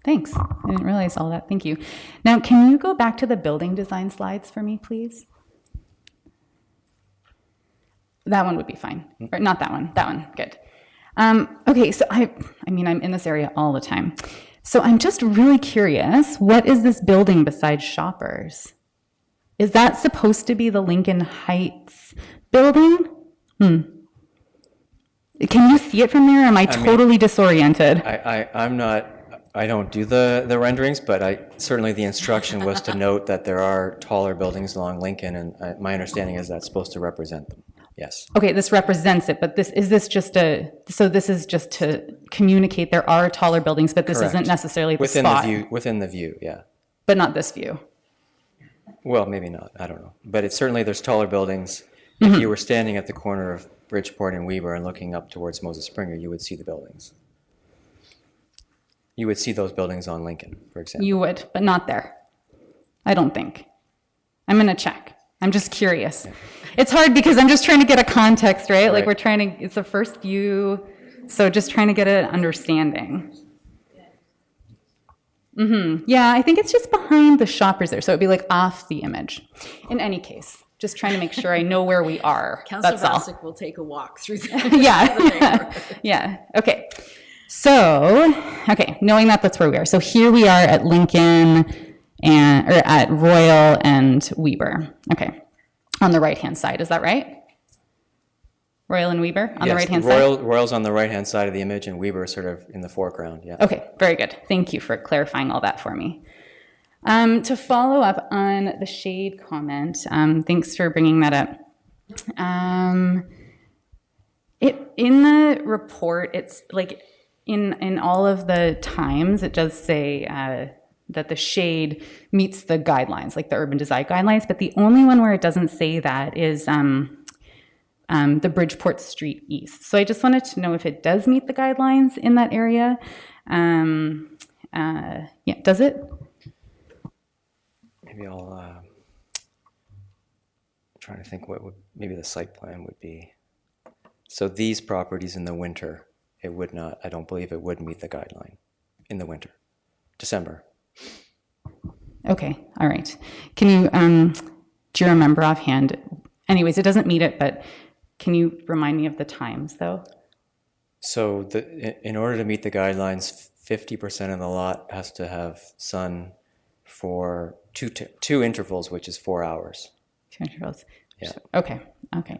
Thanks. I didn't realize all that. Thank you. Now, can you go back to the building design slides for me, please? That one would be fine. Or not that one. That one. Good. Okay, so I'm in this area all the time. So I'm just really curious, what is this building besides Shoppers? Is that supposed to be the Lincoln Heights building? Can you see it from there, or am I totally disoriented? I don't do the renderings, but certainly the instruction was to note that there are taller buildings along Lincoln, and my understanding is that's supposed to represent them. Yes. Okay, this represents it, but this is just to communicate there are taller buildings, but this isn't necessarily the spot. Within the view, yeah. But not this view. Well, maybe not. I don't know. But it's certainly there's taller buildings. If you were standing at the corner of Bridgeport and Weber and looking up towards Moses Springer, you would see the buildings. You would see those buildings on Lincoln, for example. You would, but not there. I don't think. I'm going to check. I'm just curious. Yeah. It's hard because I'm just trying to get a context, right? Like it's the first view, so just trying to get an understanding. Yeah, I think it's just behind the Shoppers there, so it'd be like off the image. In any case, just trying to make sure I know where we are. Councillor Vasek will take a walk through that. Yeah. Okay. So, knowing that's where we are. So here we are at Lincoln or at Royal and Weber. Okay. On the right-hand side, is that right? Royal and Weber on the right-hand side? Royal's on the right-hand side of the image and Weber sort of in the foreground, yeah. Okay, very good. Thank you for clarifying all that for me. To follow up on the shade comment, thanks for bringing that up. In the report, it's like in all of the times, it does say that the shade meets the guidelines, like the urban design guidelines, but the only one where it doesn't say that is the Bridgeport Street East. So I just wanted to know if it does meet the guidelines in that area. Yeah, does it? Maybe I'll trying to think what would maybe the site plan would be. So these properties in the winter, it would not, I don't believe it would meet the guideline in the winter, December. Okay, all right. Can you, do you remember offhand? Anyways, it doesn't meet it, but can you remind me of the times though? So in order to meet the guidelines, 50% of the lot has to have sun for two intervals, which is 4 hours. 2 intervals. Yeah. Okay.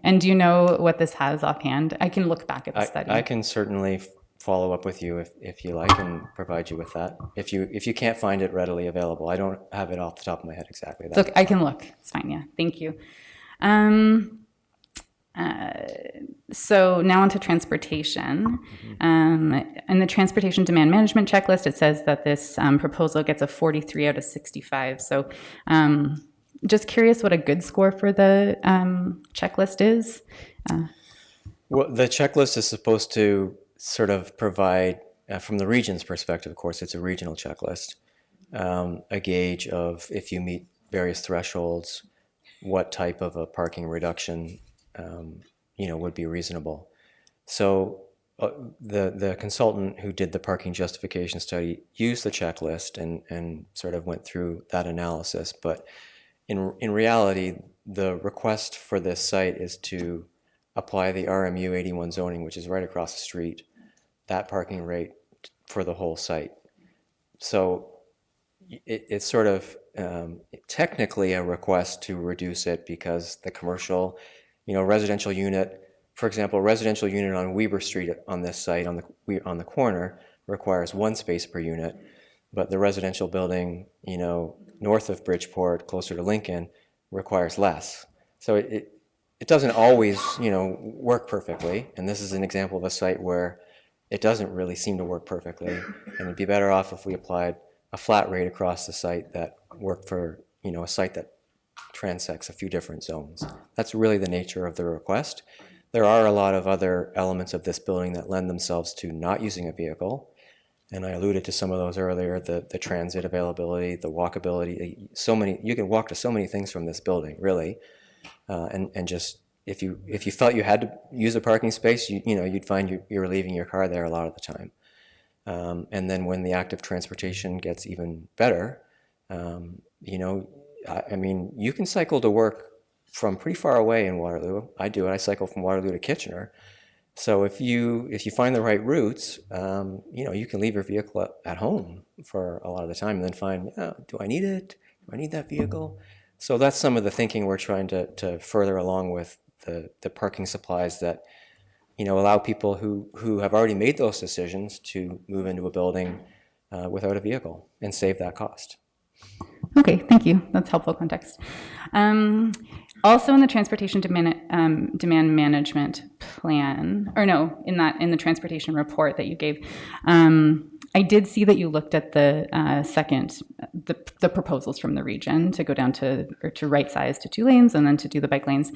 And do you know what this has offhand? I can look back at the study. I can certainly follow up with you if you like and provide you with that. If you can't find it readily available, I don't have it off the top of my head exactly. Look, I can look. It's fine. Yeah. Thank you. So now onto transportation. In the transportation demand management checklist, it says that this proposal gets a 43 out of 65. So just curious what a good score for the checklist is. Well, the checklist is supposed to sort of provide, from the region's perspective, of course, it's a regional checklist, a gauge of if you meet various thresholds, what type of a parking reduction would be reasonable. So the consultant who did the parking justification study used the checklist and sort of went through that analysis. But in reality, the request for this site is to apply the RMU 81 zoning, which is right across the street, that parking rate for the whole site. So it's sort of technically a request to reduce it because the commercial, residential unit, for example, a residential unit on Weber Street on this site on the corner requires 1 space per unit, but the residential building, north of Bridgeport, closer to Lincoln, requires less. So it doesn't always, work perfectly, and this is an example of a site where it doesn't really seem to work perfectly, and it'd be better off if we applied a flat rate across the site that worked for, a site that transects a few different zones. That's really the nature of the request. There are a lot of other elements of this building that lend themselves to not using a vehicle, and I alluded to some of those earlier, the transit availability, the walkability, you can walk to so many things from this building, really, and just, if you felt you had to use a parking space, you'd find you're leaving your car there a lot of the time. And then when the active transportation gets even better, you can cycle to work from pretty far away in Waterloo. I do it. I cycle from Waterloo to Kitchener. So if you find the right routes, you can leave your vehicle at home for a lot of the time and then find, do I need it? Do I need that vehicle? So that's some of the thinking we're trying to further along with the parking supplies that, allow people who have already made those decisions to move into a building without a vehicle and save that cost. Okay, thank you. That's helpful context. Also in the transportation demand management plan, in the transportation report that you gave, I did see that you looked at the the proposals from the region to go down to right size to 2 lanes and then to do the bike lanes.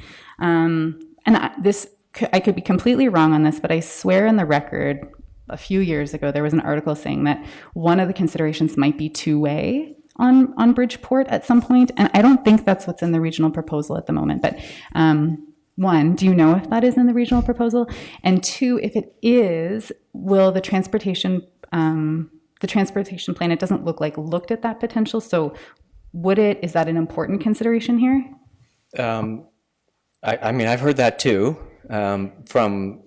I could be completely wrong on this, but I swear in the record a few years ago there was an article saying that one of the considerations might be 2-way on Bridgeport at some point, and I don't think that's what's in the regional proposal at the moment. But one, do you know if that is in the regional proposal? And 2, if it is, will the transportation plan, it doesn't look like looked at that potential. So is that an important consideration here? I've heard that too, from,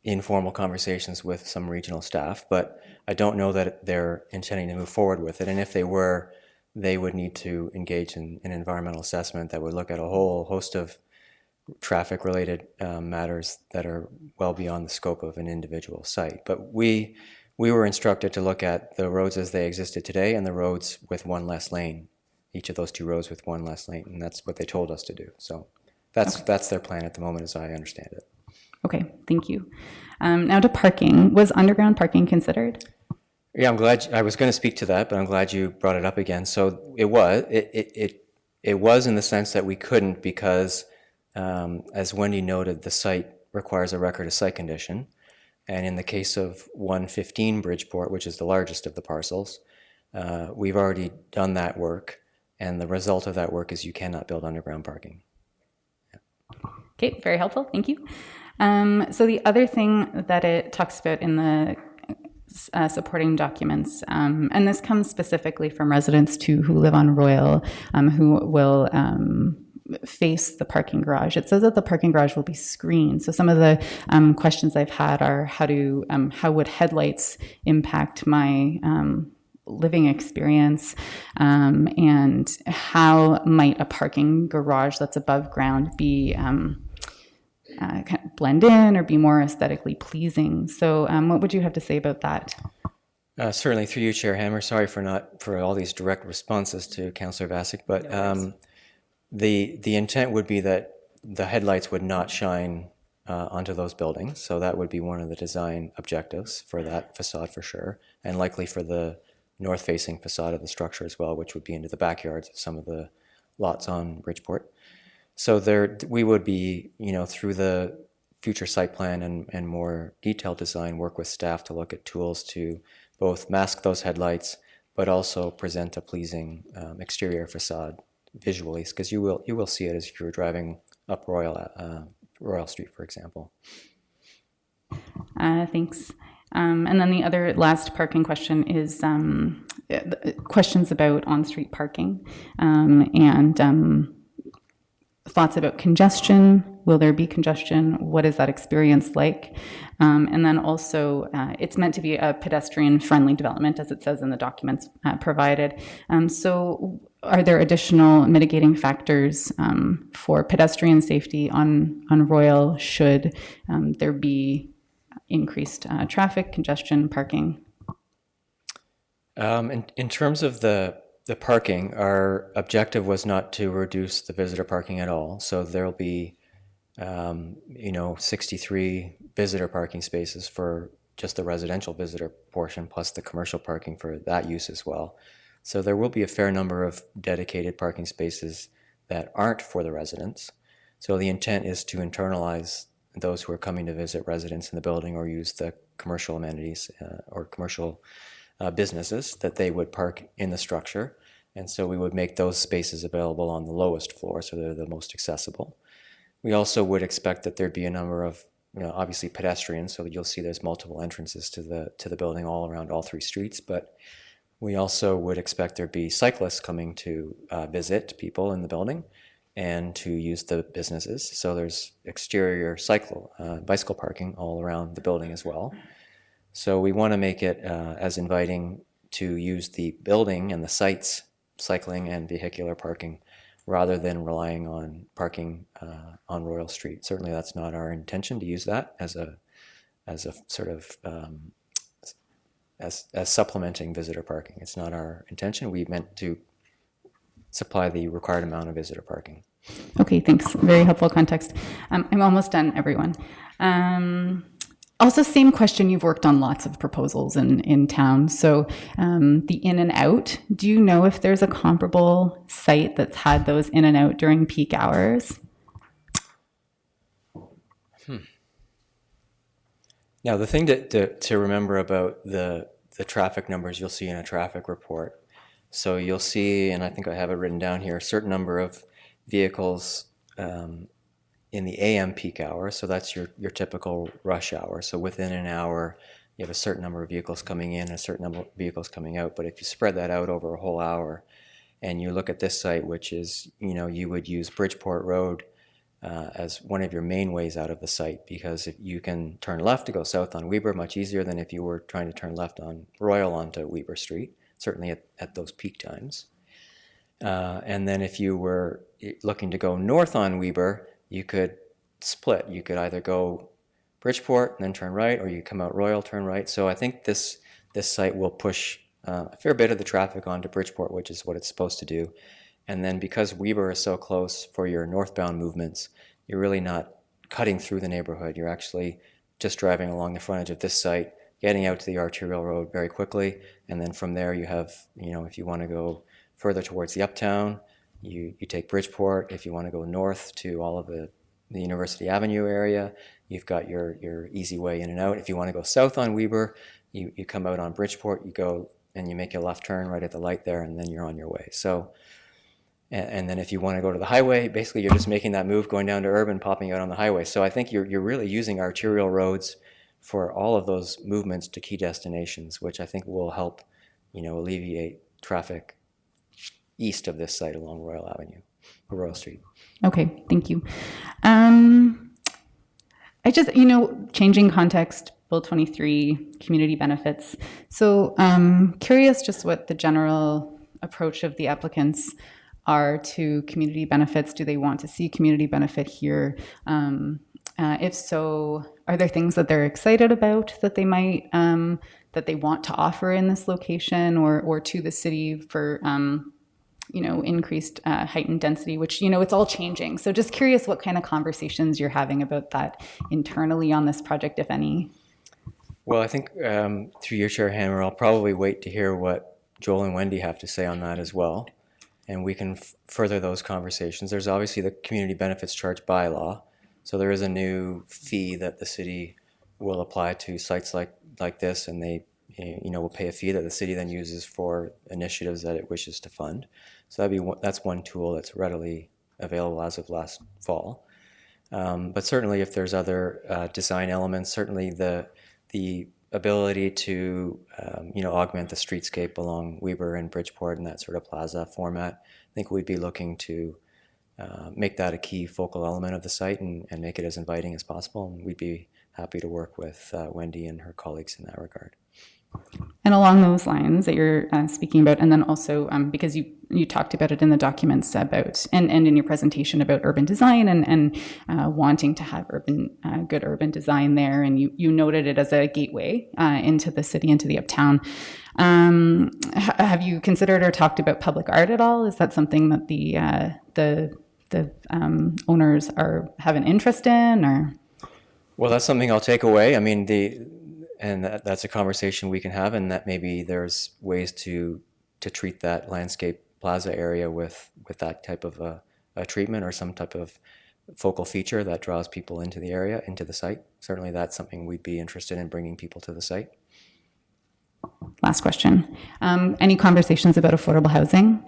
informal conversations with some regional staff, but I don't know that they're intending to move forward with it. And if they were, they would need to engage in an environmental assessment that would look at a whole host of traffic-related matters that are well beyond the scope of an individual site. But we were instructed to look at the roads as they existed today and the roads with 1 less lane, each of those 2 roads with 1 less lane, and that's what they told us to do. So that's their plan at the moment, as I understand it. Okay, thank you. Now to parking. Was underground parking considered? Yeah, I'm glad, I was going to speak to that, but I'm glad you brought it up again. So it was in the sense that we couldn't because, as Wendy noted, the site requires a record of site condition. And in the case of 115 Bridgeport, which is the largest of the parcels, we've already done that work. And the result of that work is you cannot build underground parking. Okay, very helpful. Thank you. So the other thing that it talks about in the supporting documents, and this comes specifically from residents too who live on Royal, who will face the parking garage. It says that the parking garage will be screened. So some of the questions I've had are how would headlights impact my living experience, and how might a parking garage that's above ground be kind of blend in or be more aesthetically pleasing. So what would you have to say about that? Certainly, through you, Chair Hammer. Sorry for all these direct responses to Councillor Vasic, but the intent would be that the headlights would not shine onto those buildings. So that would be one of the design objectives for that facade for sure, and likely for the north-facing facade of the structure as well, which would be into the backyards of some of the lots on Bridgeport. So we would be, through the future site plan and more detailed design, work with staff to look at tools to both mask those headlights, but also present a pleasing exterior facade visually, because you will see it as if you were driving up Royal Street, for example. Thanks. And then the other last parking question is questions about on-street parking and thoughts about congestion. Will there be congestion? What is that experience like? And then also, it's meant to be a pedestrian-friendly development, as it says in the documents provided. So are there additional mitigating factors for pedestrian safety on Royal should there be increased traffic, congestion, parking? In terms of the parking, our objective was not to reduce the visitor parking at all. So there'll be 63 visitor parking spaces for just the residential visitor portion, plus the commercial parking for that use as well. So there will be a fair number of dedicated parking spaces that aren't for the residents. So the intent is to internalize those who are coming to visit residents in the building or use the commercial amenities or commercial businesses, that they would park in the structure. And so we would make those spaces available on the lowest floor, so they're the most accessible. We also would expect that there'd be a number of, obviously pedestrians, so you'll see there's multiple entrances to the building all around all three streets, but we also would expect there'd be cyclists coming to visit people in the building and to use the businesses. So there's exterior bicycle parking all around the building as well. So we want to make it as inviting to use the building and the site's cycling and vehicular parking rather than relying on parking on Royal Street. Certainly that's not our intention to use that as a sort of as supplementing visitor parking. It's not our intention. We meant to supply the required amount of visitor parking. Okay, thanks. Very helpful context. I'm almost done, everyone. Also, same question. You've worked on lots of proposals in town. So the in and out, do you know if there's a comparable site that's had those in and out during peak hours? Now, the thing to remember about the traffic numbers you'll see in a traffic report. So you'll see, and I think I have it written down here, a certain number of vehicles in the AM peak hour. So that's your typical rush hour. So within an hour, you have a certain number of vehicles coming in and a certain number of vehicles coming out. But if you spread that out over a whole hour and you look at this site, which is, you would use Bridgeport Road as one of your main ways out of the site, because if you can turn left to go south on Weber much easier than if you were trying to turn left on Royal onto Weber Street, certainly at those peak times. And then if you were looking to go north on Weber, you could split. You could either go Bridgeport and then turn right, or you come out Royal, turn right. So I think this site will push a fair bit of the traffic onto Bridgeport, which is what it's supposed to do. And then because Weber is so close for your northbound movements, you're really not cutting through the neighborhood. You're actually just driving along the frontage of this site, getting out to the arterial road very quickly, and then from there you have, if you want to go further towards the uptown, you take Bridgeport. If you want to go north to all of the University Avenue area, you've got your easy way in and out. If you want to go south on Weber, you come out on Bridgeport, you go and you make a left turn right at the light there, and then you're on your way. So, and then if you want to go to the highway, basically you're just making that move, going down to Urban, popping out on the highway. So I think you're really using arterial roads for all of those movements to key destinations, which I think will help, alleviate traffic east of this site along Royal Avenue, or Royal Street. Okay, thank you. I just, changing context, Bill 23, community benefits. So curious just what the general approach of the applicants are to community benefits. Do they want to see community benefit here? If so, are there things that they're excited about that they might, that they want to offer in this location or to the city for, increased heightened density, which, it's all changing. So just curious what kind of conversations you're having about that internally on this project, if any. Well, I think through your chair, Hammer, I'll probably wait to hear what Joel and Wendy have to say on that as well. And we can further those conversations. There's obviously the community benefits charge bylaw. So there is a new fee that the city will apply to sites like this, and they will pay a fee that the city then uses for initiatives that it wishes to fund. So that's one tool that's readily available as of last fall. But certainly if there's other design elements, certainly the ability to augment the streetscape along Weber and Bridgeport and that sort of plaza format, I think we'd be looking to make that a key focal element of the site and make it as inviting as possible. And we'd be happy to work with Wendy and her colleagues in that regard. And along those lines that you're speaking about, and then also because you talked about it in the documents about, and in your presentation about urban design and wanting to have good urban design there, and you noted it as a gateway into the city, into the uptown. Have you considered or talked about public art at all? Is that something that the owners have an interest in, or? Well, that's something I'll take away. I mean, that's a conversation we can have, and that maybe there's ways to treat that landscape plaza area with that type of a treatment or some type of focal feature that draws people into the area, into the site. Certainly that's something we'd be interested in, bringing people to the site. Last question. Any conversations about affordable housing?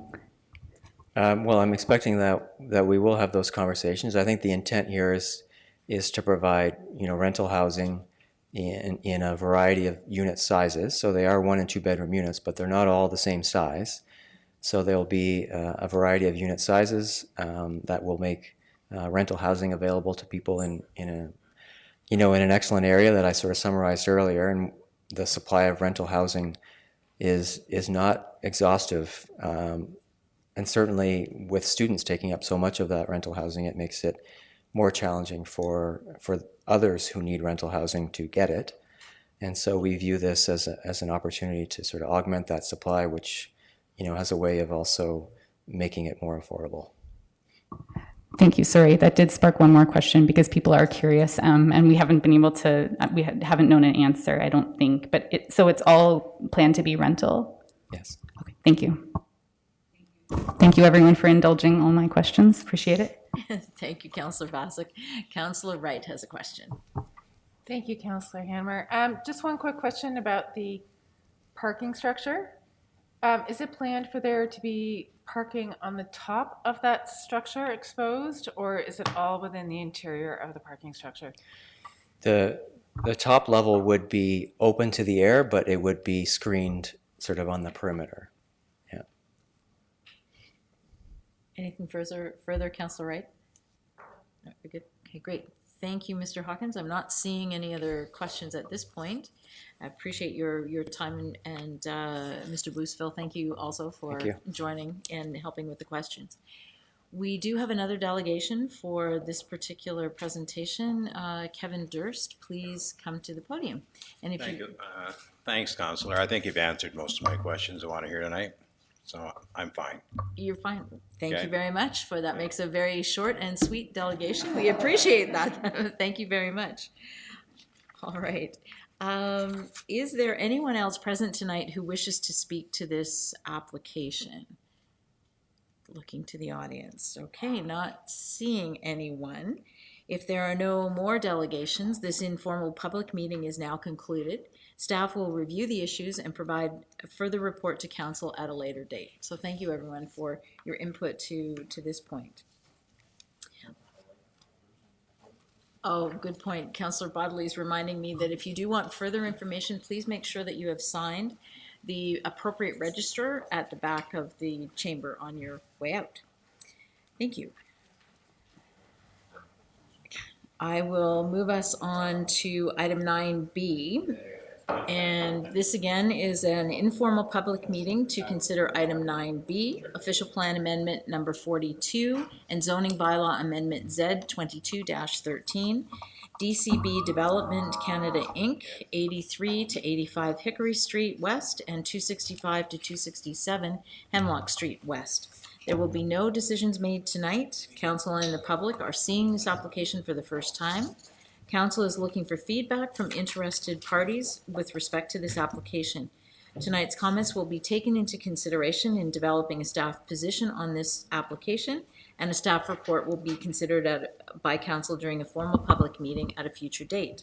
Well, I'm expecting that we will have those conversations. I think the intent here is to provide rental housing in a variety of unit sizes. So they are 1 and 2 bedroom units, but they're not all the same size. So there'll be a variety of unit sizes that will make rental housing available to people in an excellent area that I sort of summarized earlier. And the supply of rental housing is not exhaustive. And certainly with students taking up so much of that rental housing, it makes it more challenging for others who need rental housing to get it. And so we view this as an opportunity to sort of augment that supply, which has a way of also making it more affordable. Thank you. Sorry, that did spark one more question because people are curious, and we haven't been able to. We haven't known an answer, I don't think. But so it's all planned to be rental. Yes. Okay. Thank you. Thank you, everyone, for indulging all my questions. Appreciate it. Thank you, Councillor Basak. Councillor Wright has a question. Thank you, Councillor Hammer. Just one quick question about the parking structure. Is it planned for there to be parking on the top of that structure exposed, or is it all within the interior of the parking structure? The top level would be open to the air, but it would be screened sort of on the perimeter. Yeah. Anything further, Councillor Wright? No, we're good. Okay, great. Thank you, Mr. Hawkins. I'm not seeing any other questions at this point. I appreciate your time, and Mr. Boosville, thank you also for joining and helping with the questions. We do have another delegation for this particular presentation. Kevin Durst, please come to the podium. And if Thank you. Thanks, Councillor. I think you've answered most of my questions I want to hear tonight. So I'm fine. You're fine. Thank Okay. you very much for that. Makes a very short and sweet delegation. We appreciate that. Thank you very much. All right. Is there anyone else present tonight who wishes to speak to this application? Looking to the audience. Okay, not seeing anyone. If there are no more delegations, this informal public meeting is now concluded. Staff will review the issues and provide a further report to council at a later date. So thank you everyone for your input to this point. Oh, good point. Councillor Bodley is reminding me that if you do want further information, please make sure that you have signed the appropriate register at the back of the chamber on your way out. Thank you. I will move us on to item 9B. And this again is an informal public meeting to consider item 9B, official plan amendment number 42 and zoning bylaw amendment Z 22-13, DCB Development Canada Inc., 83 to 85 Hickory Street West and 265 to 267 Hemlock Street West. There will be no decisions made tonight. Council and the public are seeing this application for the first time. Council is looking for feedback from interested parties with respect to this application. Tonight's comments will be taken into consideration in developing a staff position on this application, and a staff report will be considered by council during a formal public meeting at a future date.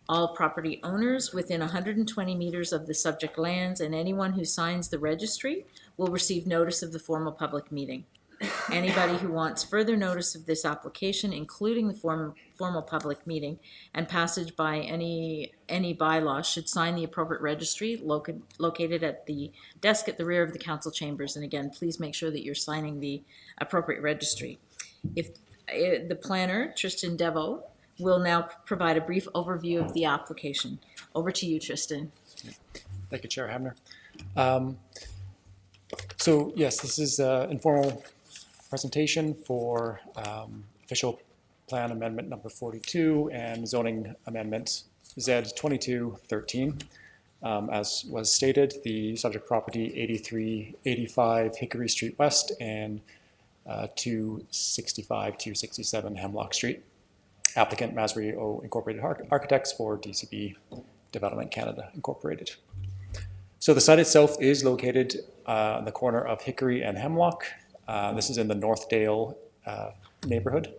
All property owners within 120 meters of the subject lands and anyone who signs the registry will receive notice of the formal public meeting. Anybody who wants further notice of this application, including the formal public meeting and passage by any bylaw, should sign the appropriate registry located at the desk at the rear of the council chambers. And again, please make sure that you're signing the appropriate registry. If the planner, Tristan Devo, will now provide a brief overview of the application. Over to you, Tristan. Thank you, Chair Hamner. So yes, this is an informal presentation for official plan amendment number 42 and zoning amendment Z 2213. As was stated, the subject property 8385 Hickory Street West and 265 267 Hemlock Street. Applicant Masri O Incorporated Architects for DCB Development Canada Incorporated. So the site itself is located on the corner of Hickory and Hemlock. This is in the Northdale neighborhood.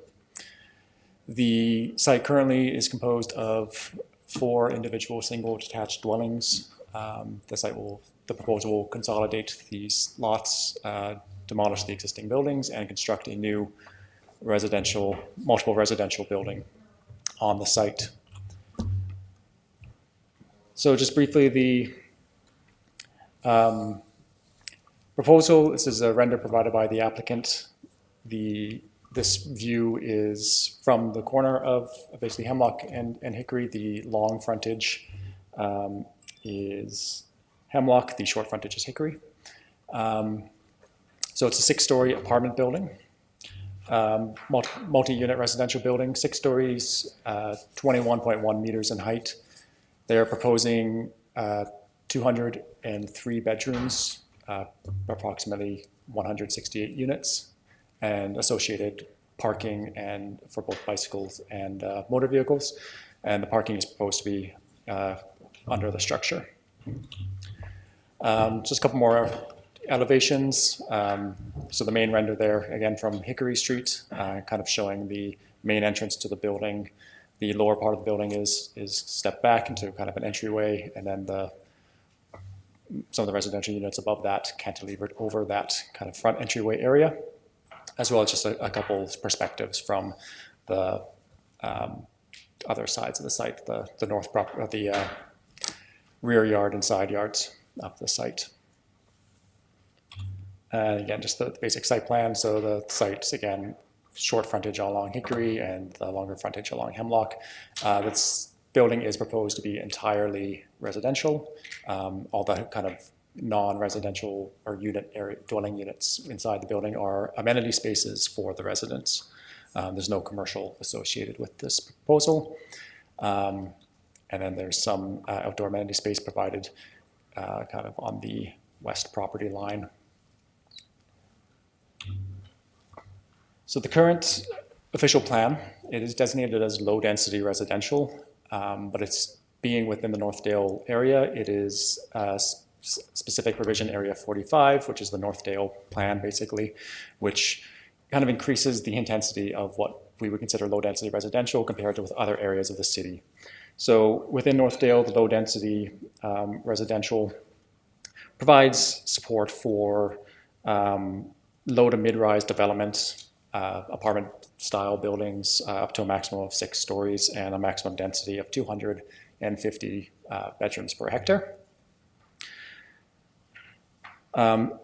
The site currently is composed of 4 individual single detached dwellings. The proposal will consolidate these lots, demolish the existing buildings, and construct a new multiple residential building on the site. So just briefly, the proposal, this is a render provided by the applicant. This view is from the corner of basically Hemlock and Hickory. The long frontage is Hemlock, the short frontage is Hickory. So it's a 6-story apartment building, multi-unit residential building, 6 stories, 21.1 meters in height. They're proposing 203 bedrooms, approximately 168 units, and associated parking and for both bicycles and motor vehicles. And the parking is proposed to be under the structure. Just a couple more elevations. So the main render there, again from Hickory Street, kind of showing the main entrance to the building. The lower part of the building is stepped back into kind of an entryway, and then some of the residential units above that cantilevered over that kind of front entryway area, as well as just a couple perspectives from the other sides of the site, the north the rear yard and side yards of the site. And again, just the basic site plan. So the site's, again, short frontage along Hickory and the longer frontage along Hemlock. This building is proposed to be entirely residential. All the kind of non-residential or dwelling units inside the building are amenity spaces for the residents. There's no commercial associated with this proposal. And then there's some outdoor amenity space provided kind of on the west property line So the current official plan, it is designated as low-density residential, but it's being within the Northdale area. It is specific provision area 45, which is the Northdale plan, basically, which kind of increases the intensity of what we would consider low-density residential compared to with other areas of the city. So within Northdale, the low-density residential provides support for low to mid-rise development, apartment-style buildings up to a maximum of 6 stories and a maximum density of 250 bedrooms per hectare.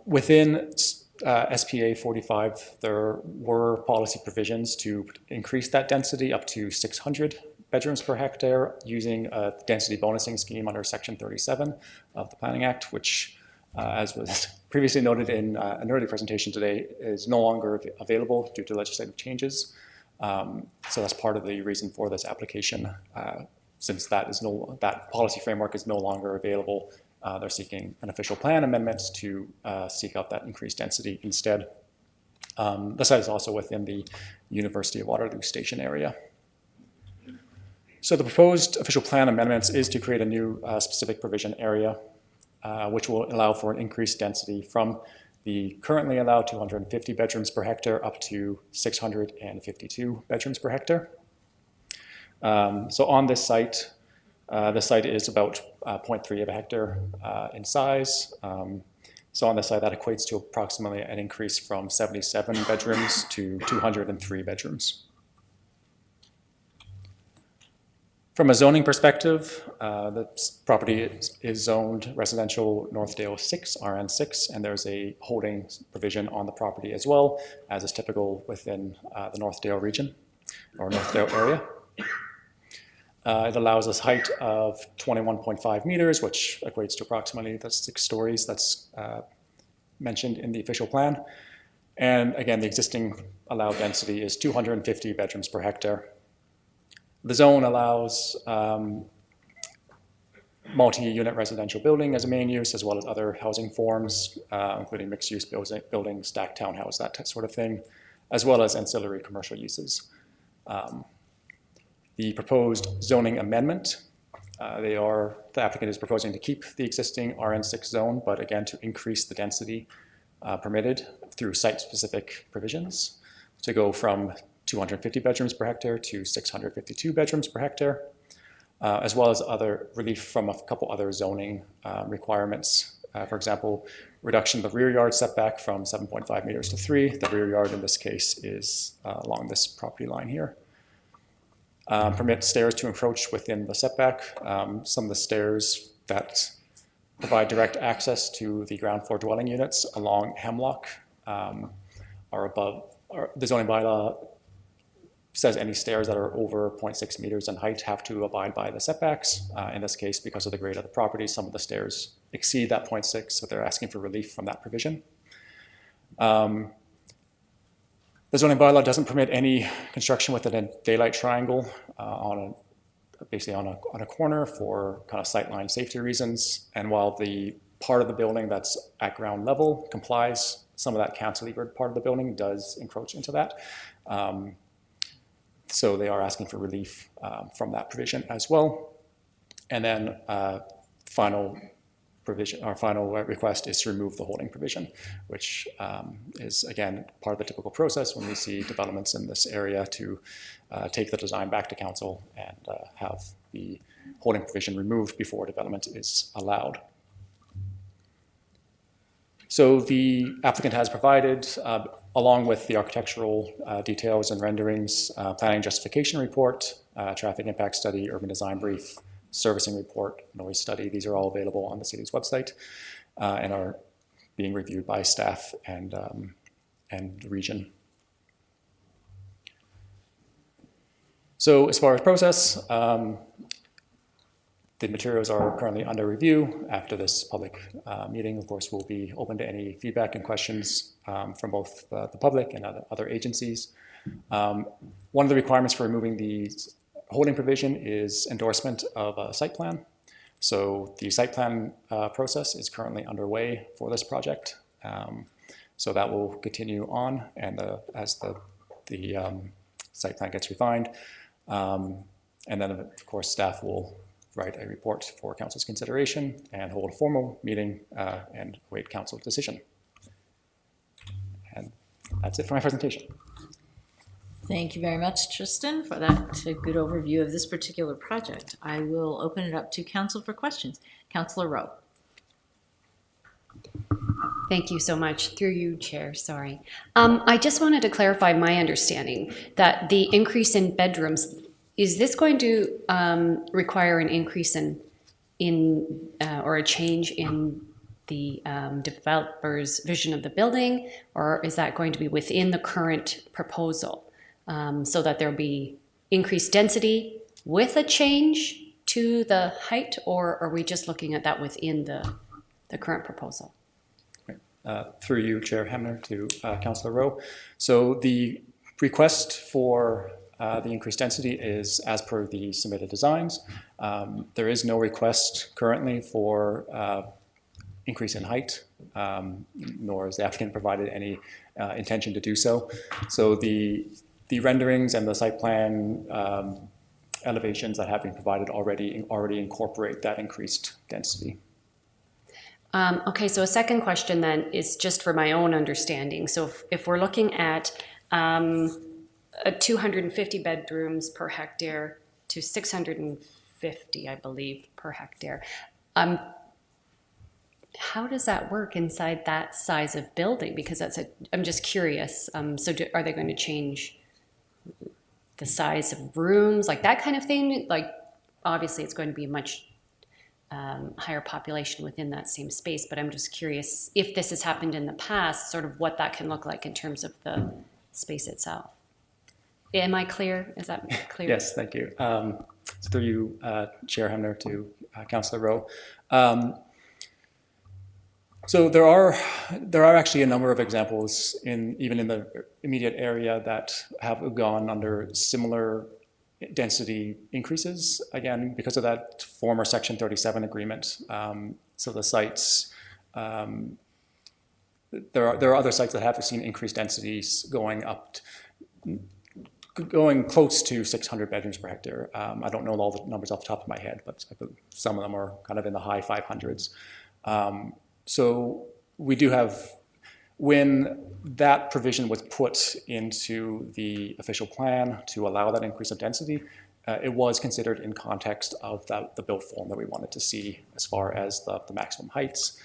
Within SPA 45, there were policy provisions to increase that density up to 600 bedrooms per hectare using a density bonusing scheme under Section 37 of the Planning Act, which, as was previously noted in an earlier presentation today, is no longer available due to legislative changes. So that's part of the reason for this application. Since that policy framework is no longer available, they're seeking an official plan amendment to seek out that increased density instead. The site is also within the University of Waterloo station area. So the proposed official plan amendments is to create a new specific provision area, which will allow for an increased density from the currently allowed 250 bedrooms per hectare up to 652 bedrooms per hectare. So on this site, the site is about 0.3 of a hectare in size. So on this site, that equates to approximately an increase from 77 bedrooms to 203 bedrooms. From a zoning perspective, the property is zoned residential Northdale 6, RN6, and there's a holding provision on the property as well, as is typical within the Northdale region or Northdale area. It allows us height of 21.5 meters, which equates to approximately the 6 stories that's mentioned in the official plan. And again, the existing allowed density is 250 bedrooms per hectare. The zone allows multi-unit residential building as a main use, as well as other housing forms, including mixed-use buildings, stacked townhouse, that sort of thing, as well as ancillary commercial uses. The proposed zoning amendment, the applicant is proposing to keep the existing RN6 zone, but again, to increase the density permitted through site-specific provisions to go from 250 bedrooms per hectare to 652 bedrooms per hectare, as well as other relief from a couple other zoning requirements. For example, reduction of the rear yard setback from 7.5 meters to 3. The rear yard in this case is along this property line here. Permit stairs to encroach within the setback. Some of the stairs that provide direct access to the ground floor dwelling units along Hemlock are above, the zoning bylaw says any stairs that are over 0.6 meters in height have to abide by the setbacks. In this case, because of the grade of the property, some of the stairs exceed that 0.6, so they're asking for relief from that provision. The zoning bylaw doesn't permit any construction within a daylight triangle basically on a corner for kind of sightline safety reasons. And while the part of the building that's at ground level complies, some of that cantilevered part of the building does encroach into that. So they are asking for relief from that provision as well. And then final request is to remove the holding provision, which is, again, part of the typical process when we see developments in this area to take the design back to council and have the holding provision removed before development is allowed. So the applicant has provided, along with the architectural details and renderings, planning justification report, traffic impact study, urban design brief, servicing report, noise study. These are all available on the city's website and are being reviewed by staff and the region. So as far as process, the materials are currently under review. After this public meeting, of course, we'll be open to any feedback and questions from both the public and other agencies. One of the requirements for removing the holding provision is endorsement of a site plan. So the site plan process is currently underway for this project. So that will continue on, and as the the site plan gets refined. And then, of course, staff will write a report for council's consideration and hold a formal meeting and await council's decision. And that's it for my presentation. Thank you very much, Tristan, for that good overview of this particular project. I will open it up to council for questions. Councillor Rowe. Thank you so much. Through you, Chair, sorry. I just wanted to clarify my understanding that the increase in bedrooms, is this going to require an increase in or a change in the developer's vision of the building, or is that going to be within the current proposal? So that there'll be increased density with a change to the height, or are we just looking at that within the current proposal? Through you, Chair Hemner, to Councillor Rowe. So the request for the increased density is as per the submitted designs. There is no request currently for increase in height, nor has the applicant provided any intention to do so. So the renderings and the site plan elevations that have been provided already incorporate that increased density. Okay, so a second question then is just for my own understanding. So if we're looking at 250 bedrooms per hectare to 650, I believe, per hectare, how does that work inside that size of building? Because I'm just curious. So are they going to change the size of rooms, like that kind of thing? Like, obviously it's going to be a much higher population within that same space, but I'm just curious if this has happened in the past, sort of what that can look like in terms of the space itself. Am I clear? Is that clear? Yes, thank you. So through you, Chair Hemner, to Councillor Rowe. So there are actually a number of examples even in the immediate area that have gone under similar density increases, again, because of that former Section 37 agreement. So the sites, there are other sites that have seen increased densities going close to 600 bedrooms per hectare. I don't know all the numbers off the top of my head, but some of them are kind of in the high 500s. So we do have, when that provision was put into the official plan to allow that increase of density, it was considered in context of the build form that we wanted to see as far as the maximum heights.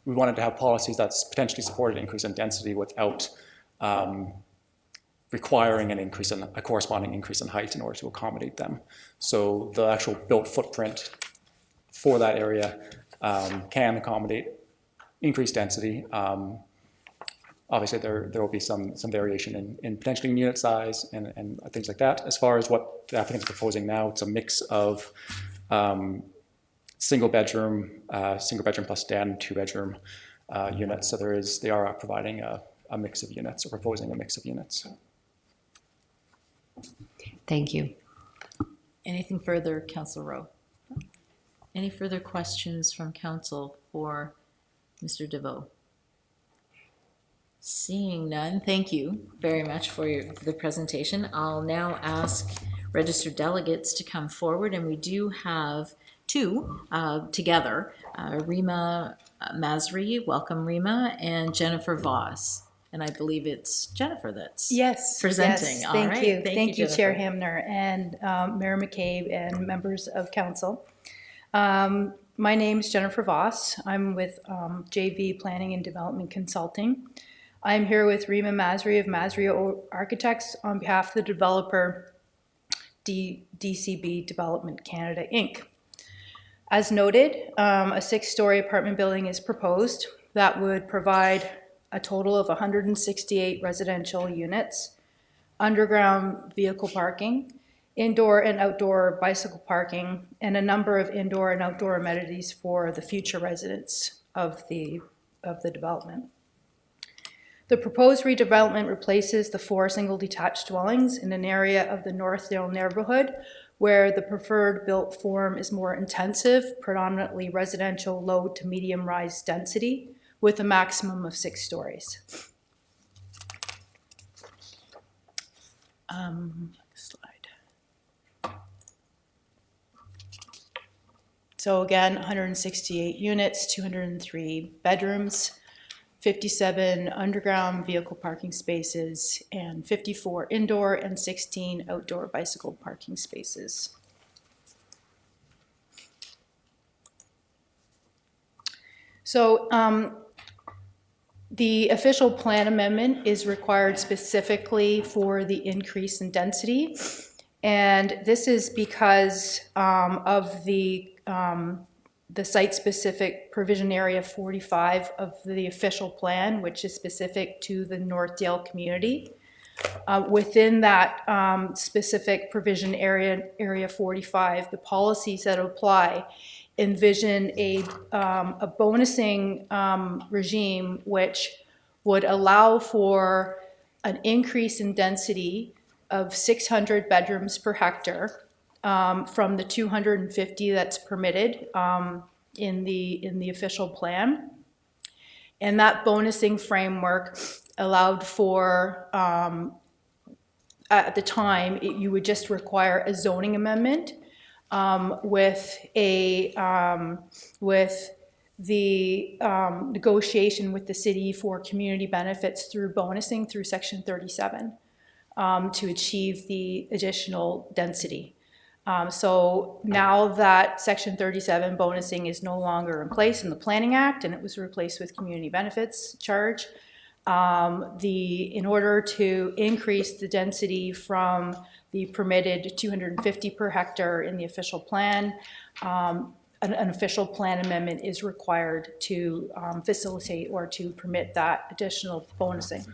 We wanted to have policies that potentially supported an increase in density without requiring a corresponding increase in height in order to accommodate them. So the actual built footprint for that area can accommodate increased density. Obviously, there will be some variation in potentially unit size and things like that. As far as what the applicant is proposing now, it's a mix of single bedroom plus den, 2-bedroom units. So they are providing a mix of units, or proposing a mix of units. Thank you. Anything further, Councillor Rowe? Any further questions from council for Mr. DeVoe? Seeing none, thank you very much for the presentation. I'll now ask registered delegates to come forward, and we do have two together. Rima Masri, welcome Rima, and Jennifer Voss. And I believe it's Jennifer that's presenting. Yes, All thank right. you. Thank you, Chair Jennifer. Hamner and Mayor McCabe and members of council. My name is Jennifer Voss. I'm with JV Planning and Development Consulting. I'm here with Rima Masri of Masri Architects on behalf of the developer DCB Development Canada, Inc. As noted, a 6-story apartment building is proposed that would provide a total of 168 residential units, underground vehicle parking, indoor and outdoor bicycle parking, and a number of indoor and outdoor amenities for the future residents of the development. The proposed redevelopment replaces the 4 single detached dwellings in an area of the Northdale neighborhood where the preferred built form is more intensive, predominantly residential low to medium rise density with a maximum of 6 stories. Next slide. So again, 168 units, 203 bedrooms, 57 underground vehicle parking spaces, and 54 indoor and 16 outdoor bicycle parking spaces. So the official plan amendment is required specifically for the increase in density. And this is because of the site-specific provision area 45 of the official plan, which is specific to the Northdale community. Within that specific provision area 45, the policies that apply envision a bonusing regime which would allow for an increase in density of 600 bedrooms per hectare from the 250 that's permitted in the official plan. And that bonusing framework allowed for, at the time, you would just require a zoning amendment with the negotiation with the city for community benefits through bonusing through Section 37 to achieve the additional density. So now that Section 37 bonusing is no longer in place in the Planning Act and it was replaced with community benefits charge, in order to increase the density from the permitted 250 per hectare in the official plan, an official plan amendment is required to facilitate or to permit that additional bonusing.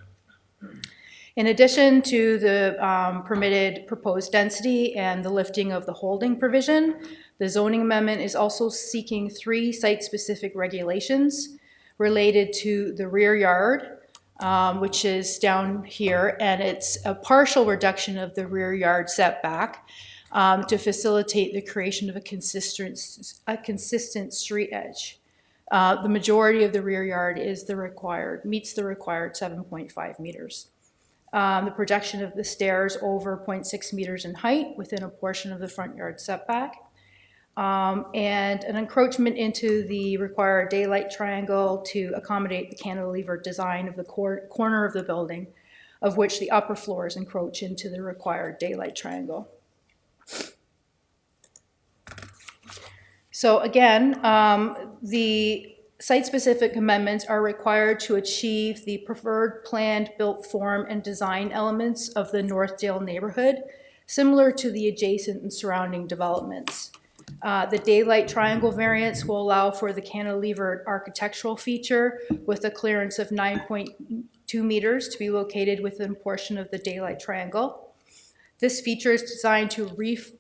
In addition to the permitted proposed density and the lifting of the holding provision, the zoning amendment is also seeking 3 site-specific regulations related to the rear yard, which is down here, and it's a partial reduction of the rear yard setback to facilitate the creation of a consistent street edge. The majority of the rear yard meets the required 7.5 meters. The projection of the stairs over 0.6 meters in height within a portion of the front yard setback, and an encroachment into the required daylight triangle to accommodate the cantilever design of the corner of the building, of which the upper floors encroach into the required daylight triangle. So again, the site-specific amendments are required to achieve the preferred planned, built form, and design elements of the Northdale neighborhood, similar to the adjacent and surrounding developments. The daylight triangle variance will allow for the cantilevered architectural feature with a clearance of 9.2 meters to be located within a portion of the daylight triangle. This feature is designed to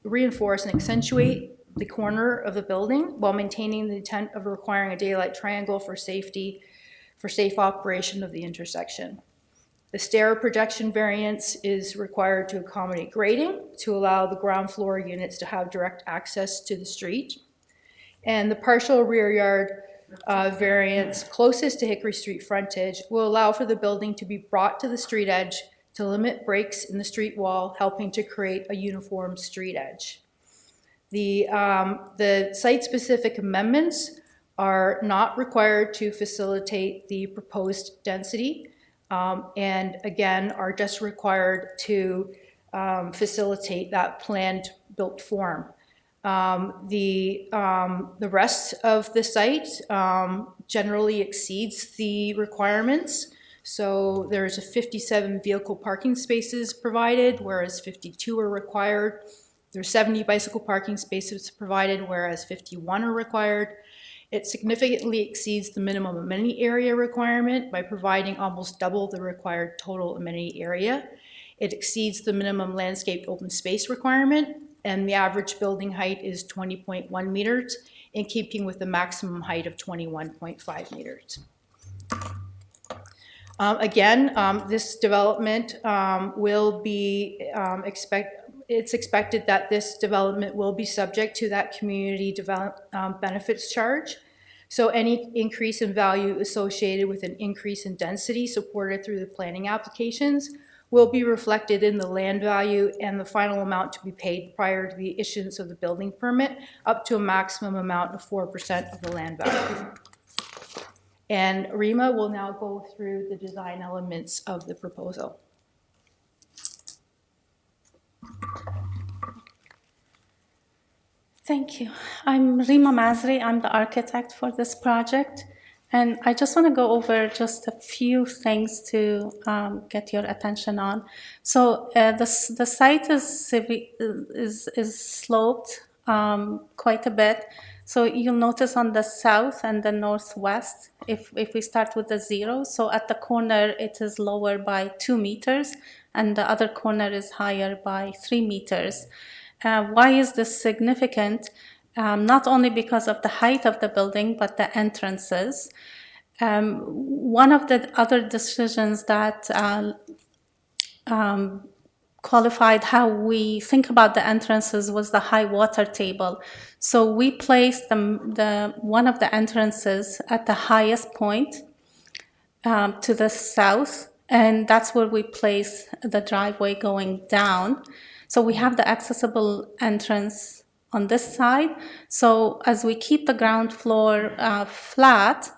reinforce and accentuate the corner of the building while maintaining the intent of requiring a daylight triangle for safe operation of the intersection. The stair projection variance is required to accommodate grading to allow the ground floor units to have direct access to the street. And the partial rear yard variance closest to Hickory Street frontage will allow for the building to be brought to the street edge to limit breaks in the street wall, helping to create a uniform street edge. The site-specific amendments are not required to facilitate the proposed density, and again, are just required to facilitate that planned built form. The rest of the site generally exceeds the requirements. So there's 57 vehicle parking spaces provided, whereas 52 are required. There's 70 bicycle parking spaces provided, whereas 51 are required. It significantly exceeds the minimum amenity area requirement by providing almost double the required total amenity area. It exceeds the minimum landscaped open space requirement, and the average building height is 20.1 meters, in keeping with the maximum height of 21.5 meters. This development will be it's expected that this development will be subject to that community benefits charge. So any increase in value associated with an increase in density supported through the planning applications will be reflected in the land value and the final amount to be paid prior to the issuance of the building permit, up to a maximum amount of 4% of the land value. And Rima will now go through the design elements of the proposal. Thank you. I'm Rima Mazri. I'm the architect for this project. And I just want to go over just a few things to get your attention on. So the site is sloped quite a bit. So you'll notice on the south and the northwest, if we start with the 0, so at the corner it is lower by 2 meters and the other corner is higher by 3 meters. Why is this significant? Not only because of the height of the building, but the entrances. One of the other decisions that qualified how we think about the entrances was the high water table. So we placed one of the entrances at the highest point to the south, and that's where we place the driveway going down. So we have the accessible entrance on this side. So as we keep the ground floor flat,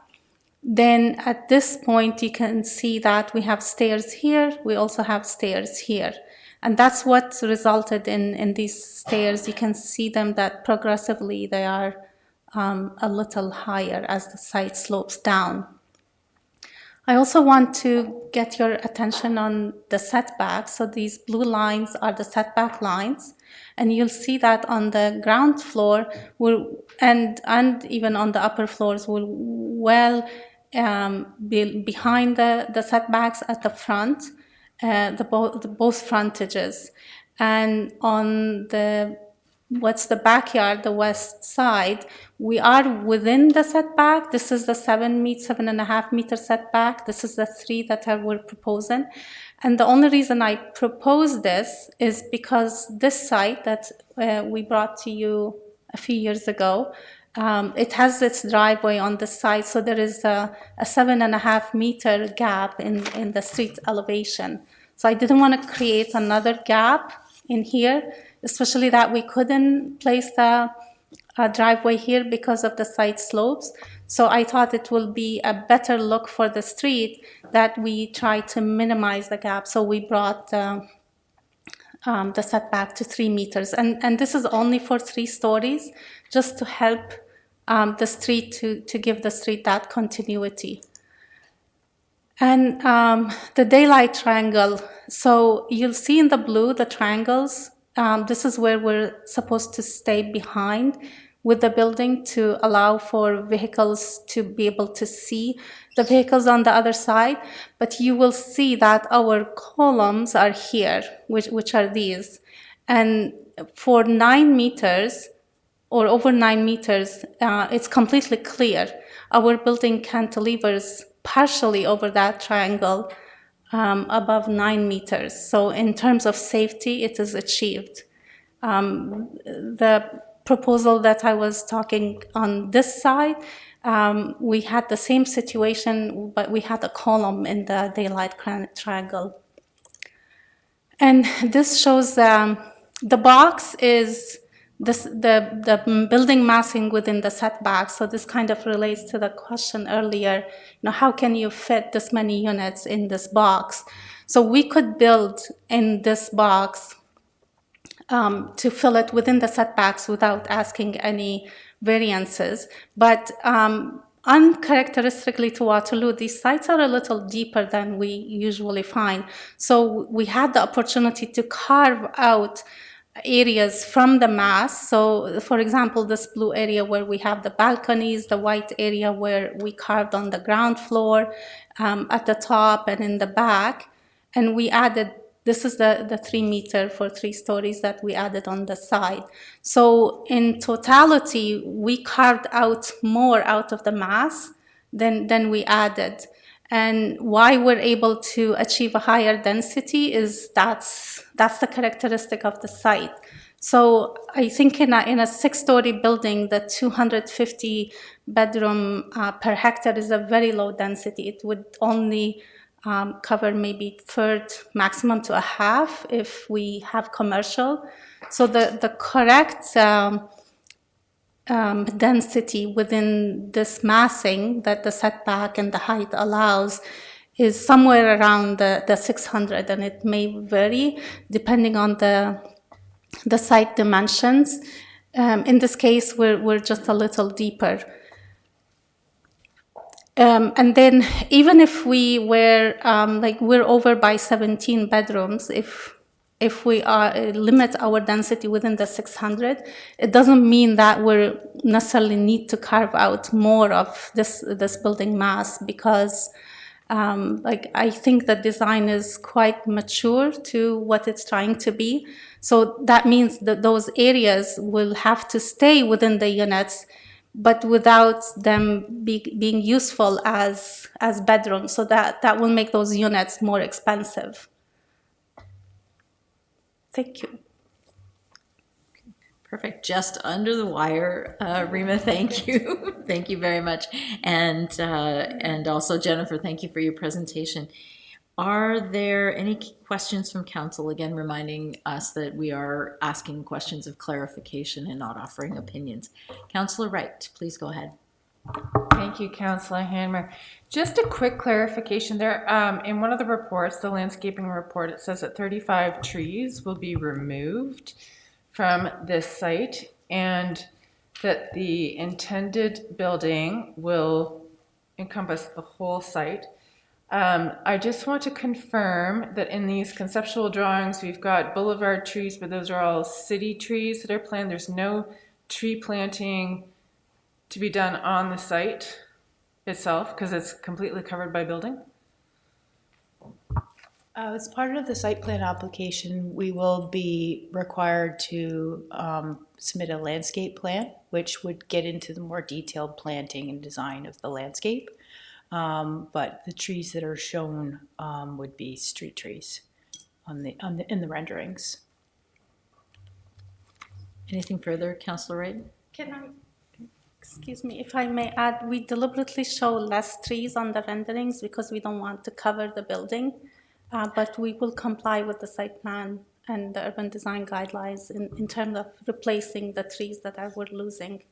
then at this point you can see that we have stairs here, we also have stairs here. And that's what resulted in these stairs. You can see them that progressively they are a little higher as the site slopes down. I also want to get your attention on the setbacks. So these blue lines are the setback lines. And you'll see that on the ground floor and even on the upper floors, we're well behind the setbacks at the front, both frontages. And on what's the backyard, the west side, we are within the setback. This is the 7.5 meter setback. This is the 3 that we're proposing. And the only reason I propose this is because this site that we brought to you a few years ago, it has its driveway on the side, so there is a 7.5 meter gap in the street elevation. So I didn't want to create another gap in here, especially that we couldn't place the driveway here because of the side slopes. So I thought it will be a better look for the street that we try to minimize the gap. So we brought the setback to 3 meters. And this is only for 3 stories, just to help the street, to give the street that continuity. And the daylight triangle. So you'll see in the blue, the triangles. This is where we're supposed to stay behind with the building to allow for vehicles to be able to see the vehicles on the other side. But you will see that our columns are here, which are these. And for 9 meters or over 9 meters, it's completely clear. Our building cantilevers partially over that triangle above 9 meters. So in terms of safety, it is achieved. The proposal that I was talking on this side, we had the same situation, but we had a column in the daylight triangle. And this shows the box is the building massing within the setback. So this kind of relates to the question earlier, how can you fit this many units in this box? So we could build in this box to fill it within the setbacks without asking any variances. But uncharacteristically to Waterloo, these sites are a little deeper than we usually find. So we had the opportunity to carve out areas from the mass. So for example, this blue area where we have the balconies, the white area where we carved on the ground floor, at the top and in the back. And we added, this is the 3 meter for 3 stories that we added on the side. So in totality, we carved out more out of the mass than we added. And why we're able to achieve a higher density is that's the characteristic of the site. So I think in a 6-story building, the 250 bedroom per hectare is a very low density. It would only cover maybe third, maximum to a half if we have commercial. So the correct density within this massing that the setback and the height allows is somewhere around the 600, and it may vary depending on the site dimensions. In this case, we're just a little deeper. And then even if we were, we're over by 17 bedrooms, if we limit our density within the 600, it doesn't mean that we necessarily need to carve out more of this building mass, because I think the design is quite mature to what it's trying to be. So that means that those areas will have to stay within the units, but without them being useful as bedrooms. So that will make those units more expensive. Thank you. Perfect. Just under the wire, Rima. Thank you. Thank you very much, and also Jennifer. Thank you for your presentation. Are there any questions from council? Again, reminding us that we are asking questions of clarification and not offering opinions. Councillor Wright, please go ahead. Thank you, Councillor Hammer. Just a quick clarification there. In one of the reports, the landscaping report, it says that 35 trees will be removed from this site, and that the intended building will encompass the whole site. I just want to confirm that in these conceptual drawings, we've got boulevard trees, but those are all city trees that are planned. There's no tree planting to be done on the site itself because it's completely covered by building. As part of the site plan application, we will be required to submit a landscape plan, which would get into the more detailed planting and design of the landscape. But the trees that are shown would be street trees in the renderings. Anything further, Councillor Wright? Excuse me, if I may add, we deliberately show less trees on the renderings because we don't want to cover the building, but we will comply with the site plan and the urban design guidelines in terms of replacing the trees that we're losing.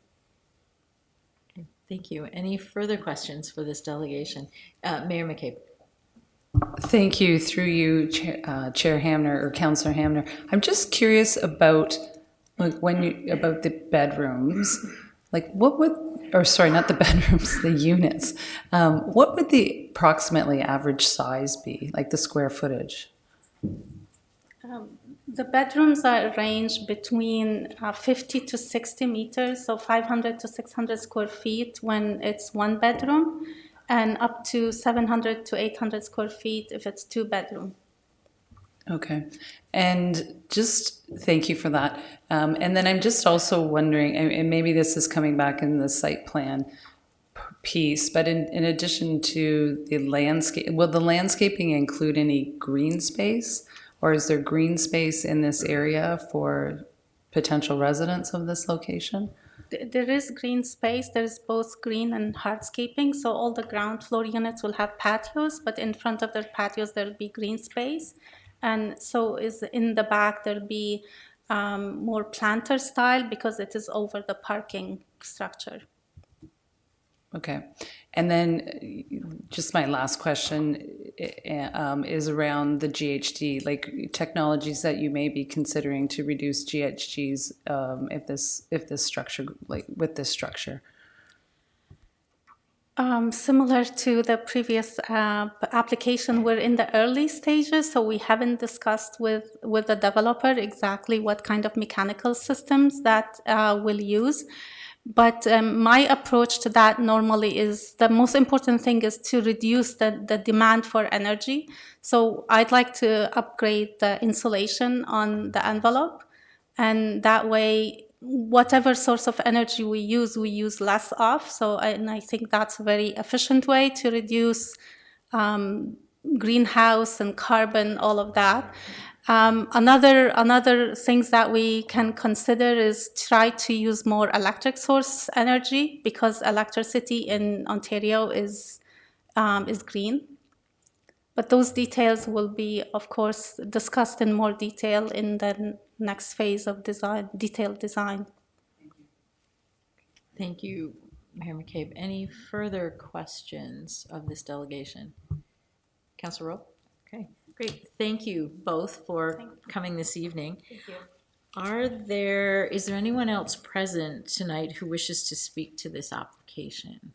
Thank you. Any further questions for this delegation? Mayor McCabe. Thank you. Through you, Chair Hamner or Councillor Hamner. I'm just curious about about the bedrooms. What would, or sorry, not the bedrooms, the units. What would the approximately average size be, like the square footage? The bedrooms are ranged between 50 to 60 meters, so 500 to 600 square feet when it's one bedroom, and up to 700 to 800 square feet if it's two bedroom. Okay, and just thank you for that. And then I'm just also wondering, and maybe this is coming back in the site plan piece, but in addition to the landscape, will the landscaping include any green space? Or is there green space in this area for potential residents of this location? There is green space. There's both green and hardscaping. So all the ground floor units will have patios, but in front of their patios, there'll be green space. And so is in the back, there'll be more planter style because it is over the parking structure. Okay. And then just my last question is around the GHG, like technologies that you may be considering to reduce GHGs if this structure, like with this structure. Similar to the previous application, we're in the early stages, so we haven't discussed with the developer exactly what kind of mechanical systems that we'll use. But my approach to that normally is the most important thing is to reduce the demand for energy. So I'd like to upgrade the insulation on the envelope, and that way, whatever source of energy we use less of. So, and I think that's a very efficient way to reduce greenhouse and carbon, all of that. Another things that we can consider is try to use more electric source energy because electricity in Ontario is green. But those details will be, of course, discussed in more detail in the next phase of design, detailed design. Thank you, Mayor McCabe. Any further questions of this delegation? Councilor Rowe? Okay, great. Thank you both for coming this evening. Thank you. Is there anyone else present tonight who wishes to speak to this application?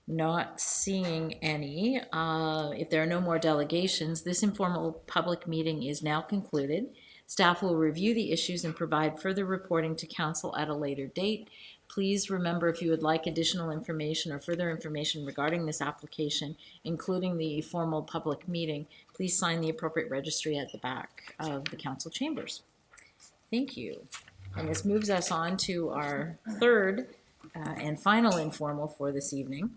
Not seeing any. If there are no more delegations, this informal public meeting is now concluded. Staff will review the issues and provide further reporting to council at a later date. Please remember, if you would like additional information or further information regarding this application, including the formal public meeting, please sign the appropriate registry at the back of the council chambers. Thank you. And this moves us on to our third and final informal for this evening.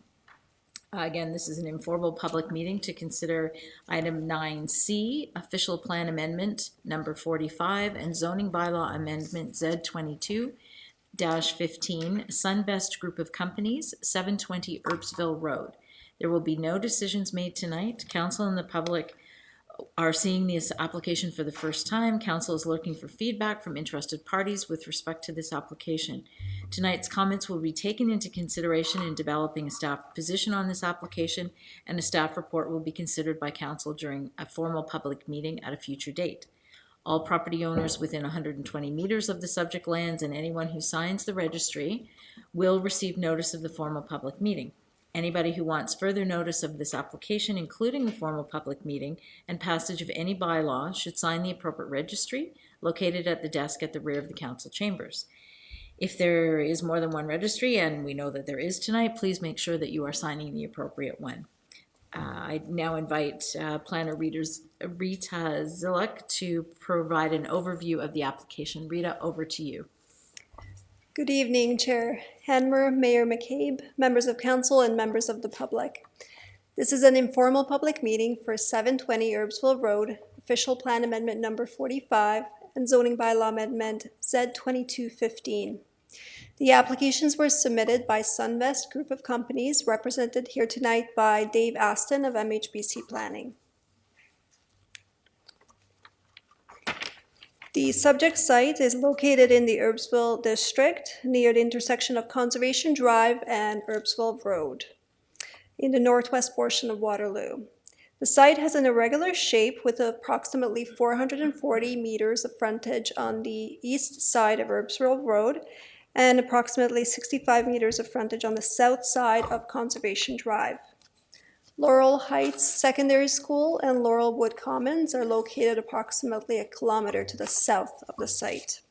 Again, this is an informal public meeting to consider item 9C, official plan amendment number 45 and zoning bylaw amendment Z22-15, Sunvest Group of Companies, 720 Herbsville Road. There will be no decisions made tonight. Council and the public are seeing this application for the first time. Council is looking for feedback from interested parties with respect to this application. Tonight's comments will be taken into consideration in developing a staff position on this application, and a staff report will be considered by council during a formal public meeting at a future date. All property owners within 120 meters of the subject lands and anyone who signs the registry will receive notice of the formal public meeting. Anybody who wants further notice of this application, including the formal public meeting and passage of any bylaw, should sign the appropriate registry located at the desk at the rear of the council chambers. If there is more than one registry, and we know that there is tonight, please make sure that you are signing the appropriate one. I now invite Planner Rita Zillock to provide an overview of the application. Rita, over to you. Good evening, Chair Hanmer, Mayor McCabe, members of council, and members of the public. This is an informal public meeting for 720 Herbsville Road, official plan amendment number 45, and zoning bylaw amendment Z22-15. The applications were submitted by Sunvest Group of Companies, represented here tonight by Dave Aston of MHBC Planning. The subject site is located in the Herbsville district near the intersection of Conservation Drive and Herbsville Road in the northwest portion of Waterloo. The site has an irregular shape with approximately 440 meters of frontage on the east side of Herbsville Road and approximately 65 meters of frontage on the south side of Conservation Drive. Laurel Heights Secondary School and Laurelwood Commons are located approximately 1 kilometer to the south of the site.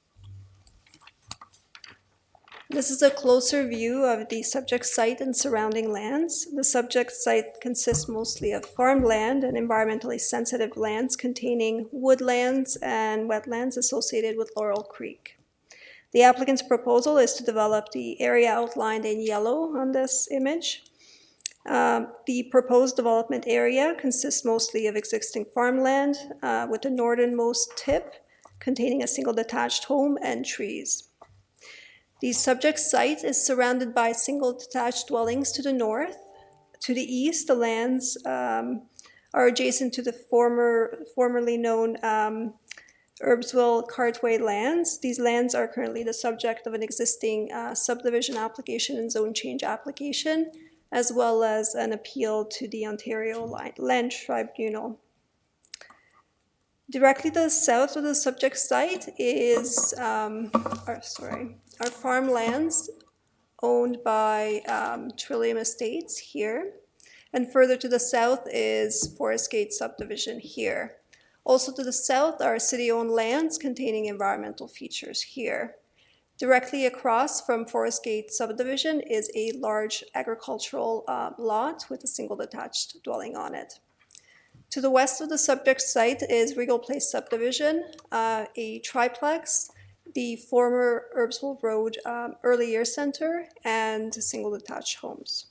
This is a closer view of the subject site and surrounding lands. The subject site consists mostly of farmland and environmentally sensitive lands containing woodlands and wetlands associated with Laurel Creek. The applicant's proposal is to develop the area outlined in yellow on this image. The proposed development area consists mostly of existing farmland with the northernmost tip containing a single detached home and trees. The subject site is surrounded by single detached dwellings to the north. To the east, the lands are adjacent to the formerly known Herbsville Cartway lands. These lands are currently the subject of an existing subdivision application and zone change application, as well as an appeal to the Ontario Land Tribunal. Directly to the south of the subject site is our farmlands owned by Trillium Estates here. And further to the south is Forest Gate subdivision here. Also to the south are city-owned lands containing environmental features here. Directly across from Forest Gate subdivision is a large agricultural lot with a single detached dwelling on it. To the west of the subject site is Regal Place subdivision, a triplex, the former Herbsville Road Early Years Center, and single detached homes.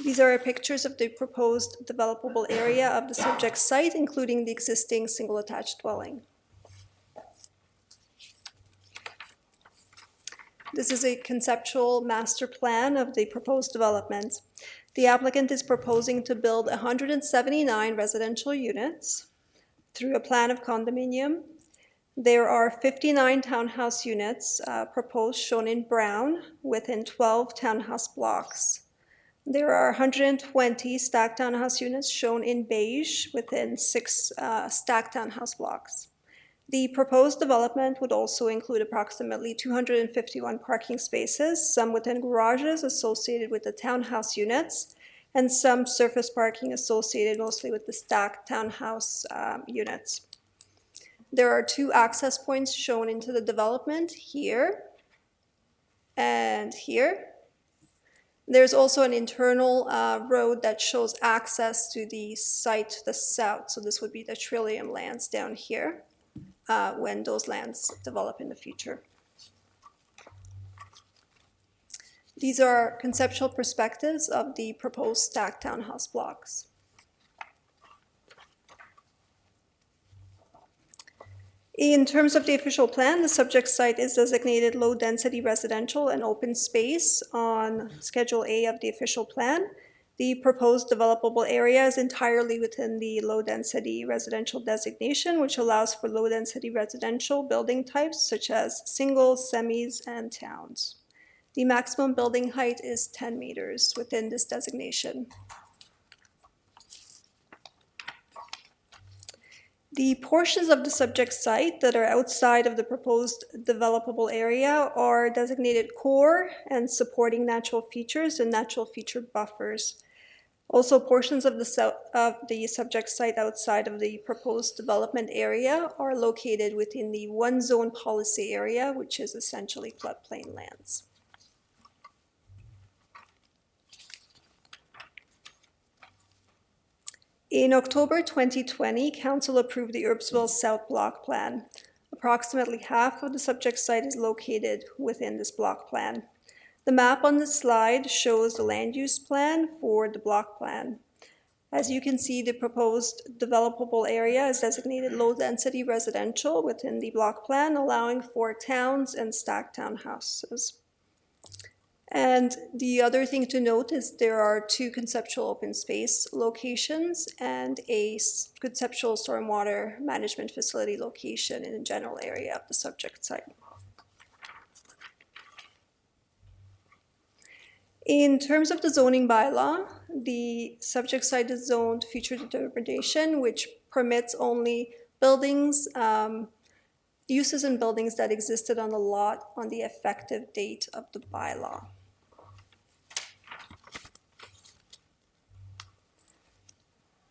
These are pictures of the proposed developable area of the subject site, including the existing single attached dwelling. This is a conceptual master plan of the proposed development. The applicant is proposing to build 179 residential units through a plan of condominium. There are 59 townhouse units proposed, shown in brown, within 12 townhouse blocks. There are 120 stacked townhouse units shown in beige within 6 stacked townhouse blocks. The proposed development would also include approximately 251 parking spaces, some within garages associated with the townhouse units, and some surface parking associated mostly with the stacked townhouse units. There are 2 access points shown into the development here and here. There's also an internal road that shows access to the site to the south. So this would be the Trillium lands down here when those lands develop in the future. These are conceptual perspectives of the proposed stacked townhouse blocks. In terms of the official plan, the subject site is designated low-density residential and open space on Schedule A of the official plan. The proposed developable area is entirely within the low-density residential designation, which allows for low-density residential building types such as singles, semis, and towns. The maximum building height is 10 meters within this designation. The portions of the subject site that are outside of the proposed developable area are designated core and supporting natural features and natural feature buffers. Also, portions of the subject site outside of the proposed development area are located within the one zone policy area, which is essentially floodplain lands. In October 2020, Council approved the Herbsville South Block Plan. Approximately half of the subject site is located within this block plan. The map on this slide shows the land use plan for the block plan. As you can see, the proposed developable area is designated low-density residential within the block plan, allowing for towns and stacked townhouses. And the other thing to note is there are 2 conceptual open space locations and a conceptual stormwater management facility location in the general area of the subject site. In terms of the zoning bylaw, the subject site is zoned future determination, which permits only buildings, uses in buildings that existed on the lot on the effective date of the bylaw.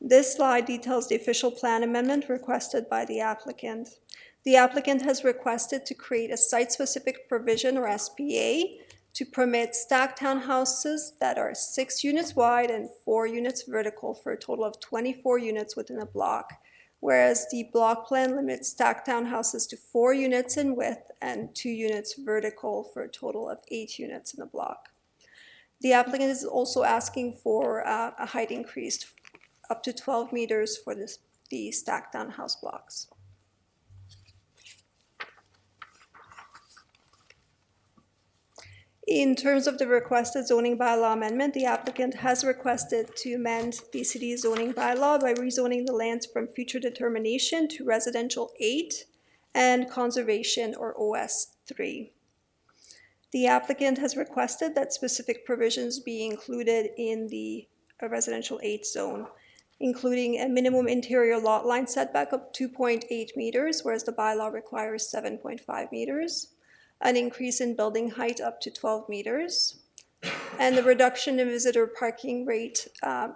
This slide details the official plan amendment requested by the applicant. The applicant has requested to create a site-specific provision, or SPA, to permit stacked townhouses that are 6 units wide and 4 units vertical for a total of 24 units within a block, whereas the block plan limits stacked townhouses to 4 units in width and 2 units vertical for a total of 8 units in a block. The applicant is also asking for a height increase up to 12 meters for the stacked townhouse blocks. In terms of the requested zoning bylaw amendment, the applicant has requested to amend the city's zoning bylaw by rezoning the lands from future determination to residential 8 and conservation, or OS 3. The applicant has requested that specific provisions be included in the residential 8 zone, including a minimum interior lot line setback of 2.8 meters, whereas the bylaw requires 7.5 meters, an increase in building height up to 12 meters, and the reduction in visitor parking rate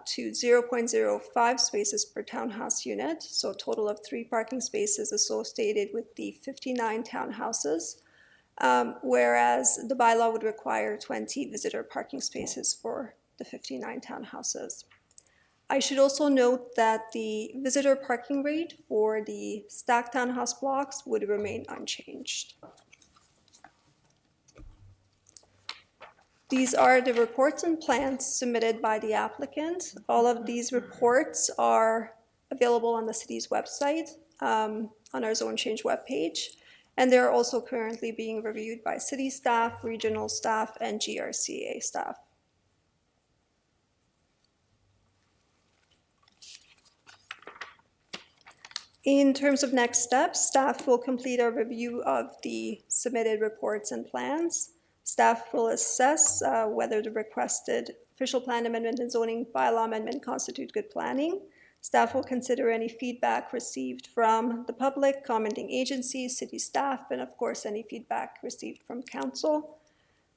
to 0.05 spaces per townhouse unit, so a total of 3 parking spaces associated with the 59 townhouses, whereas the bylaw would require 20 visitor parking spaces for the 59 townhouses. I should also note that the visitor parking rate for the stacked townhouse blocks would remain unchanged. These are the reports and plans submitted by the applicant. All of these reports are available on the city's website, on our zone change webpage. And they're also currently being reviewed by city staff, regional staff, and GRCA staff. In terms of next steps, staff will complete a review of the submitted reports and plans. Staff will assess whether the requested official plan amendment and zoning bylaw amendment constitute good planning. Staff will consider any feedback received from the public, commenting agencies, city staff, and of course any feedback received from council.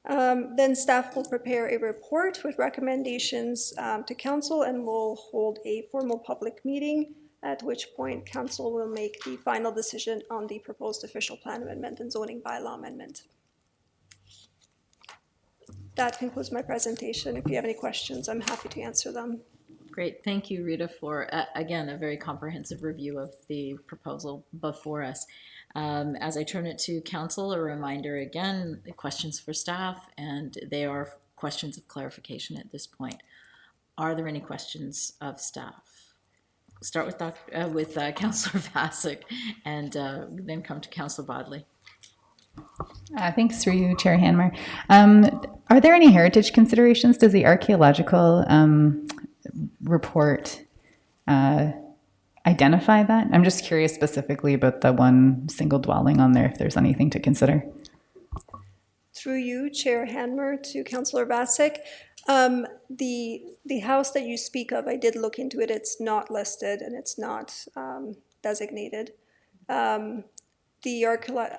Then staff will prepare a report with recommendations to council and will hold a formal public meeting, at which point council will make the final decision on the proposed official plan amendment and zoning bylaw amendment. That concludes my presentation. If you have any questions, I'm happy to answer them. Great, thank you, Rita, for, again, a very comprehensive review of the proposal before us. As I turn it to council, a reminder again, the questions for staff, and they are questions of clarification at this point. Are there any questions of staff? Start with Councillor Vasek, and then come to Councillor Bodley. Thanks through you, Chair Hanmer. Are there any heritage considerations? Does the archaeological report identify that? I'm just curious specifically about the one single dwelling on there, if there's anything to consider. Through you, Chair Hanmer, to Councillor Vasek. The house that you speak of, I did look into it. It's not listed and it's not designated. I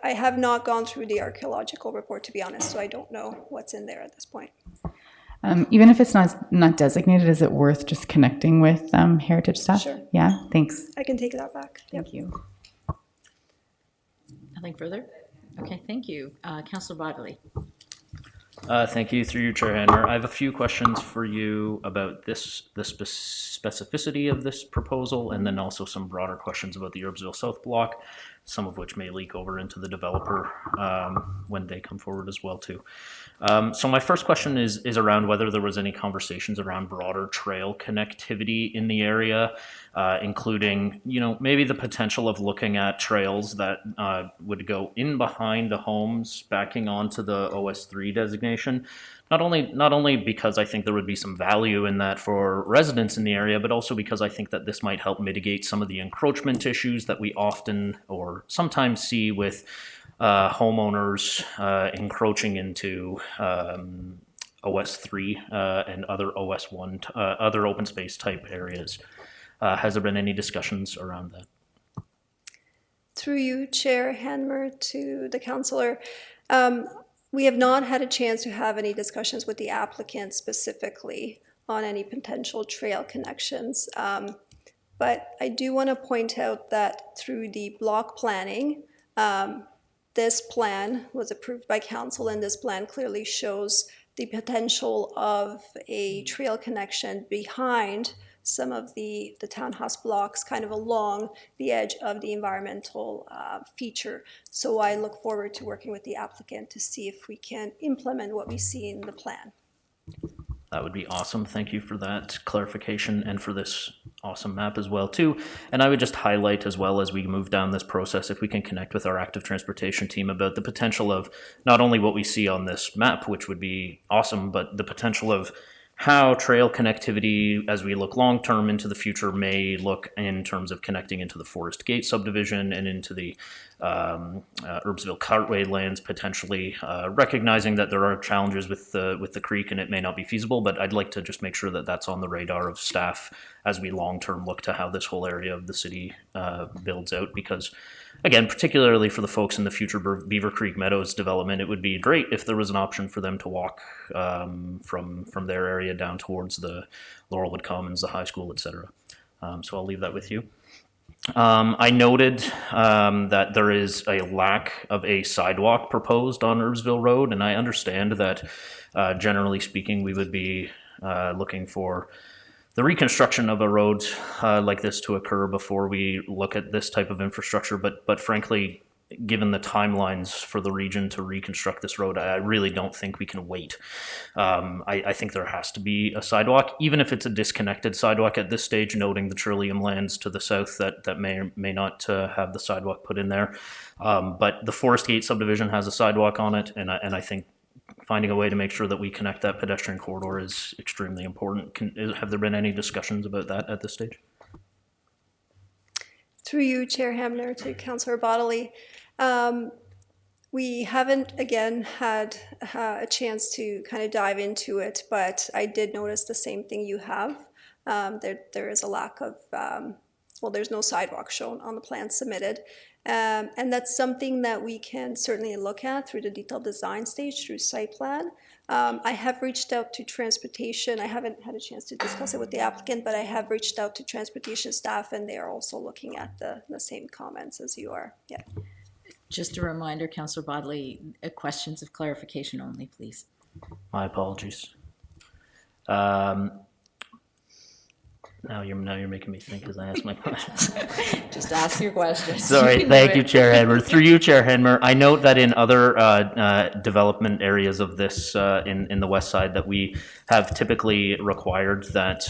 have not gone through the archaeological report, to be honest, so I don't know what's in there at this point. Even if it's not designated, is it worth just connecting with heritage staff? Sure. Yeah, thanks. I can take that back. Thank you. Nothing further? Okay, thank you. Councillor Bodley. Thank you, through you, Chair Hanmer. I have a few questions for you about the specificity of this proposal, and then also some broader questions about the Herbsville South Block, some of which may leak over into the developer when they come forward as well too. So my first question is around whether there was any conversations around broader trail connectivity in the area, including, maybe the potential of looking at trails that would go in behind the homes, backing onto the OS3 designation. Not only because I think there would be some value in that for residents in the area, but also because I think that this might help mitigate some of the encroachment issues that we often or sometimes see with homeowners encroaching into OS3 and other OS1, other open space type areas. Has there been any discussions around that? Through you, Chair Hanmer, to the councillor. We have not had a chance to have any discussions with the applicant specifically on any potential trail connections. But I do want to point out that through the block planning, this plan was approved by council, and this plan clearly shows the potential of a trail connection behind some of the townhouse blocks kind of along the edge of the environmental feature. So I look forward to working with the applicant to see if we can implement what we see in the plan. That would be awesome. Thank you for that clarification and for this awesome map as well too. And I would just highlight as well as we move down this process, if we can connect with our active transportation team about the potential of not only what we see on this map, which would be awesome, but the potential of how trail connectivity, as we look long-term into the future, may look in terms of connecting into the Forest Gate subdivision and into the Herbsville Cartway lands, potentially recognizing that there are challenges with the creek and it may not be feasible, but I'd like to just make sure that that's on the radar of staff as we long-term look to how this whole area of the city builds out, because again, particularly for the folks in the future Beaver Creek Meadows development, it would be great if there was an option for them to walk from their area down towards the Laurelwood Commons, the high school, etc. So I'll leave that with you. I noted that there is a lack of a sidewalk proposed on Herbsville Road, and I understand that generally speaking, we would be looking for the reconstruction of a road like this to occur before we look at this type of infrastructure. But frankly, given the timelines for the region to reconstruct this road, I really don't think we can wait. I think there has to be a sidewalk, even if it's a disconnected sidewalk at this stage, noting the Trillium lands to the south that may or may not have the sidewalk put in there. But the Forest Gate subdivision has a sidewalk on it, and I think finding a way to make sure that we connect that pedestrian corridor is extremely important. Have there been any discussions about that at this stage? Through you, Chair Hamner, to Councillor Bodley. We haven't, again, had a chance to kind of dive into it, but I did notice the same thing you have. There is a lack of, well, there's no sidewalk shown on the plan submitted. And that's something that we can certainly look at through the detailed design stage, through site plan. I have reached out to transportation. I haven't had a chance to discuss it with the applicant, but I have reached out to transportation staff, and they are also looking at the same comments as you are. Yeah. Just a reminder, Councillor Bodley, questions of clarification only, please. My apologies. Now you're making me think as I ask my questions. Just ask your questions. Sorry, thank you, Chair Hedmer. Through you, Chair Hedmer, I note that in other development areas of this in the west side that we have typically required that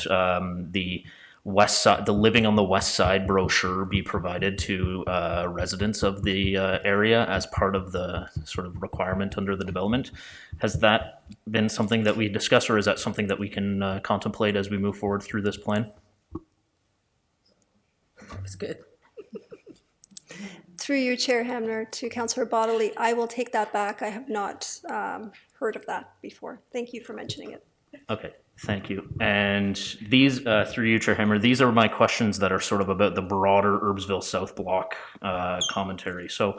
the west side, the living on the west side brochure be provided to residents of the area as part of the sort of requirement under the development. Has that been something that we discuss, or is that something that we can contemplate as we move forward through this plan? That's good. Through you, Chair Hamner, to Councillor Bodley, I will take that back. I have not heard of that before. Thank you for mentioning it. Okay, thank you. And these, through you, Chair Hammer, these are my questions that are sort of about the broader Herbsville South Block commentary. So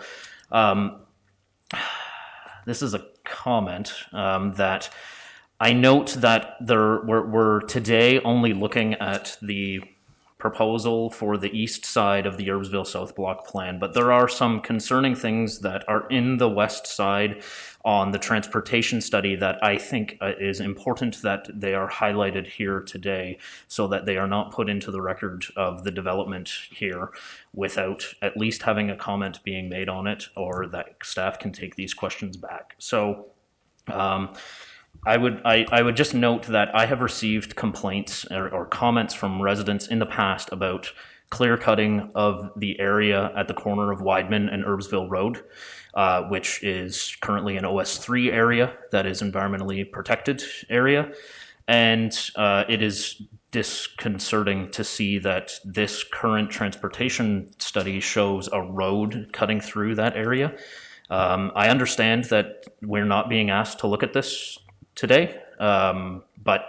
this is a comment that I note that we're today only looking at the proposal for the east side of the Herbsville South Block plan, but there are some concerning things that are in the west side on the transportation study that I think is important that they are highlighted here today so that they are not put into the record of the development here without at least having a comment being made on it, or that staff can take these questions back. So I would just note that I have received complaints or comments from residents in the past about clear cutting of the area at the corner of Wideman and Herbsville Road, which is currently an OS3 area that is environmentally protected area. And it is disconcerting to see that this current transportation study shows a road cutting through that area. I understand that we're not being asked to look at this today, but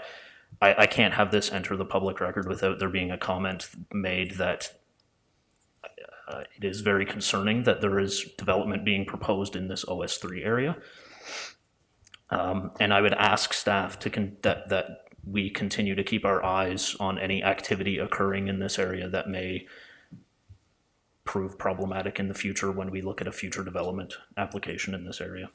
I can't have this enter the public record without there being a comment made that it is very concerning that there is development being proposed in this OS3 area. And I would ask staff that we continue to keep our eyes on any activity occurring in this area that may prove problematic in the future when we look at a future development application in this area.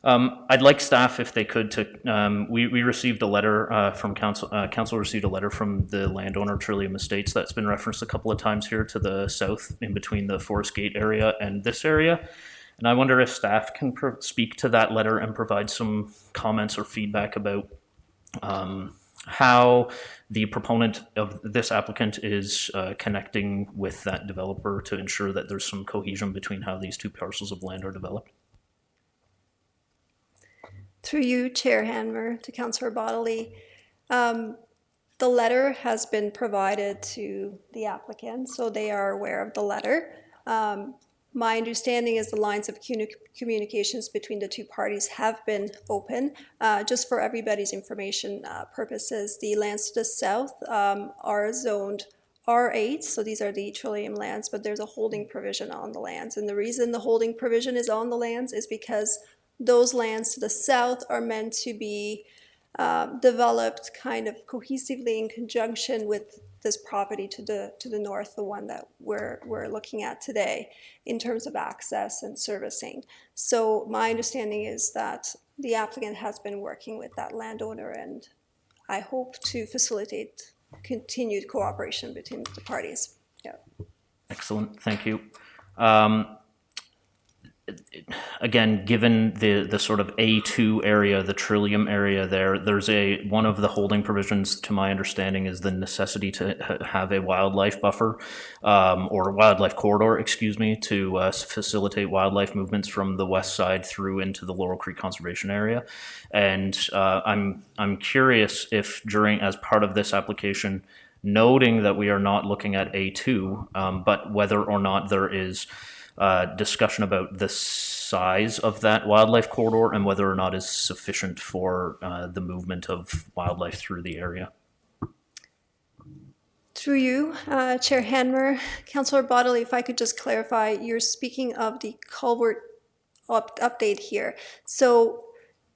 I'd like staff, if they could, to we received a letter from council. Council received a letter from the landowner Trillium Estates that's been referenced a couple of times here to the south, in between the Forest Gate area and this area. And I wonder if staff can speak to that letter and provide some comments or feedback about how the proponent of this applicant is connecting with that developer to ensure that there's some cohesion between how these two parcels of land are developed. Through you, Chair Hanmer, to Councillor Bodley. The letter has been provided to the applicant, so they are aware of the letter. My understanding is the lines of communications between the two parties have been open. Just for everybody's information purposes, the lands to the south are zoned R8, so these are the Trillium lands, but there's a holding provision on the lands. And the reason the holding provision is on the lands is because those lands to the south are meant to be developed kind of cohesively in conjunction with this property to the north, the one that we're looking at today, in terms of access and servicing. So my understanding is that the applicant has been working with that landowner, and I hope to facilitate continued cooperation between the parties. Yeah. Excellent, thank you. again, given the sort of A2 area, the Trillium area there's one of the holding provisions, to my understanding, is the necessity to have a wildlife buffer, or wildlife corridor, excuse me, to facilitate wildlife movements from the west side through into the Laurel Creek Conservation Area. And I'm curious if as part of this application, noting that we are not looking at A2, but whether or not there is discussion about the size of that wildlife corridor and whether or not is sufficient for the movement of wildlife through the area. Through you, Chair Hanmer, Councillor Bodley, if I could just clarify, you're speaking of the culvert update here. So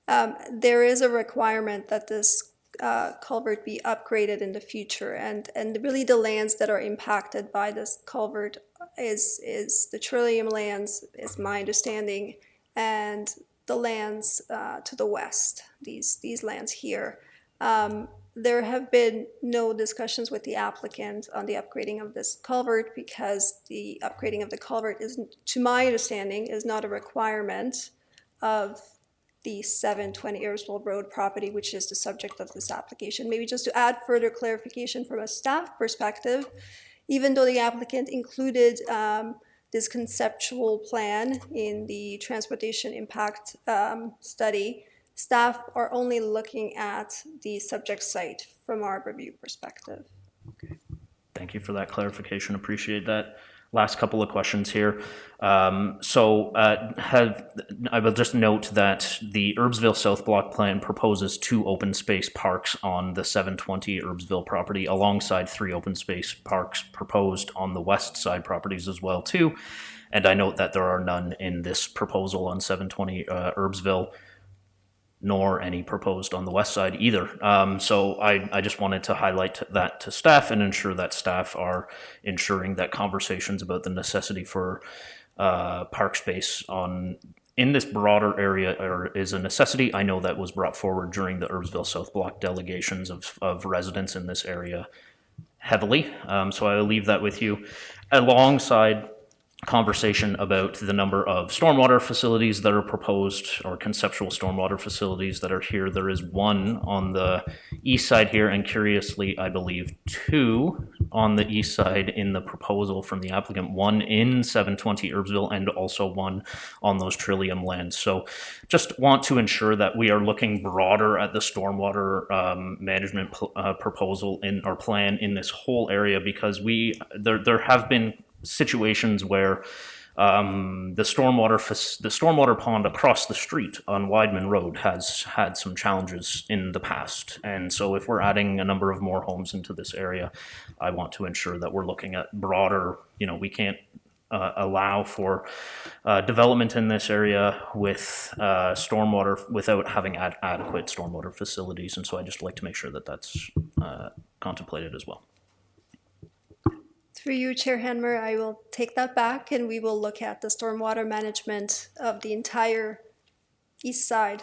there is a requirement that this culvert be upgraded in the future, and really the lands that are impacted by this culvert is the Trillium lands, is my understanding, and the lands to the west, these lands here. There have been no discussions with the applicant on the upgrading of this culvert, because the upgrading of the culvert is, to my understanding, is not a requirement of the 720 Herbsville Road property, which is the subject of this application. Maybe just to add further clarification from a staff perspective, even though the applicant included this conceptual plan in the transportation impact study, staff are only looking at the subject site from our review perspective. Thank you for that clarification. Appreciate that. Last couple of questions here. I will just note that the Herbsville South Block Plan proposes 2 open space parks on the 720 Herbsville property, alongside 3 open space parks proposed on the west side properties as well too. And I note that there are none in this proposal on 720 Herbsville, nor any proposed on the west side either. So I just wanted to highlight that to staff and ensure that staff are ensuring that conversations about the necessity for park space in this broader area is a necessity. I know that was brought forward during the Herbsville South Block delegations of residents in this area heavily. So I will leave that with you, alongside conversation about the number of stormwater facilities that are proposed, or conceptual stormwater facilities that are here. There is 1 on the east side here, and curiously, I believe 2 on the east side in the proposal from the applicant, 1 in 720 Herbsville, and also 1 on those Trillium lands. So just want to ensure that we are looking broader at the stormwater management proposal in our plan in this whole area, because there have been situations where the stormwater pond across the street on Wideman Road has had some challenges in the past. And so if we're adding a number of more homes into this area, I want to ensure that we're looking at broader, we can't allow for development in this area with stormwater without having adequate stormwater facilities. And so I just like to make sure that that's contemplated as well. Through you, Chair Hanmer, I will take that back, and we will look at the stormwater management of the entire east side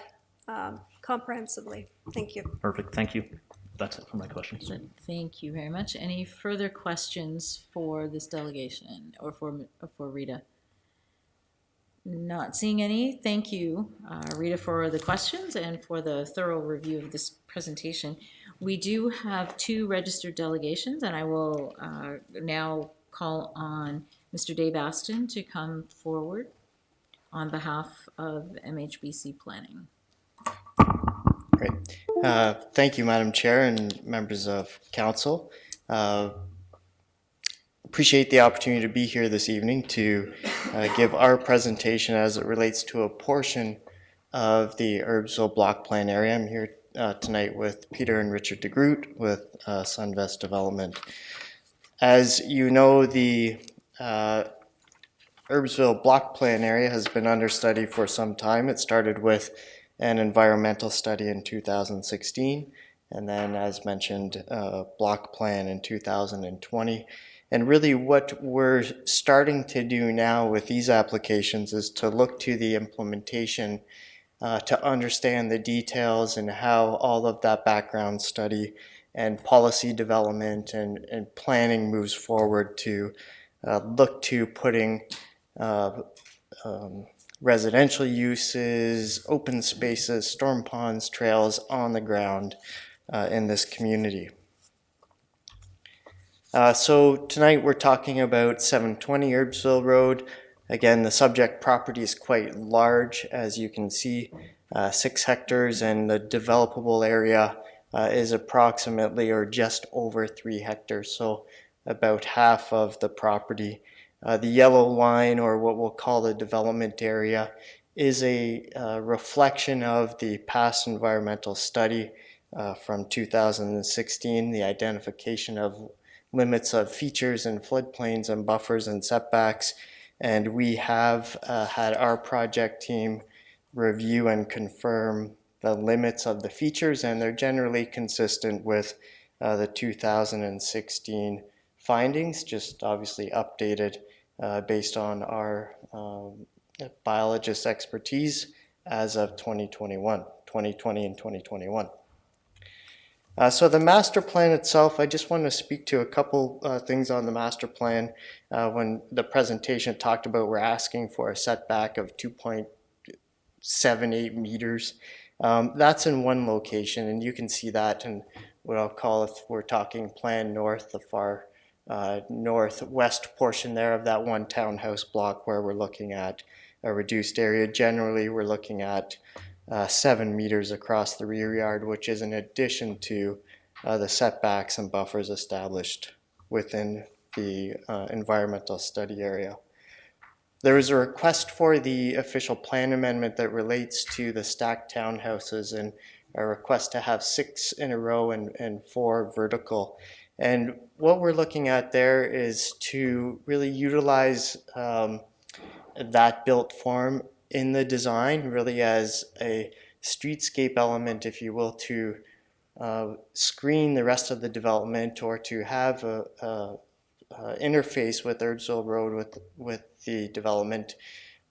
comprehensively. Thank you. Perfect. Thank you. That's it for my questions. Thank you very much. Any further questions for this delegation or for Rita? Not seeing any. Thank you, Rita, for the questions and for the thorough review of this presentation. We do have 2 registered delegations, and I will now call on Mr. Dave Aston to come forward on behalf of MHBC Planning. Great. Thank you, Madam Chair and members of Council. Appreciate the opportunity to be here this evening to give our presentation as it relates to a portion of the Herbsville Block Plan area. I'm here tonight with Peter and Richard DeGroot with Sunvest Development. As you know, the Herbsville Block Plan area has been under study for some time. It started with an environmental study in 2016, and then, as mentioned, a block plan in 2020. And really what we're starting to do now with these applications is to look to the implementation to understand the details and how all of that background study and policy development and planning moves forward to look to putting residential uses, open spaces, storm ponds, trails on the ground in this community. So tonight we're talking about 720 Herbsville Road. Again, the subject property is quite large, as you can see, 6 hectares, and the developable area is approximately or just over 3 hectares, so about half of the property. The yellow line, or what we'll call the development area, is a reflection of the past environmental study from 2016, the identification of limits of features and floodplains and buffers and setbacks. And we have had our project team review and confirm the limits of the features, and they're generally consistent with the 2016 findings, just obviously updated based on our biologist expertise as of 2020 and 2021. So the master plan itself, I just want to speak to a couple things on the master plan. When the presentation talked about we're asking for a setback of 2.78 meters. That's in one location, and you can see that in what I'll call, if we're talking plan north, the far northwest portion there of that one townhouse block where we're looking at a reduced area. Generally, we're looking at 7 meters across the rear yard, which is in addition to the setbacks and buffers established within the environmental study area. There is a request for the official plan amendment that relates to the stacked townhouses, and a request to have 6 in a row and 4 vertical. And what we're looking at there is to really utilize that built form in the design, really as a streetscape element, if you will, to screen the rest of the development, or to have a interface with Herbsville Road with the development,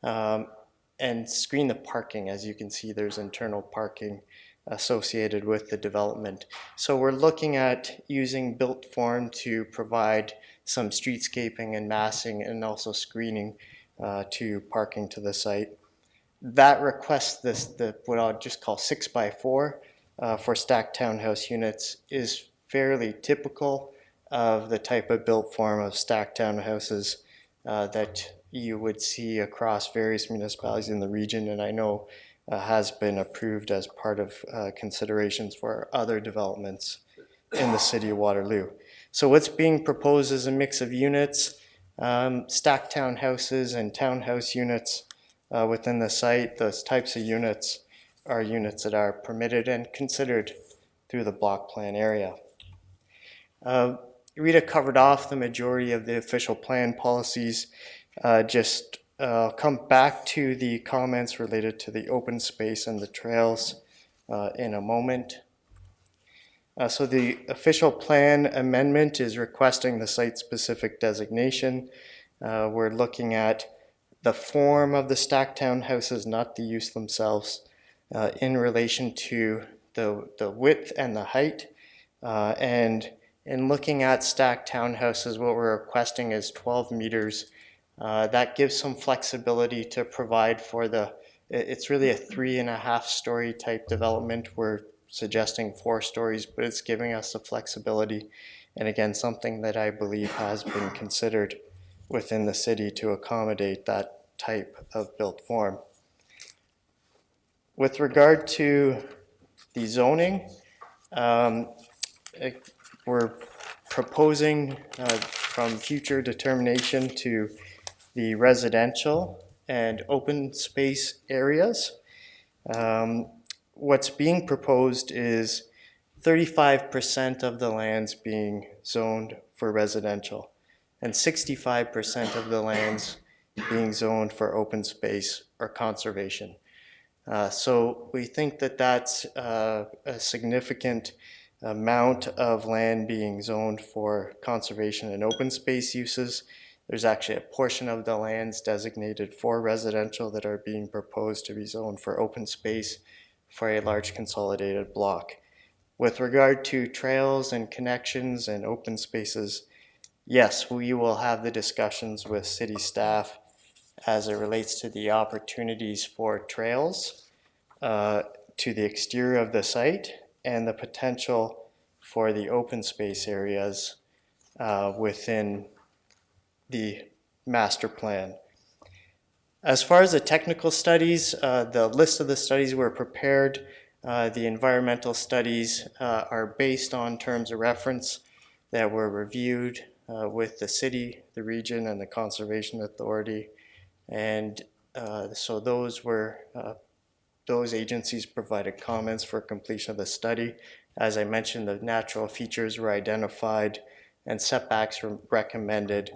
and screen the parking. As you can see, there's internal parking associated with the development. So we're looking at using built form to provide some streetscaping and massing, and also screening to parking to the site. That request, what I'll just call 6x4 for stacked townhouse units, is fairly typical of the type of built form of stacked townhouses that you would see across various municipalities in the region, and I know has been approved as part of considerations for other developments in the city of Waterloo. So what's being proposed is a mix of units, stacked townhouses and townhouse units within the site. Those types of units are units that are permitted and considered through the block plan area. Rita covered off the majority of the official plan policies. Just come back to the comments related to the open space and the trails in a moment. So the official plan amendment is requesting the site-specific designation. We're looking at the form of the stacked townhouses, not the use themselves, in relation to the width and the height. And in looking at stacked townhouses, what we're requesting is 12 meters. That gives some flexibility to provide for it's really a 3.5 story type development. We're suggesting 4 stories, but it's giving us the flexibility. And again, something that I believe has been considered within the city to accommodate that type of built form. With regard to the zoning, we're proposing from future determination to the residential and open space areas. What's being proposed is 35% of the lands being zoned for residential, and 65% of the lands being zoned for open space or conservation. So we think that that's a significant amount of land being zoned for conservation and open space uses. There's actually a portion of the lands designated for residential that are being proposed to be zoned for open space for a large consolidated block. With regard to trails and connections and open spaces, yes, we will have the discussions with city staff as it relates to the opportunities for trails to the exterior of the site and the potential for the open space areas within the master plan. As far as the technical studies, the list of the studies were prepared. The environmental studies are based on terms of reference that were reviewed with the city, the region, and the Conservation Authority. And so those agencies provided comments for completion of the study. As I mentioned, the natural features were identified and setbacks were recommended,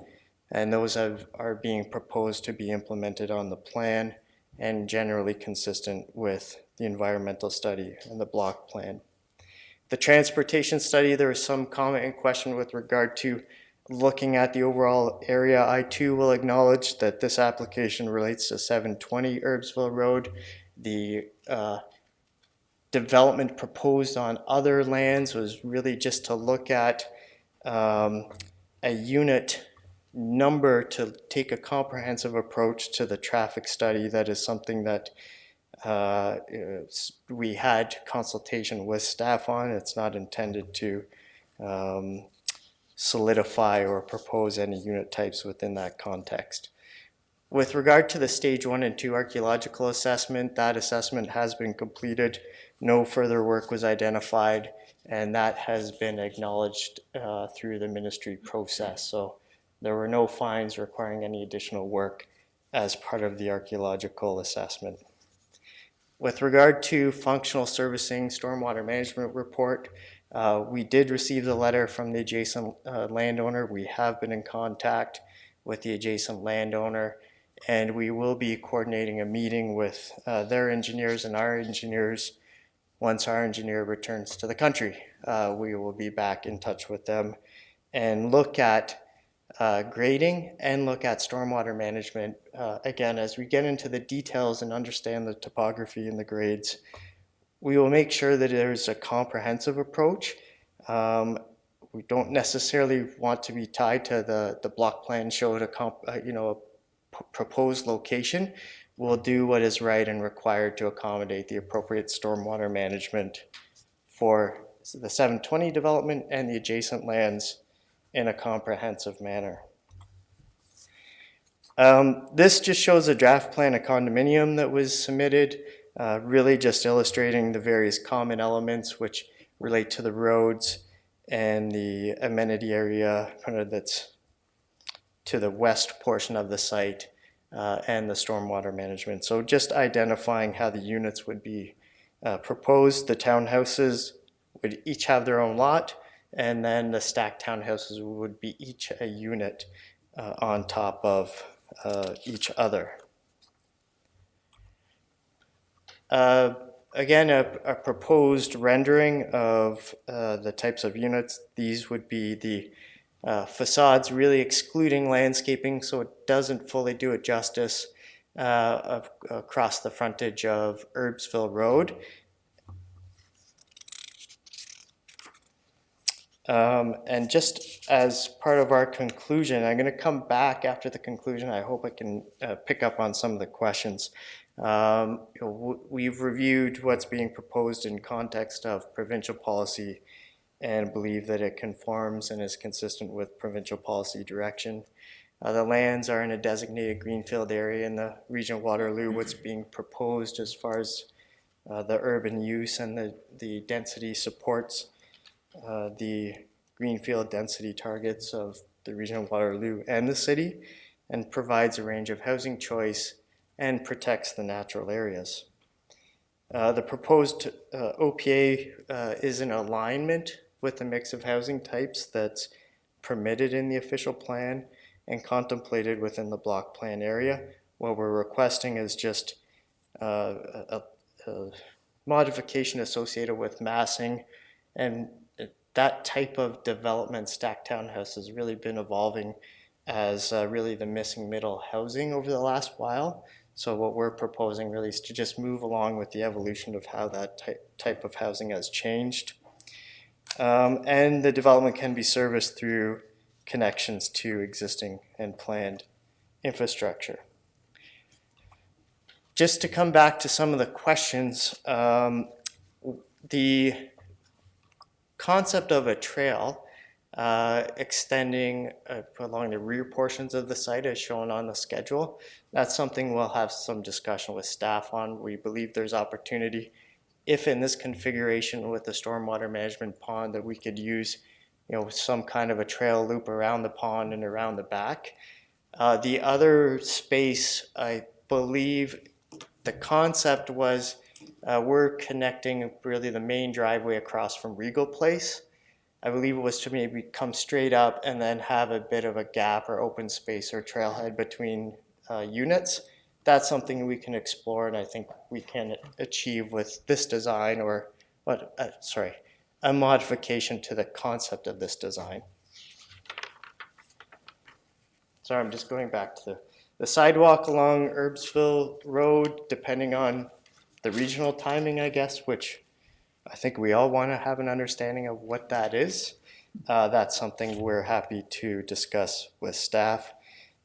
and those are being proposed to be implemented on the plan and generally consistent with the environmental study and the block plan. The transportation study, there was some comment and question with regard to looking at the overall area. I too will acknowledge that this application relates to 720 Herbsville Road. The development proposed on other lands was really just to look at a unit number to take a comprehensive approach to the traffic study. That is something that we had consultation with staff on. It's not intended to solidify or propose any unit types within that context. With regard to the stage 1 and 2 archaeological assessment, that assessment has been completed. No further work was identified, and that has been acknowledged through the ministry process. So there were no findings requiring any additional work as part of the archaeological assessment. With regard to functional servicing stormwater management report, we did receive the letter from the adjacent landowner. We have been in contact with the adjacent landowner, and we will be coordinating a meeting with their engineers and our engineers. Once our engineer returns to the country, we will be back in touch with them and look at grading and look at stormwater management. Again, as we get into the details and understand the topography and the grades, we will make sure that there's a comprehensive approach. We don't necessarily want to be tied to the block plan showed a proposed location. We'll do what is right and required to accommodate the appropriate stormwater management for the 720 development and the adjacent lands in a comprehensive manner. This just shows a draft plan of condominium that was submitted, really just illustrating the various common elements which relate to the roads and the amenity area kind of that's to the west portion of the site, and the stormwater management. So just identifying how the units would be proposed. The townhouses would each have their own lot, and then the stacked townhouses would be each a unit on top of each other. Again, a proposed rendering of the types of units. These would be the facades, really excluding landscaping, so it doesn't fully do it justice across the frontage of Herbsville Road. And just as part of our conclusion, I'm going to come back after the conclusion. I hope I can pick up on some of the questions. We've reviewed what's being proposed in context of provincial policy and believe that it conforms and is consistent with provincial policy direction. The lands are in a designated greenfield area in the region of Waterloo. What's being proposed as far as the urban use and the density supports the greenfield density targets of the region of Waterloo and the city, and provides a range of housing choice and protects the natural areas. The proposed OPA is in alignment with the mix of housing types that's permitted in the official plan and contemplated within the block plan area. What we're requesting is just a modification associated with massing, and that type of development, stacked townhouse, has really been evolving as really the missing middle housing over the last while. So what we're proposing really is to just move along with the evolution of how that type of housing has changed. And the development can be serviced through connections to existing and planned infrastructure. just to come back to some of the questions, the concept of a trail extending along the rear portions of the site as shown on the schedule, that's something we'll have some discussion with staff on. We believe there's opportunity, if in this configuration with the stormwater management pond, that we could use some kind of a trail loop around the pond and around the back. The other space, I believe the concept was we're connecting really the main driveway across from Regal Place. I believe it was to maybe come straight up and then have a bit of a gap or open space or trailhead between units. That's something we can explore, and I think we can achieve with this design, or a modification to the concept of this design. Sorry, I'm just going back to the sidewalk along Herbsville Road, depending on the regional timing, I guess, which I think we all want to have an understanding of what that is. That's something we're happy to discuss with staff.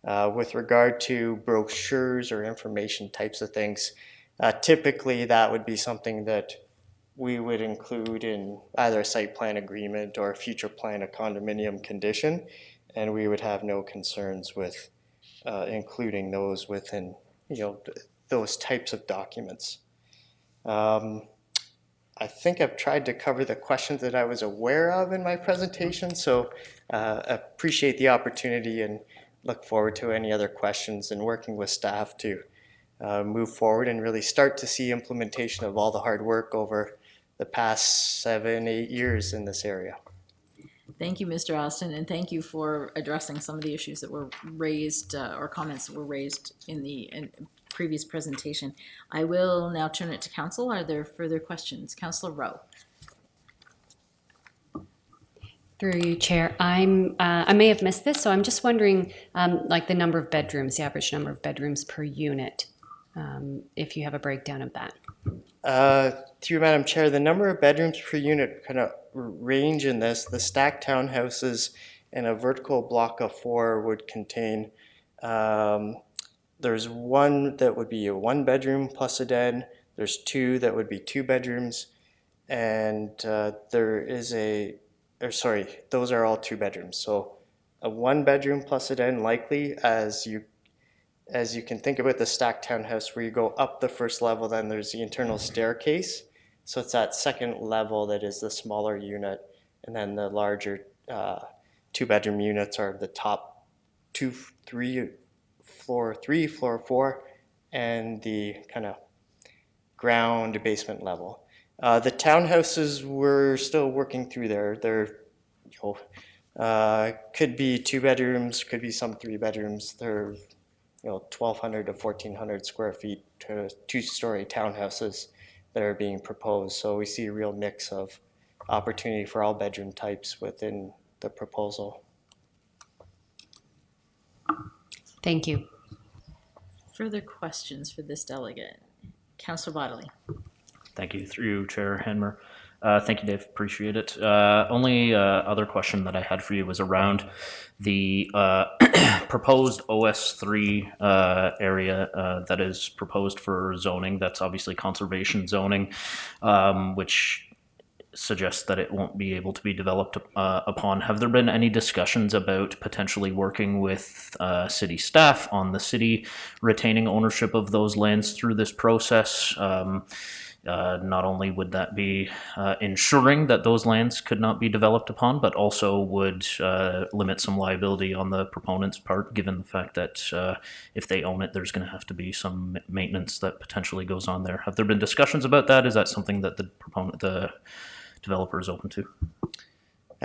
With regard to brochures or information types of things, typically that would be something that we would include in either a site plan agreement or a future plan, a condominium condition, and we would have no concerns with including those within those types of documents. I think I've tried to cover the questions that I was aware of in my presentation, so appreciate the opportunity and look forward to any other questions and working with staff to move forward and really start to see implementation of all the hard work over the past 7-8 years in this area. Thank you, Mr. Austin, and thank you for addressing some of the issues that were raised or comments that were raised in the previous presentation. I will now turn it to council. Are there further questions? Councillor Rowe. Through you, Chair. I may have missed this, so I'm just wondering, like the number of bedrooms, the average number of bedrooms per unit, if you have a breakdown of that. Through Madam Chair, the number of bedrooms per unit kind of range in this. The stacked townhouses in a vertical block of 4 would contain, there's one that would be a 1-bedroom plus a den, there's 2 that would be 2 bedrooms, and there is those are all 2 bedrooms. So a 1-bedroom plus a den, likely, as you can think about the stacked townhouse where you go up the first level, then there's the internal staircase. So it's that second level that is the smaller unit, and then the larger 2-bedroom units are the top 2, 3, floor 3, floor 4, and the kind of ground basement level. The townhouses, we're still working through there. They're could be 2 bedrooms, could be some 3 bedrooms. They're 1,200 to 1,400 square feet to 2-story townhouses that are being proposed. So we see a real mix of opportunity for all bedroom types within the proposal. Thank you. Further questions for this delegate? Councillor Bodley. Thank you. Through you, Chair Hanmer. Thank you, Dave. Appreciate it. Only other question that I had for you was around the proposed OS3 area that is proposed for zoning. That's obviously conservation zoning, which suggests that it won't be able to be developed upon. Have there been any discussions about potentially working with city staff on the city retaining ownership of those lands through this process? Not only would that be ensuring that those lands could not be developed upon, but also would limit some liability on the proponent's part, given the fact that if they own it, there's going to have to be some maintenance that potentially goes on there. Have there been discussions about that? Is that something that the developer is open to?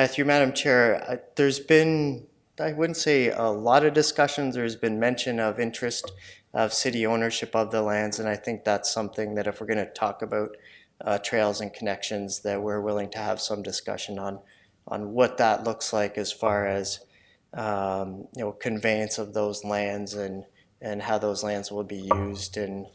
Through Madam Chair, there's been, I wouldn't say a lot of discussions. There's been mention of interest of city ownership of the lands, and I think that's something that if we're going to talk about trails and connections, that we're willing to have some discussion on what that looks like as far as conveyance of those lands and how those lands will be used, and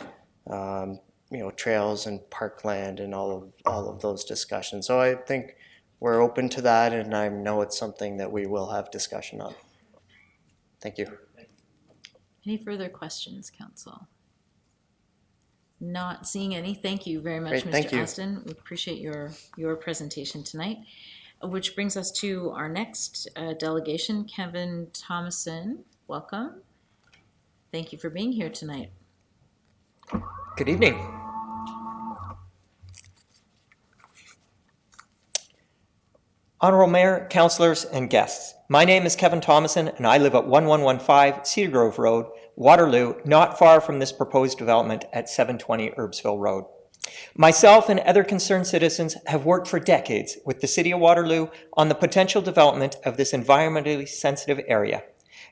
trails and parkland and all of those discussions. So I think we're open to that, and I know it's something that we will have discussion on. Thank you. Any further questions, Council? Not seeing any. Thank you very much, Great, thank Mr. you. Austin. We appreciate your presentation tonight. Which brings us to our next delegation, Kevin Thomason. Welcome. Thank you for being here tonight. Good evening. Honorable Mayor, councillors, and guests. My name is Kevin Thomason, and I live at 1115 Cedar Grove Road, Waterloo, not far from this proposed development at 720 Herbsville Road. Myself and other concerned citizens have worked for decades with the City of Waterloo on the potential development of this environmentally sensitive area,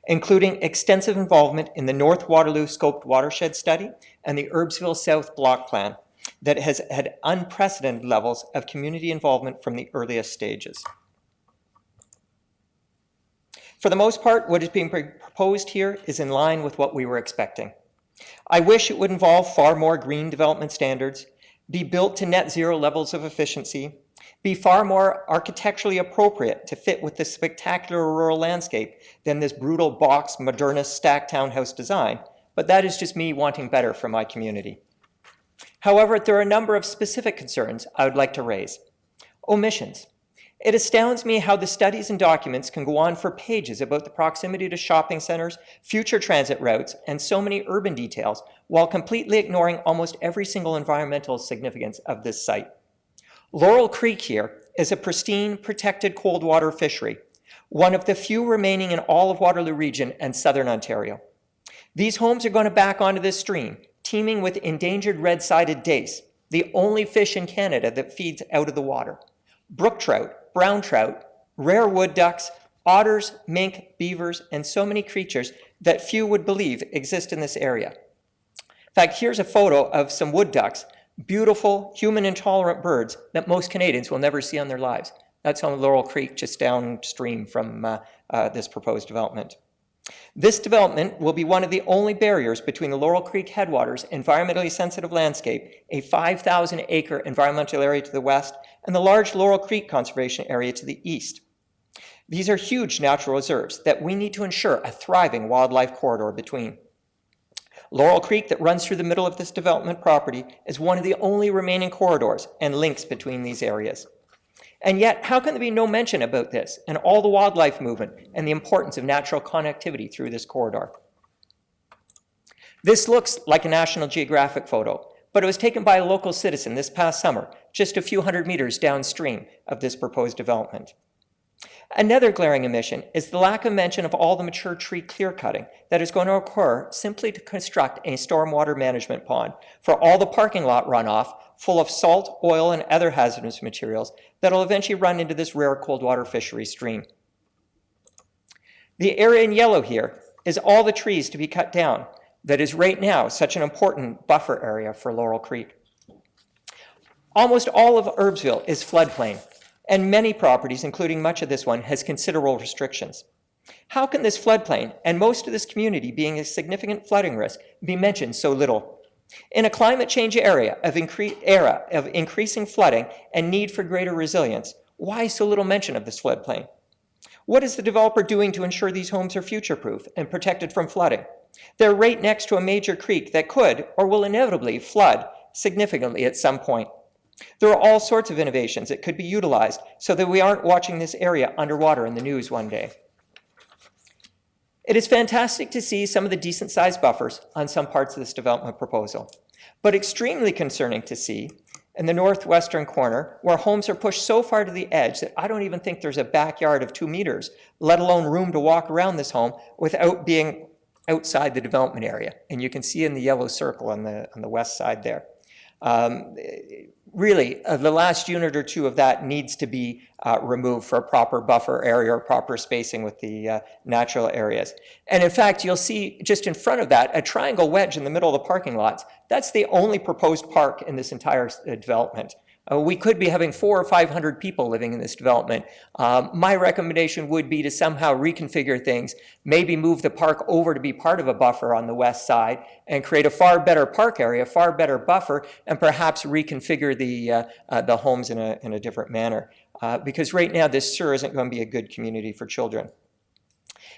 including extensive involvement in the North Waterloo Scoped Watershed Study and the Herbsville South Block Plan that has had unprecedented levels of community involvement from the earliest stages. For the most part, what is being proposed here is in line with what we were expecting. I wish it would involve far more green development standards, be built to net zero levels of efficiency, be far more architecturally appropriate to fit with the spectacular rural landscape than this brutal box modernist stacked townhouse design, but that is just me wanting better for my community. However, there are a number of specific concerns I would like to raise. Omissions. It astounds me how the studies and documents can go on for pages about the proximity to shopping centers, future transit routes, and so many urban details, while completely ignoring almost every single environmental significance of this site. Laurel Creek here is a pristine, protected cold water fishery, one of the few remaining in all of Waterloo Region and southern Ontario. These homes are going to back onto this stream, teeming with endangered red-sided dace, the only fish in Canada that feeds out of the water. Brook trout, brown trout, rare wood ducks, otters, mink, beavers, and so many creatures that few would believe exist in this area. In fact, here's a photo of some wood ducks, beautiful, human-intolerant birds that most Canadians will never see on their lives. That's on Laurel Creek, just downstream from this proposed development. This development will be one of the only barriers between the Laurel Creek headwaters environmentally sensitive landscape, a 5,000-acre environmental area to the west, and the large Laurel Creek Conservation Area to the east. These are huge natural reserves that we need to ensure a thriving wildlife corridor between. Laurel Creek that runs through the middle of this development property is one of the only remaining corridors and links between these areas. And yet, how can there be no mention about this and all the wildlife movement and the importance of natural connectivity through this corridor? This looks like a National Geographic photo, but it was taken by a local citizen this past summer, just a few hundred meters downstream of this proposed development. Another glaring omission is the lack of mention of all the mature tree clear cutting that is going to occur simply to construct a stormwater management pond for all the parking lot runoff full of salt, oil, and other hazardous materials that will eventually run into this rare cold water fishery stream. The area in yellow here is all the trees to be cut down that is right now such an important buffer area for Laurel Creek. Almost all of Herbsville is floodplain, and many properties, including much of this one, has considerable restrictions. How can this floodplain, and most of this community being a significant flooding risk, be mentioned so little? In a climate change era of increasing flooding and need for greater resilience, why so little mention of this floodplain? What is the developer doing to ensure these homes are future-proof and protected from flooding? They're right next to a major creek that could or will inevitably flood significantly at some point. There are all sorts of innovations that could be utilized so that we aren't watching this area underwater in the news one day. It is fantastic to see some of the decent-sized buffers on some parts of this development proposal, but extremely concerning to see in the northwestern corner where homes are pushed so far to the edge that I don't even think there's a backyard of 2 meters, let alone room to walk around this home without being outside the development area. And you can see in the yellow circle on the west side there. Really, the last unit or two of that needs to be removed for a proper buffer area or proper spacing with the natural areas. And in fact, you'll see just in front of that, a triangle wedge in the middle of the parking lots. That's the only proposed park in this entire development. We could be having 400 or 500 people living in this development. My recommendation would be to somehow reconfigure things, maybe move the park over to be part of a buffer on the west side and create a far better park area, far better buffer, and perhaps reconfigure the homes in a different manner. Because right now this sure isn't going to be a good community for children.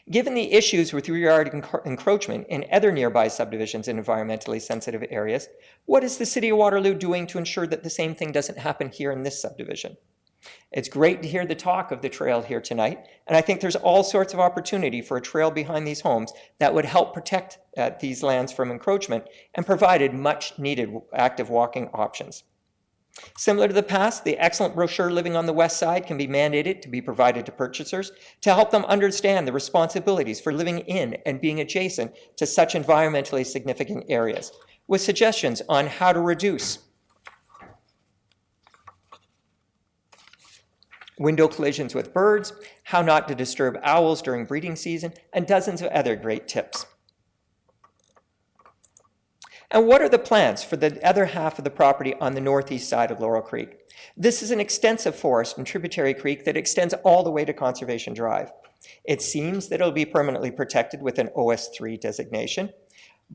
Given the issues with rear yard encroachment in other nearby subdivisions in environmentally sensitive areas, what is the City of Waterloo doing to ensure that the same thing doesn't happen here in this subdivision? It's great to hear the talk of the trail here tonight, and I think there's all sorts of opportunity for a trail behind these homes that would help protect these lands from encroachment and provided much needed active walking options. Similar to the past, the excellent brochure Living on the West Side can be mandated to be provided to purchasers to help them understand the responsibilities for living in and being adjacent to such environmentally significant areas, with suggestions on how to reduce window collisions with birds, how not to disturb owls during breeding season, and dozens of other great tips. And what are the plans for the other half of the property on the northeast side of Laurel Creek? This is an extensive forest and tributary creek that extends all the way to Conservation Drive. It seems that it'll be permanently protected with an OS3 designation.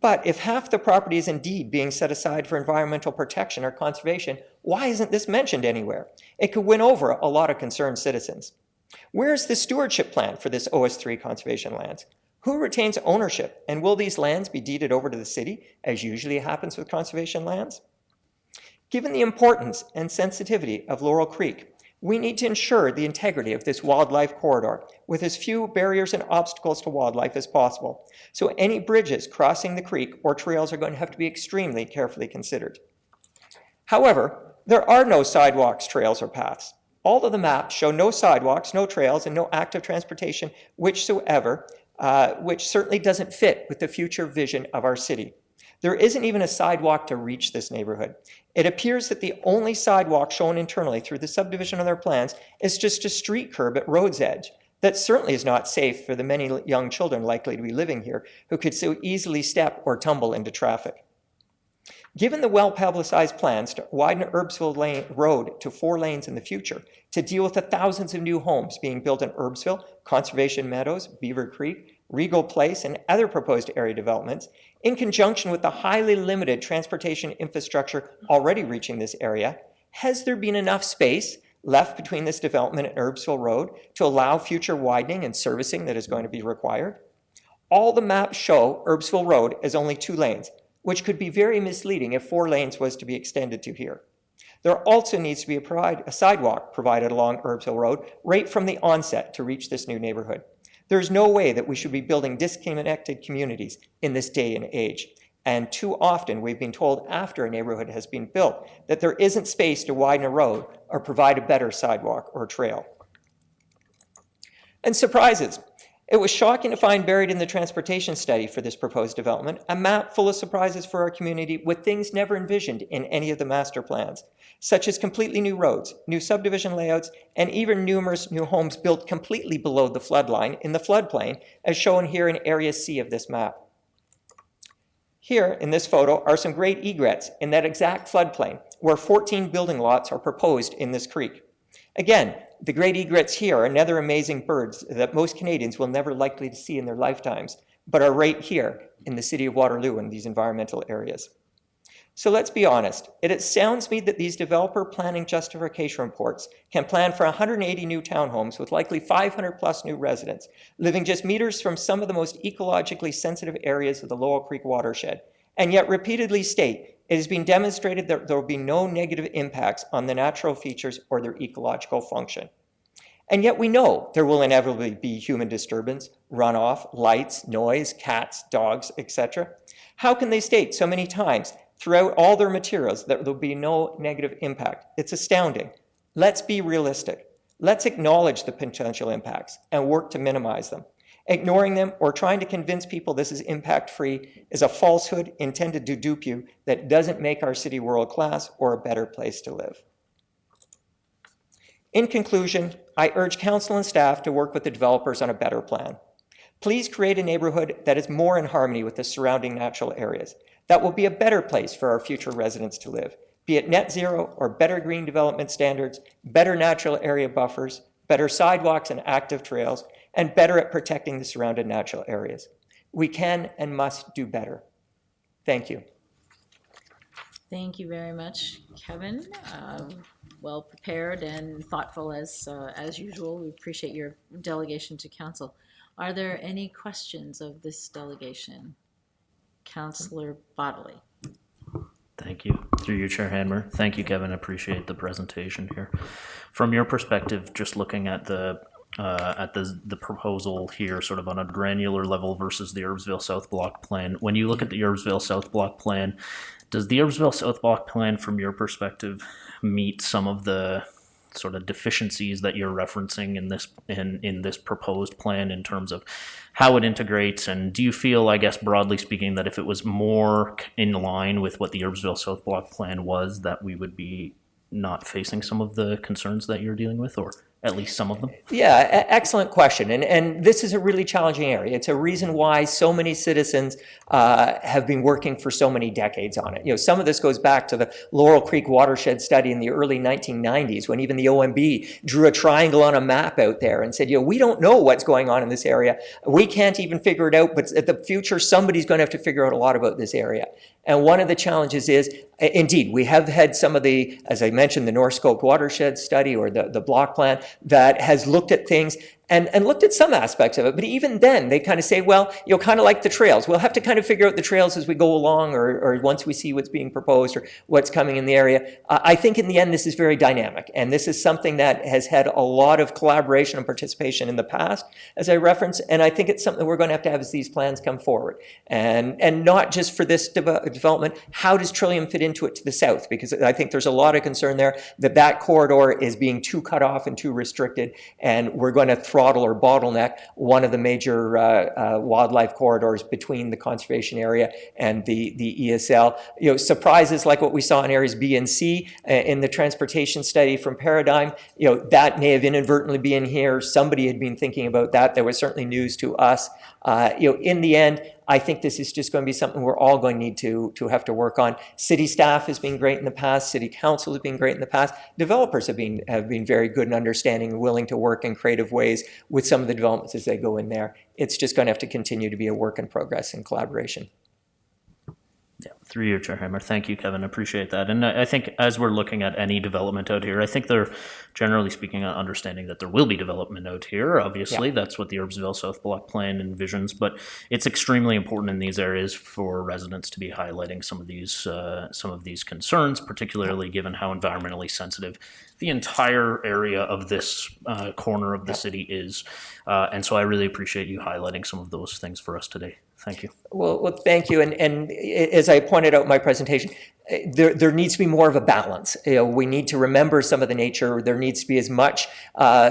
But if half the property is indeed being set aside for environmental protection or conservation, why isn't this mentioned anywhere? It could win over a lot of concerned citizens. Where's the stewardship plan for this OS3 conservation lands? Who retains ownership, and will these lands be deeded over to the city, as usually happens with conservation lands? Given the importance and sensitivity of Laurel Creek, we need to ensure the integrity of this wildlife corridor with as few barriers and obstacles to wildlife as possible. So any bridges crossing the creek or trails are going to have to be extremely carefully considered. However, there are no sidewalks, trails, or paths. All of the maps show no sidewalks, no trails, and no active transportation whatsoever, which certainly doesn't fit with the future vision of our city. There isn't even a sidewalk to reach this neighborhood. It appears that the only sidewalk shown internally through the subdivision on their plans is just a street curb at road's edge. That certainly is not safe for the many young children likely to be living here who could so easily step or tumble into traffic. Given the well-publicized plans to widen Herbsville Road to 4 lanes in the future to deal with the thousands of new homes being built in Herbsville, Conservation Meadows, Beaver Creek, Regal Place, and other proposed area developments, in conjunction with the highly limited transportation infrastructure already reaching this area, has there been enough space left between this development and Herbsville Road to allow future widening and servicing that is going to be required? All the maps show Herbsville Road as only 2 lanes, which could be very misleading if 4 lanes was to be extended to here. There also needs to be a sidewalk provided along Herbsville Road right from the onset to reach this new neighborhood. There's no way that we should be building disconnected communities in this day and age. And too often we've been told after a neighborhood has been built that there isn't space to widen a road or provide a better sidewalk or trail. And surprises. It was shocking to find buried in the transportation study for this proposed development a map full of surprises for our community with things never envisioned in any of the master plans, such as completely new roads, new subdivision layouts, and even numerous new homes built completely below the flood line in the floodplain, as shown here in Area C of this map. Here in this photo are some great egrets in that exact floodplain, where 14 building lots are proposed in this creek. Again, the great egrets here are another amazing birds that most Canadians will never likely to see in their lifetimes, but are right here in the city of Waterloo in these environmental areas. So let's be honest, it astounds me that these developer planning justification reports can plan for 180 new townhomes with likely 500 plus new residents, living just meters from some of the most ecologically sensitive areas of the Laurel Creek watershed, and yet repeatedly state it has been demonstrated that there will be no negative impacts on the natural features or their ecological function. And yet we know there will inevitably be human disturbance, runoff, lights, noise, cats, dogs, etc. How can they state so many times throughout all their materials that there will be no negative impact? It's astounding. Let's be realistic. Let's acknowledge the potential impacts and work to minimize them. Ignoring them or trying to convince people this is impact-free is a falsehood intended to dupe you that doesn't make our city world-class or a better place to live. In conclusion, I urge council and staff to work with the developers on a better plan. Please create a neighborhood that is more in harmony with the surrounding natural areas, that will be a better place for our future residents to live, be it net zero or better green development standards, better natural area buffers, better sidewalks and active trails, and better at protecting the surrounding natural areas. We can and must do better. Thank you. Thank you very much, Kevin. Well prepared and thoughtful as usual. We appreciate your delegation to council. Are there any questions of this delegation? Councillor Bodley. Thank you. Through you, Chair Hanmer. Thank you, Kevin. Appreciate the presentation here. From your perspective, just looking at the proposal here, sort of on a granular level versus the Herbsville South Block Plan. When you look at the Herbsville South Block Plan, does the Herbsville South Block Plan, from your perspective, meet some of the sort of deficiencies that you're referencing in this proposed plan in terms of how it integrates? And do you feel, I guess, broadly speaking, that if it was more in line with what the Herbsville South Block Plan was, that we would be not facing some of the concerns that you're dealing with, or at least some of them? Yeah, excellent question. And this is a really challenging area. It's a reason why so many citizens have been working for so many decades on it. You know, some of this goes back to the Laurel Creek watershed study in the early 1990s, when even the OMB drew a triangle on a map out there and said, you know, we don't know what's going on in this area. We can't even figure it out, but in the future, somebody's going to have to figure out a lot about this area. And one of the challenges is, indeed, we have had some of the, as I mentioned, the North Scope watershed study, or the block plan, that has looked at things and looked at some aspects of it. But even then, they kind of say, well, you know, kind of like the trails. We'll have to kind of figure out the trails as we go along, or once we see what's being proposed or what's coming in the area. I think in the end, this is very dynamic. And this is something that has had a lot of collaboration and participation in the past, as I referenced. And I think it's something we're going to have as these plans come forward. And not just for this development, how does Trillium fit into it to the south? Because I think there's a lot of concern there that that corridor is being too cut off and too restricted, and we're going to throttle or bottleneck one of the major wildlife corridors between the conservation area and the ESL. You know, surprises like what we saw in areas B and C in the transportation study from Paradigm, you know, that may have inadvertently been here. Somebody had been thinking about that. That was certainly news to us. You know, in the end, I think this is just going to be something we're all going to need to have to work on. City staff has been great in the past. City council has been great in the past. Developers have been very good in understanding and willing to work in creative ways with some of the developments as they go in there. It's just going to have to continue to be a work in progress and collaboration. Yeah, through you, Chair Hammer. Thank you, Kevin. Appreciate that. And I think as we're looking at any development out here, I think they're generally speaking understanding that there will be development out here. Obviously, that's what the Herbsville South Block Plan envisions, but it's extremely important in these areas for residents to be highlighting some of these concerns, particularly given how environmentally sensitive the entire area of this corner of the city is. And so I really appreciate you highlighting some of those things for us today. Thank you. Well, thank you. And as I pointed out in my presentation, there needs to be more of a balance. You know, we need to remember some of the nature. There needs to be as much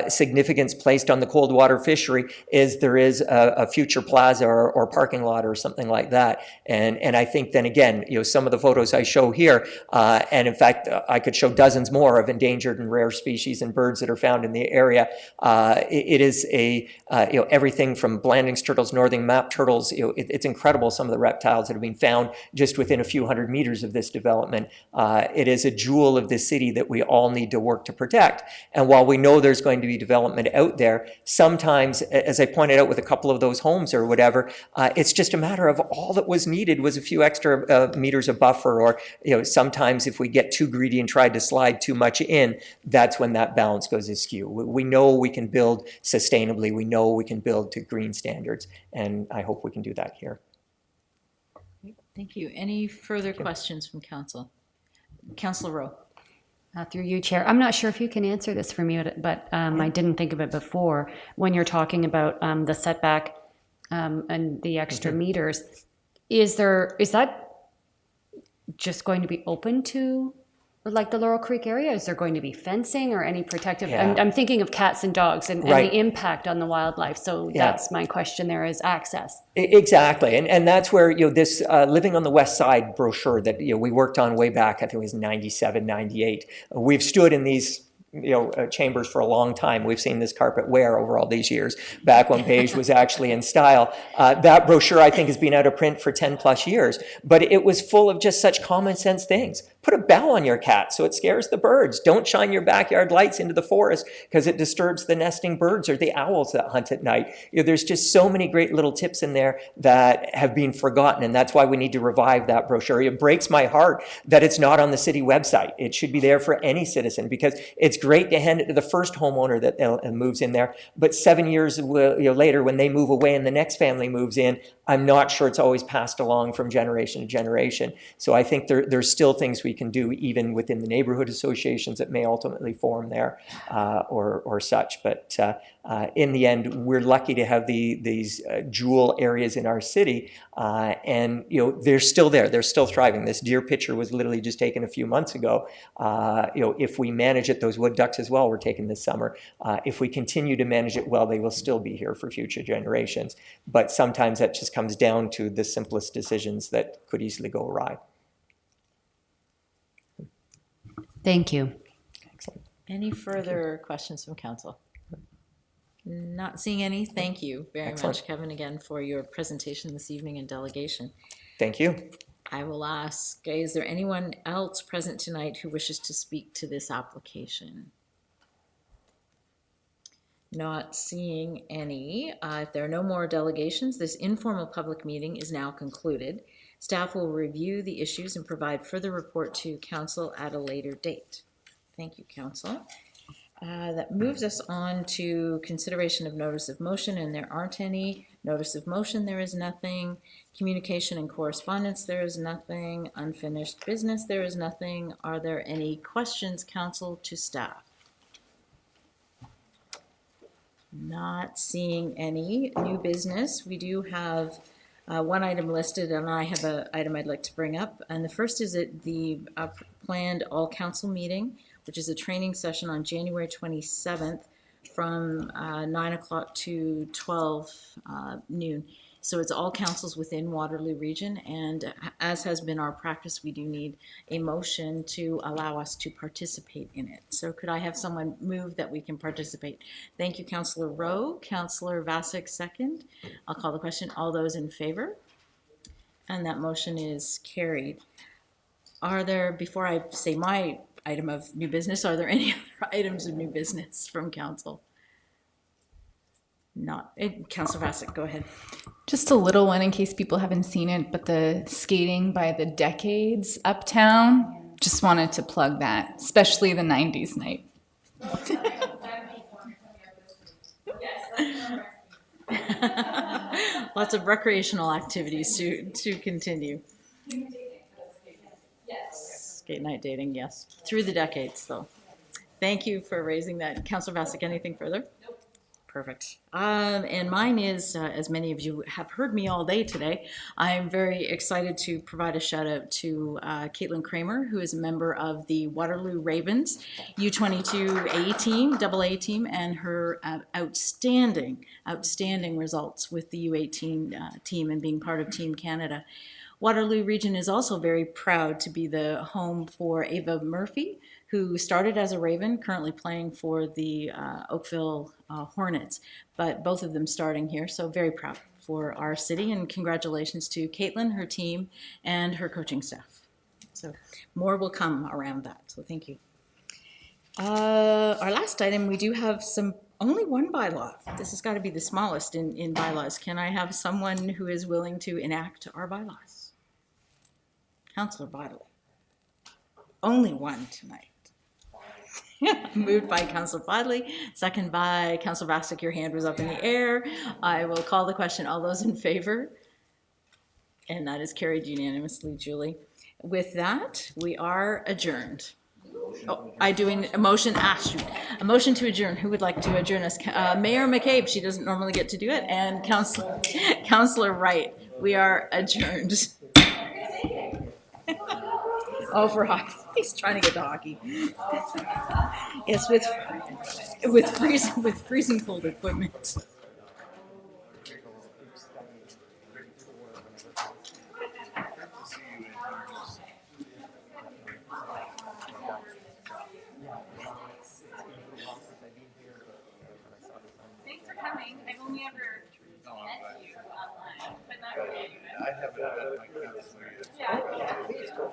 significance placed on the cold water fishery as there is a future plaza or parking lot or something like that. And I think then again, you know, some of the photos I show here, and in fact, I could show dozens more of endangered and rare species and birds that are found in the area. It is everything from Blanding's turtles, northern map turtles. You know, it's incredible some of the reptiles that have been found just within a few hundred meters of this development. It is a jewel of the city that we all need to work to protect. And while we know there's going to be development out there, sometimes, as I pointed out with a couple of those homes or whatever, it's just a matter of all that was needed was a few extra meters of buffer, or you know, sometimes if we get too greedy and try to slide too much in, that's when that balance goes askew. We know we can build sustainably. We know we can build to green standards, and I hope we can do that here. Thank you. Any further questions from council? Councillor Rowe. Through you, Chair. I'm not sure if you can answer this for me, but I didn't think of it before. When you're talking about the setback and the extra meters, is that just going to be open to like the Laurel Creek area? Is there going to be fencing or any protective? Yeah. I'm thinking of cats and dogs and the impact on the wildlife. So that's my question there, is access. Exactly. And that's where, you know, this Living on the West Side brochure that, you know, we worked on way back, I think it was 97, 98. We've stood in these chambers for a long time. We've seen this carpet wear over all these years, back when beige was actually in style. That brochure, I think, has been out of print for 10 plus years, but it was full of just such common sense things. Put a bell on your cat so it scares the birds. Don't shine your backyard lights into the forest because it disturbs the nesting birds or the owls that hunt at night. There's just so many great little tips in there that have been forgotten, and that's why we need to revive that brochure. It breaks my heart that it's not on the city website. It should be there for any citizen because it's great to hand it to the first homeowner that moves in there, but 7 years later when they move away and the next family moves in, I'm not sure it's always passed along from generation to generation. So I think there's still things we can do even within the neighborhood associations that may ultimately form there or such. But in the end, we're lucky to have these jewel areas in our city, and they're still there. They're still thriving. This deer picture was literally just taken a few months ago. If we manage it, those wood ducks as well were taken this summer. If we continue to manage it well, they will still be here for future generations. But sometimes that just comes down to the simplest decisions that could easily go awry. Thank you. Excellent. Any further questions from council? Not seeing any. Thank you very much, Kevin, again for your presentation this evening and delegation. Thank you. I will ask, is there anyone else present tonight who wishes to speak to this application? Not seeing any. If there are no more delegations, this informal public meeting is now concluded. Staff will review the issues and provide further report to council at a later date. Thank you, council. That moves us on to consideration of notice of motion, and there aren't any. Notice of motion, there is nothing. Communication and correspondence, there is nothing. Unfinished business, there is nothing. Are there any questions, council, to staff? Not seeing any. New business, we do have one item listed, and I have an item I'd like to bring up. And the first is at the planned all-council meeting, which is a training session on January 27th from 9 o'clock to 12 noon. So it's all councils within Waterloo region, and as has been our practice, we do need a motion to allow us to participate in it. So could I have someone move that we can participate? Thank you, Councillor Rowe. Councillor Vasek, second. I'll call the question. All those in favor? And that motion is carried. Are there, before I say my item of new business, are there any other items of new business from council? Not. Councillor Vasek, go ahead. Just a little one in case people haven't seen it, but the skating by the decades uptown, just wanted to plug that, especially the 90s night. Lots of recreational activities to continue. Yes. Skate night dating, yes. Through the decades, though. Thank you for raising that. Councillor Vasek, anything further? Nope. Perfect. And mine is, as many of you have heard me all day today, I'm very excited to provide a shout out to Caitlin Kramer, who is a member of the Waterloo Ravens U22 A team, AA team, and her outstanding results with the U18 team and being part of Team Canada. Waterloo Region is also very proud to be the home for Ava Murphy, who started as a Raven, currently playing for the Oakville Hornets, but both of them starting here, so very proud for our city, and congratulations to Caitlin, her team, and her coaching staff. So more will come around that, so thank you. Our last item, we do have only one bylaw. This has got to be the smallest in bylaws. Can I have someone who is willing to enact our bylaws? Councillor Bodley. Only one tonight. Moved by Councillor Bodley, second by Councillor Vasek. Your hand was up in the air. I will call the question. All those in favor? And that is carried unanimously, Julie. With that, we are adjourned. Oh, I doing a motion. A motion to adjourn. Who would like to adjourn us? Mayor McCabe. She doesn't normally get to do it. And Councillor Wright. We are adjourned. Oh, for hockey. He's trying to get to hockey. Yes, with freezing cold equipment. Thanks for coming. I've only ever met you online, but not really. I have